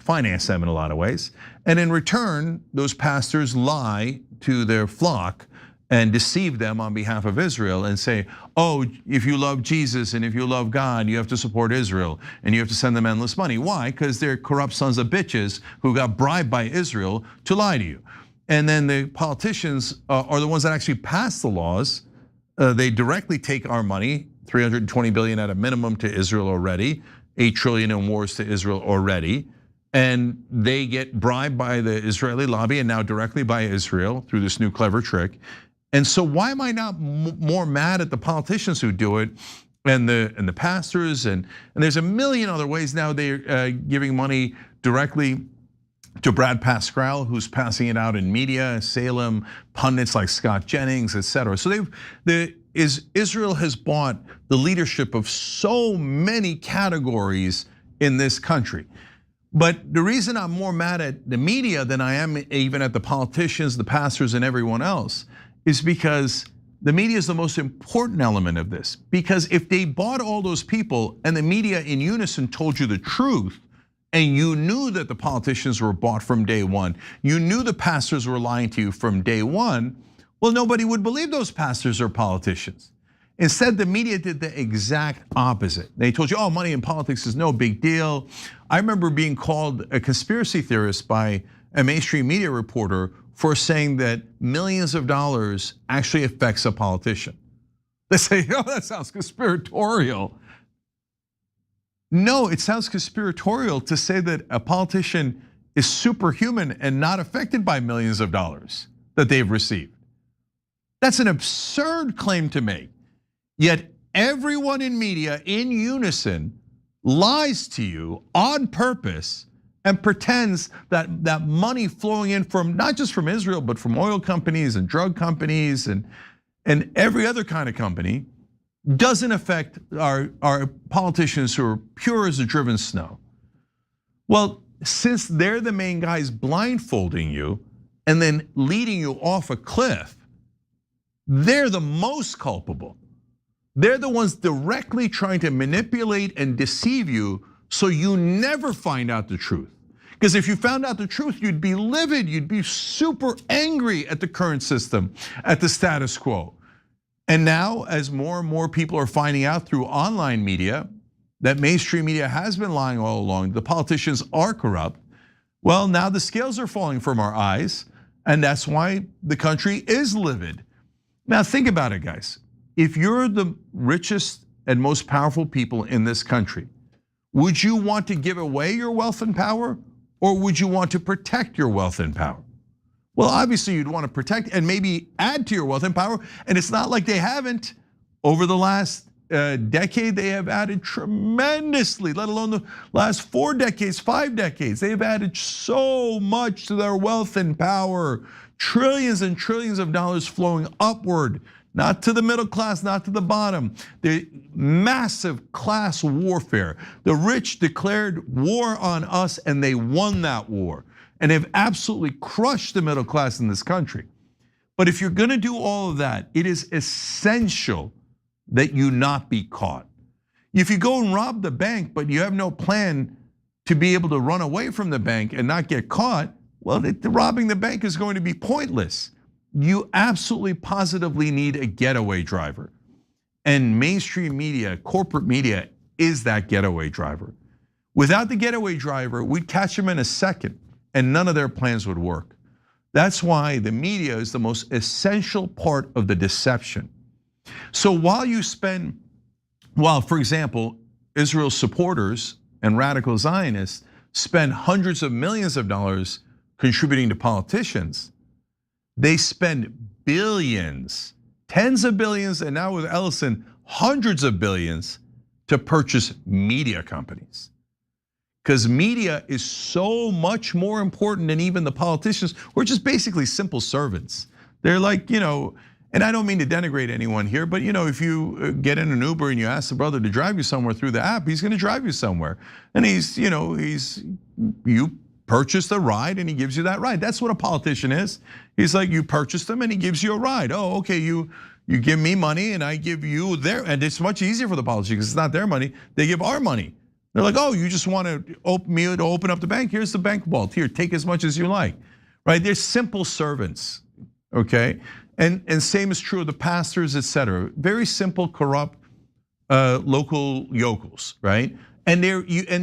Speaker 2: finance them in a lot of ways. And in return, those pastors lie to their flock and deceive them on behalf of Israel and say, oh, if you love Jesus and if you love God, you have to support Israel and you have to send them endless money. Why? Because they're corrupt sons of bitches who got bribed by Israel to lie to you. And then the politicians are the ones that actually pass the laws. They directly take our money, 320 billion at a minimum to Israel already, 8 trillion in wars to Israel already. And they get bribed by the Israeli lobby and now directly by Israel through this new clever trick. And so why am I not more mad at the politicians who do it and the pastors? And there's a million other ways now they're giving money directly to Brad Pascal, who's passing it out in media, Salem, pundits like Scott Jennings, et cetera. So Israel has bought the leadership of so many categories in this country. But the reason I'm more mad at the media than I am even at the politicians, the pastors, and everyone else is because the media is the most important element of this. Because if they bought all those people and the media in unison told you the truth, and you knew that the politicians were bought from day one, you knew the pastors were lying to you from day one, well, nobody would believe those pastors or politicians. Instead, the media did the exact opposite. They told you, oh, money in politics is no big deal. I remember being called a conspiracy theorist by a mainstream media reporter for saying that millions of dollars actually affects a politician. They say, oh, that sounds conspiratorial. No, it sounds conspiratorial to say that a politician is superhuman and not affected by millions of dollars that they've received. That's an absurd claim to make. Yet everyone in media in unison lies to you on purpose and pretends that money flowing in from not just from Israel, but from oil companies and drug companies and every other kind of company doesn't affect our politicians who are pure as the driven snow. Well, since they're the main guys blindfolding you and then leading you off a cliff, they're the most culpable. They're the ones directly trying to manipulate and deceive you so you never find out the truth. Because if you found out the truth, you'd be livid, you'd be super angry at the current system, at the status quo. And now, as more and more people are finding out through online media that mainstream media has been lying all along, the politicians are corrupt, well, now the scales are falling from our eyes, and that's why the country is livid. Now think about it, guys. If you're the richest and most powerful people in this country, would you want to give away your wealth and power, or would you want to protect your wealth and power? Well, obviously you'd want to protect and maybe add to your wealth and power, and it's not like they haven't. Over the last decade, they have added tremendously, let alone the last 4 decades, 5 decades. They've added so much to their wealth and power, trillions and trillions of dollars flowing upward, not to the middle class, not to the bottom. The massive class warfare. The rich declared war on us and they won that war. And have absolutely crushed the middle class in this country. But if you're gonna do all of that, it is essential that you not be caught. If you go and rob the bank, but you have no plan to be able to run away from the bank and not get caught, well, robbing the bank is going to be pointless. You absolutely positively need a getaway driver. And mainstream media, corporate media is that getaway driver. Without the getaway driver, we'd catch them in a second and none of their plans would work. That's why the media is the most essential part of the deception. So while, for example, Israel's supporters and radical Zionists spend hundreds of millions of dollars contributing to politicians. They spend billions, tens of billions, and now with Ellison, hundreds of billions to purchase media companies. Because media is so much more important than even the politicians, who are just basically simple servants. They're like, and I don't mean to denigrate anyone here, but if you get in an Uber and you ask the brother to drive you somewhere through the app, he's gonna drive you somewhere. And you purchase the ride and he gives you that ride. That's what a politician is. He's like, you purchase them and he gives you a ride. Oh, okay, you give me money and I give you their, and it's much easier for the politicians because it's not their money, they give our money. They're like, oh, you just want to open up the bank? Here's the bank vault. Here, take as much as you like, right? They're simple servants, okay? And same is true of the pastors, etc. Very simple, corrupt local yokels, right? And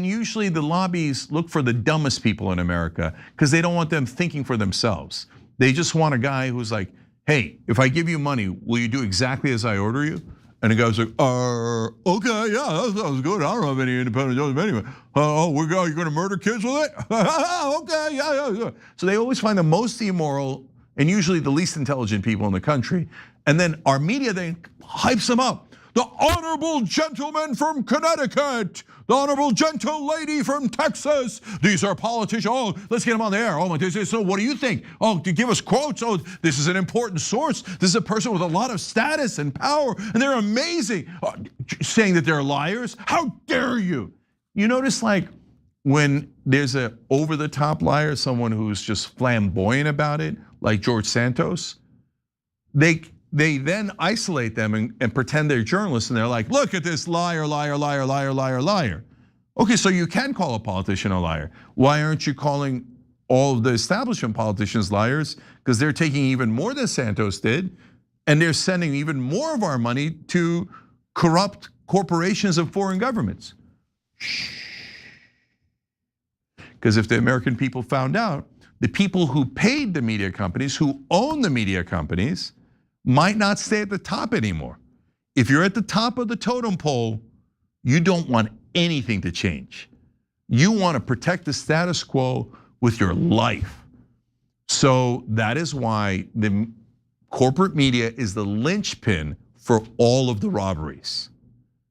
Speaker 2: usually the lobbies look for the dumbest people in America because they don't want them thinking for themselves. They just want a guy who's like, hey, if I give you money, will you do exactly as I order you? And the guy's like, okay, yeah, that sounds good. I don't have any independent judgment anyway. You're going to murder kids with it? Okay, yeah. So they always find the most immoral and usually the least intelligent people in the country. And then our media then hypes them up. The honorable gentleman from Connecticut, the honorable gentle lady from Texas. These are politicians. Oh, let's get them on the air. Oh my goodness, so what do you think? Oh, to give us quotes. Oh, this is an important source. This is a person with a lot of status and power, and they're amazing. Saying that they're liars? How dare you? You notice like when there's a over-the-top liar, someone who's just flamboyant about it, like George Santos, they then isolate them and pretend they're journalists and they're like, look at this liar, liar, liar, liar, liar, liar. Okay, so you can call a politician a liar. Why aren't you calling all of the establishment politicians liars? Because they're taking even more than Santos did, and they're sending even more of our money to corrupt corporations of foreign governments. Because if the American people found out, the people who paid the media companies, who own the media companies, might not stay at the top anymore. If you're at the top of the totem pole, you don't want anything to change. You want to protect the status quo with your life. So that is why the corporate media is the linchpin for all of the robberies.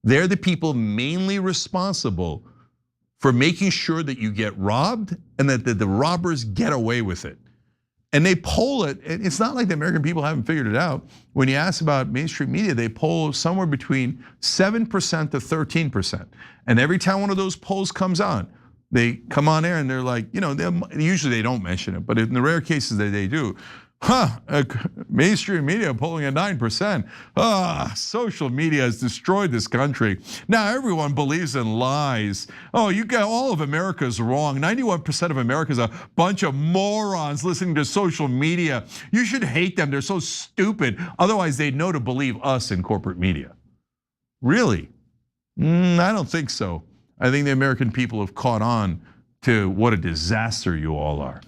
Speaker 2: They're the people mainly responsible for making sure that you get robbed and that the robbers get away with it. And they poll it, it's not like the American people haven't figured it out. When you ask about mainstream media, they poll somewhere between 7% to 13%. And every time one of those polls comes on, they come on air and they're like, usually they don't mention it, but in the rare cases that they do, mainstream media polling at 9%. Social media has destroyed this country. Now everyone believes in lies. Oh, you got all of America's wrong. 91% of America is a bunch of morons listening to social media. You should hate them. They're so stupid. Otherwise, they'd know to believe us in corporate media. Really? I don't think so. I think the American people have caught on to what a disaster you all are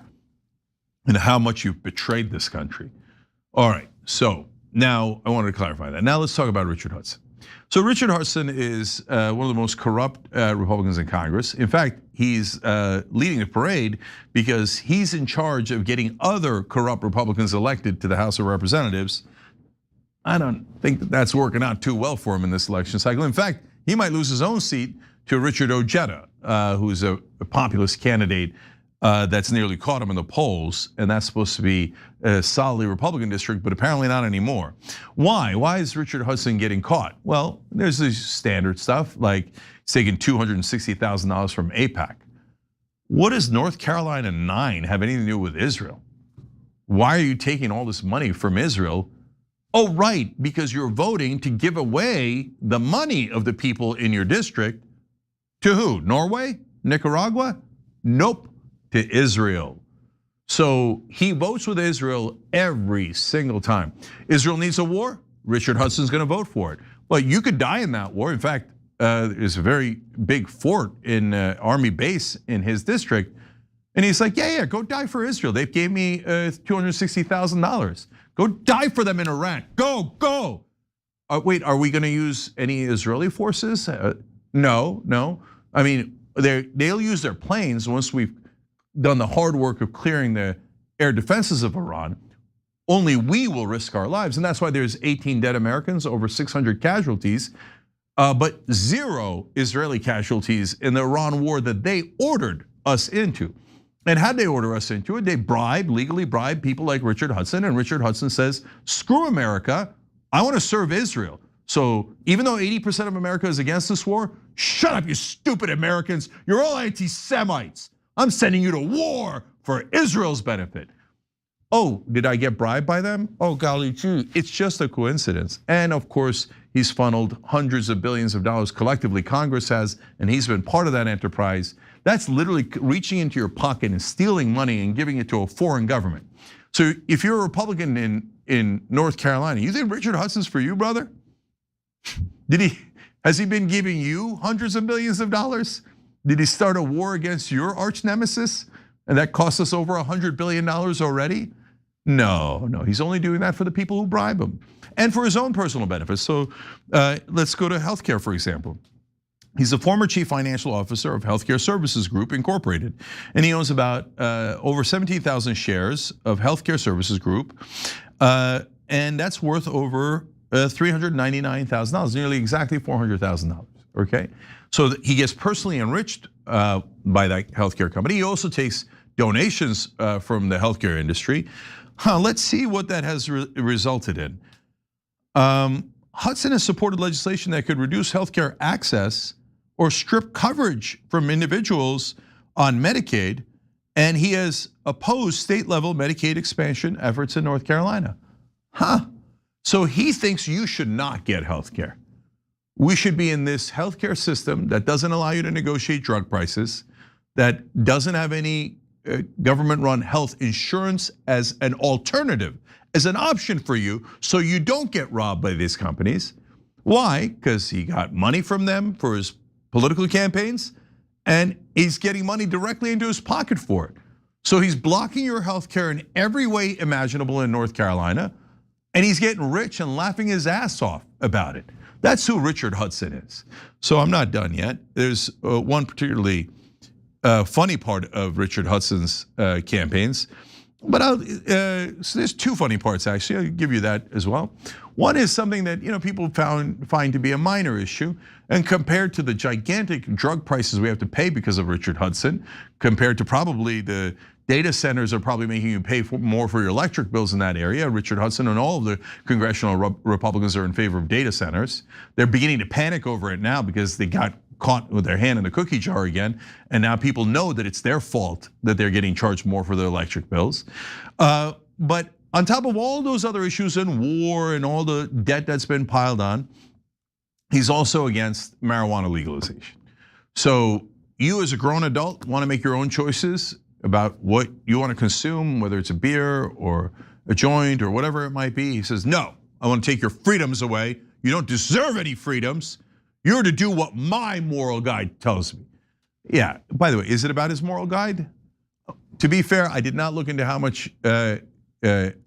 Speaker 2: and how much you've betrayed this country. All right, so now I wanted to clarify that. Now let's talk about Richard Hudson. So Richard Hudson is one of the most corrupt Republicans in Congress. In fact, he's leading the parade because he's in charge of getting other corrupt Republicans elected to the House of Representatives. I don't think that's working out too well for him in this election cycle. In fact, he might lose his own seat to Richard Ojeda, who's a populist candidate that's nearly caught him in the polls, and that's supposed to be a solidly Republican district, but apparently not anymore. Why? Why is Richard Hudson getting caught? Well, there's this standard stuff, like he's taking $260,000 from AIPAC. What does North Carolina 9 have anything to do with Israel? Why are you taking all this money from Israel? Oh, right, because you're voting to give away the money of the people in your district to who? Norway? Nicaragua? Nope. To Israel. So he votes with Israel every single time. Israel needs a war, Richard Hudson's gonna vote for it. But you could die in that war. In fact, there's a very big fort in Army base in his district. And he's like, yeah, go die for Israel. They gave me $260,000. Go die for them in Iraq, go. Wait, are we gonna use any Israeli forces? No. I mean, they'll use their planes once we've done the hard work of clearing the air defenses of Iran. Only we will risk our lives, and that's why there's 18 dead Americans, over 600 casualties, but 0 Israeli casualties in the Iran war that they ordered us into. And had they order us into it, they legally bribe people like Richard Hudson, and Richard Hudson says, screw America, I want to serve Israel. So even though 80% of America is against this war, shut up, you stupid Americans, you're all anti-Semites. I'm sending you to war for Israel's benefit. Oh, did I get bribed by them? Oh, golly gee, it's just a coincidence. And of course, he's funneled hundreds of billions of dollars collectively, Congress has, and he's been part of that enterprise. That's literally reaching into your pocket and stealing money and giving it to a foreign government. So if you're a Republican in North Carolina, you think Richard Hudson's for you, brother? Has he been giving you hundreds of millions of dollars? Did he start a war against your arch nemesis? And that cost us over $100 billion already? No, he's only doing that for the people who bribe him and for his own personal benefits. So let's go to healthcare, for example. He's a former chief financial officer of Healthcare Services Group Incorporated, and he owns about over 17,000 shares of Healthcare Services Group, and that's worth over $399,000, nearly exactly $400,000. Okay, so he gets personally enriched by that healthcare company. He also takes donations from the healthcare industry. Let's see what that has resulted in. Hudson has supported legislation that could reduce healthcare access or strip coverage from individuals on Medicaid, and he has opposed state-level Medicaid expansion efforts in North Carolina. So he thinks you should not get healthcare. We should be in this healthcare system that doesn't allow you to negotiate drug prices, that doesn't have any government-run health insurance as an alternative, as an option for you, so you don't get robbed by these companies. Why? Because he got money from them for his political campaigns, and he's getting money directly into his pocket for it. So he's blocking your healthcare in every way imaginable in North Carolina, and he's getting rich and laughing his ass off about it. That's who Richard Hudson is. So I'm not done yet. There's one particularly funny part of Richard Hudson's campaigns, but so there's two funny parts actually. I'll give you that as well. One is something that people find to be a minor issue, and compared to the gigantic drug prices we have to pay because of Richard Hudson, compared to probably the data centers are probably making you pay more for your electric bills in that area. Richard Hudson and all of the congressional Republicans are in favor of data centers. They're beginning to panic over it now because they got caught with their hand in the cookie jar again, and now people know that it's their fault that they're getting charged more for their electric bills. But on top of all those other issues and war and all the debt that's been piled on, he's also against marijuana legalization. So you as a grown adult want to make your own choices about what you want to consume, whether it's a beer or a joint or whatever it might be. He says, no, I want to take your freedoms away. You don't deserve any freedoms. You're to do what my moral guide tells me. Yeah, by the way, is it about his moral guide? To be fair, I did not look into how much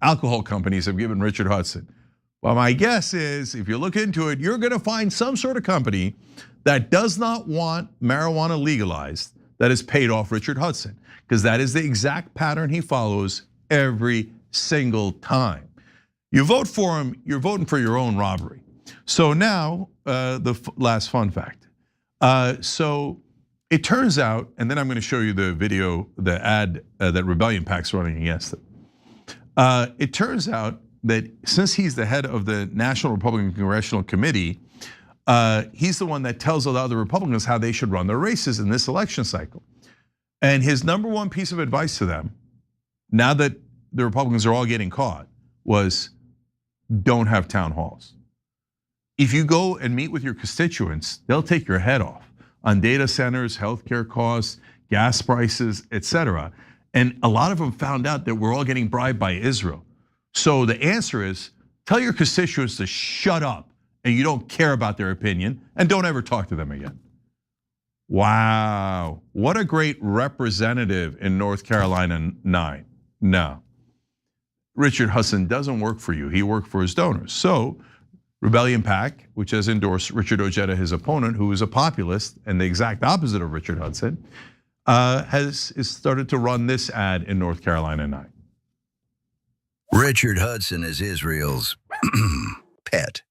Speaker 2: alcohol companies have given Richard Hudson. Well, my guess is if you look into it, you're gonna find some sort of company that does not want marijuana legalized that has paid off Richard Hudson, because that is the exact pattern he follows every single time. You vote for him, you're voting for your own robbery. So now, the last fun fact. So it turns out, and then I'm gonna show you the video, the ad that Rebellion PAC's running against it. It turns out that since he's the head of the National Republican Congressional Committee, he's the one that tells all the other Republicans how they should run their races in this election cycle. And his number one piece of advice to them, now that the Republicans are all getting caught, was don't have town halls. If you go and meet with your constituents, they'll take your head off on data centers, healthcare costs, gas prices, etc. And a lot of them found out that we're all getting bribed by Israel. So the answer is, tell your constituents to shut up and you don't care about their opinion and don't ever talk to them again. Wow, what a great representative in North Carolina 9. No, Richard Hudson doesn't work for you, he worked for his donors. So Rebellion PAC, which has endorsed Richard Ojeda, his opponent, who is a populist and the exact opposite of Richard Hudson, has started to run this ad in North Carolina 9.
Speaker 1: Richard Hudson is Israel's pet.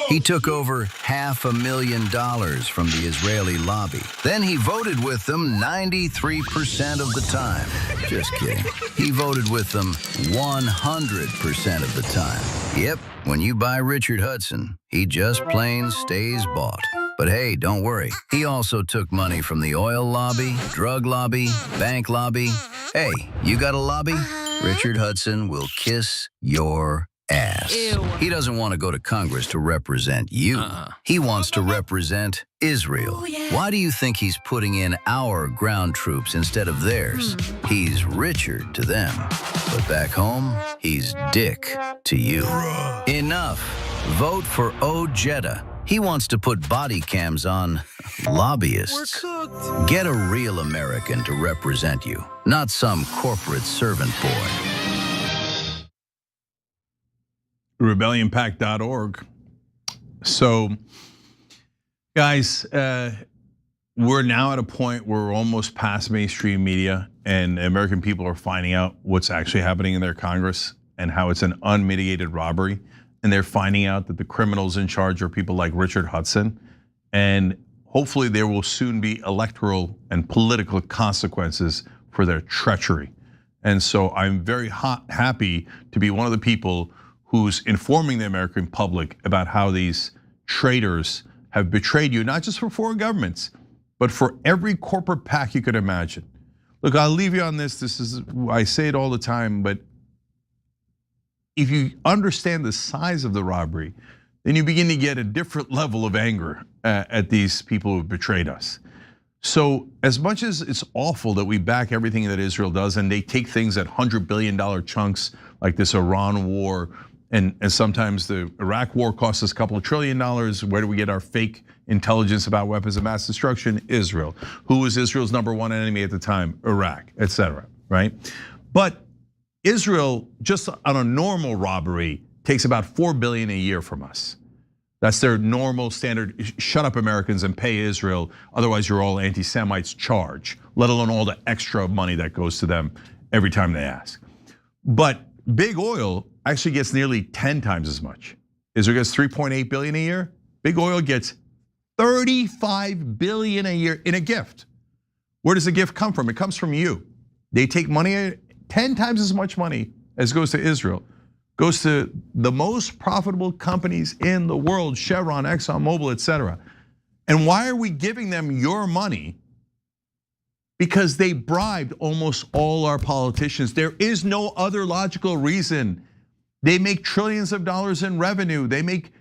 Speaker 1: He took over $500,000 from the Israeli lobby. Then he voted with them 93% of the time. Just kidding. He voted with them 100% of the time. Yep, when you buy Richard Hudson, he just plain stays bought. But hey, don't worry. He also took money from the oil lobby, drug lobby, bank lobby. Hey, you got a lobby? Richard Hudson will kiss your ass.
Speaker 15: Ew.
Speaker 1: He doesn't want to go to Congress to represent you. He wants to represent Israel. Why do you think he's putting in our ground troops instead of theirs? He's Richard to them. But back home, he's Dick to you. Enough. Vote for Ojeda. He wants to put body cams on lobbyists. Get a real American to represent you, not some corporate servant boy.
Speaker 2: RebellionPact.org. So, guys, we're now at a point where we're almost past mainstream media, and American people are finding out what's actually happening in their Congress and how it's an unmitigated robbery. And they're finding out that the criminals in charge are people like Richard Hudson. And hopefully there will soon be electoral and political consequences for their treachery. And so I'm very happy to be one of the people who's informing the American public about how these traitors have betrayed you, not just for foreign governments, but for every corporate PAC you could imagine. Look, I'll leave you on this. I say it all the time, but if you understand the size of the robbery, then you begin to get a different level of anger at these people who betrayed us. So as much as it's awful that we back everything that Israel does and they take things at $100 billion chunks like this Iran war, and sometimes the Iraq war costs us a couple of $1 trillion. Where do we get our fake intelligence about weapons of mass destruction? Israel. Who was Israel's #1 enemy at the time? Iraq, etc. Right? But Israel, just on a normal robbery, takes about $4 billion a year from us. That's their normal standard, shut up Americans and pay Israel, otherwise you're all anti-Semites charge, let alone all the extra money that goes to them every time they ask. But big oil actually gets nearly 10 times as much. Israel gets 3.8 billion a year. Big oil gets 35 billion a year in a gift. Where does the gift come from? It comes from you. They take money, 10 times as much money as goes to Israel, goes to the most profitable companies in the world, Chevron, ExxonMobil, etc. And why are we giving them your money? Because they bribed almost all our politicians. There is no other logical reason. They make trillions of dollars in revenue. They make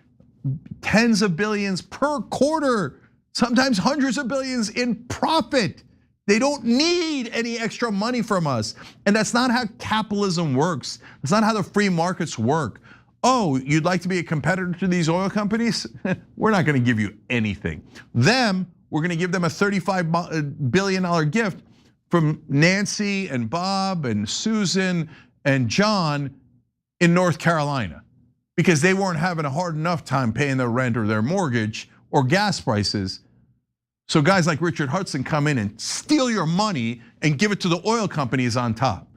Speaker 2: tens of billions per quarter, sometimes hundreds of billions in profit. They don't need any extra money from us. And that's not how capitalism works. That's not how the free markets work. Oh, you'd like to be a competitor to these oil companies? We're not gonna give you anything. We're gonna give them a $35 billion gift from Nancy and Bob and Susan and John in North Carolina, because they weren't having a hard enough time paying their rent or their mortgage or gas prices. So guys like Richard Hudson come in and steal your money and give it to the oil companies on top.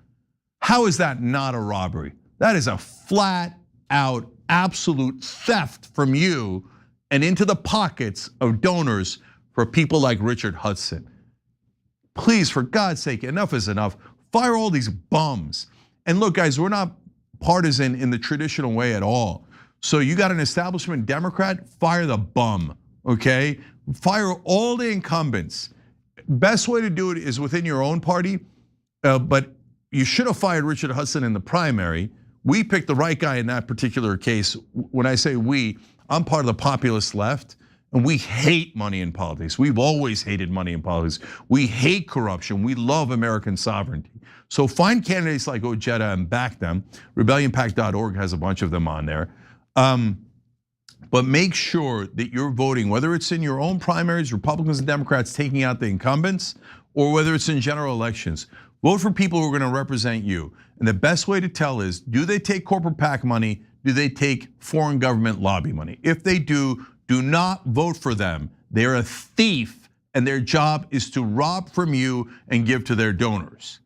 Speaker 2: How is that not a robbery? That is a flat out absolute theft from you and into the pockets of donors for people like Richard Hudson. Please, for God's sake, enough is enough. Fire all these bums. And look, guys, we're not partisan in the traditional way at all. So you got an establishment Democrat, fire the bum, okay? Fire all the incumbents. Best way to do it is within your own party, but you should have fired Richard Hudson in the primary. We picked the right guy in that particular case. When I say we, I'm part of the populist left, and we hate money in politics. We've always hated money in politics. We hate corruption. We love American sovereignty. So find candidates like Ojeda and back them. RebellionPact.org has a bunch of them on there. But make sure that you're voting, whether it's in your own primaries, Republicans and Democrats taking out the incumbents, or whether it's in general elections. Vote for people who are gonna represent you. And the best way to tell is, do they take corporate PAC money? do they take foreign government lobby money? If they do, do not vote for them. They're a thief, and their job is to rob from you and give to their donors.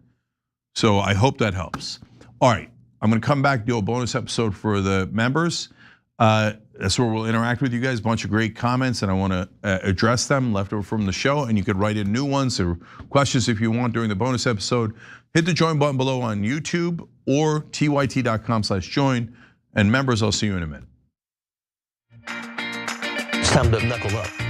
Speaker 2: So I hope that helps. All right, I'm gonna come back, do a bonus episode for the members. That's where we'll interact with you guys. A bunch of great comments, and I wanna address them left over from the show, and you could write in new ones or questions if you want during the bonus episode. Hit the join button below on YouTube or tyt.com/join. And members, I'll see you in a minute.
Speaker 5: It's time to knuckle up.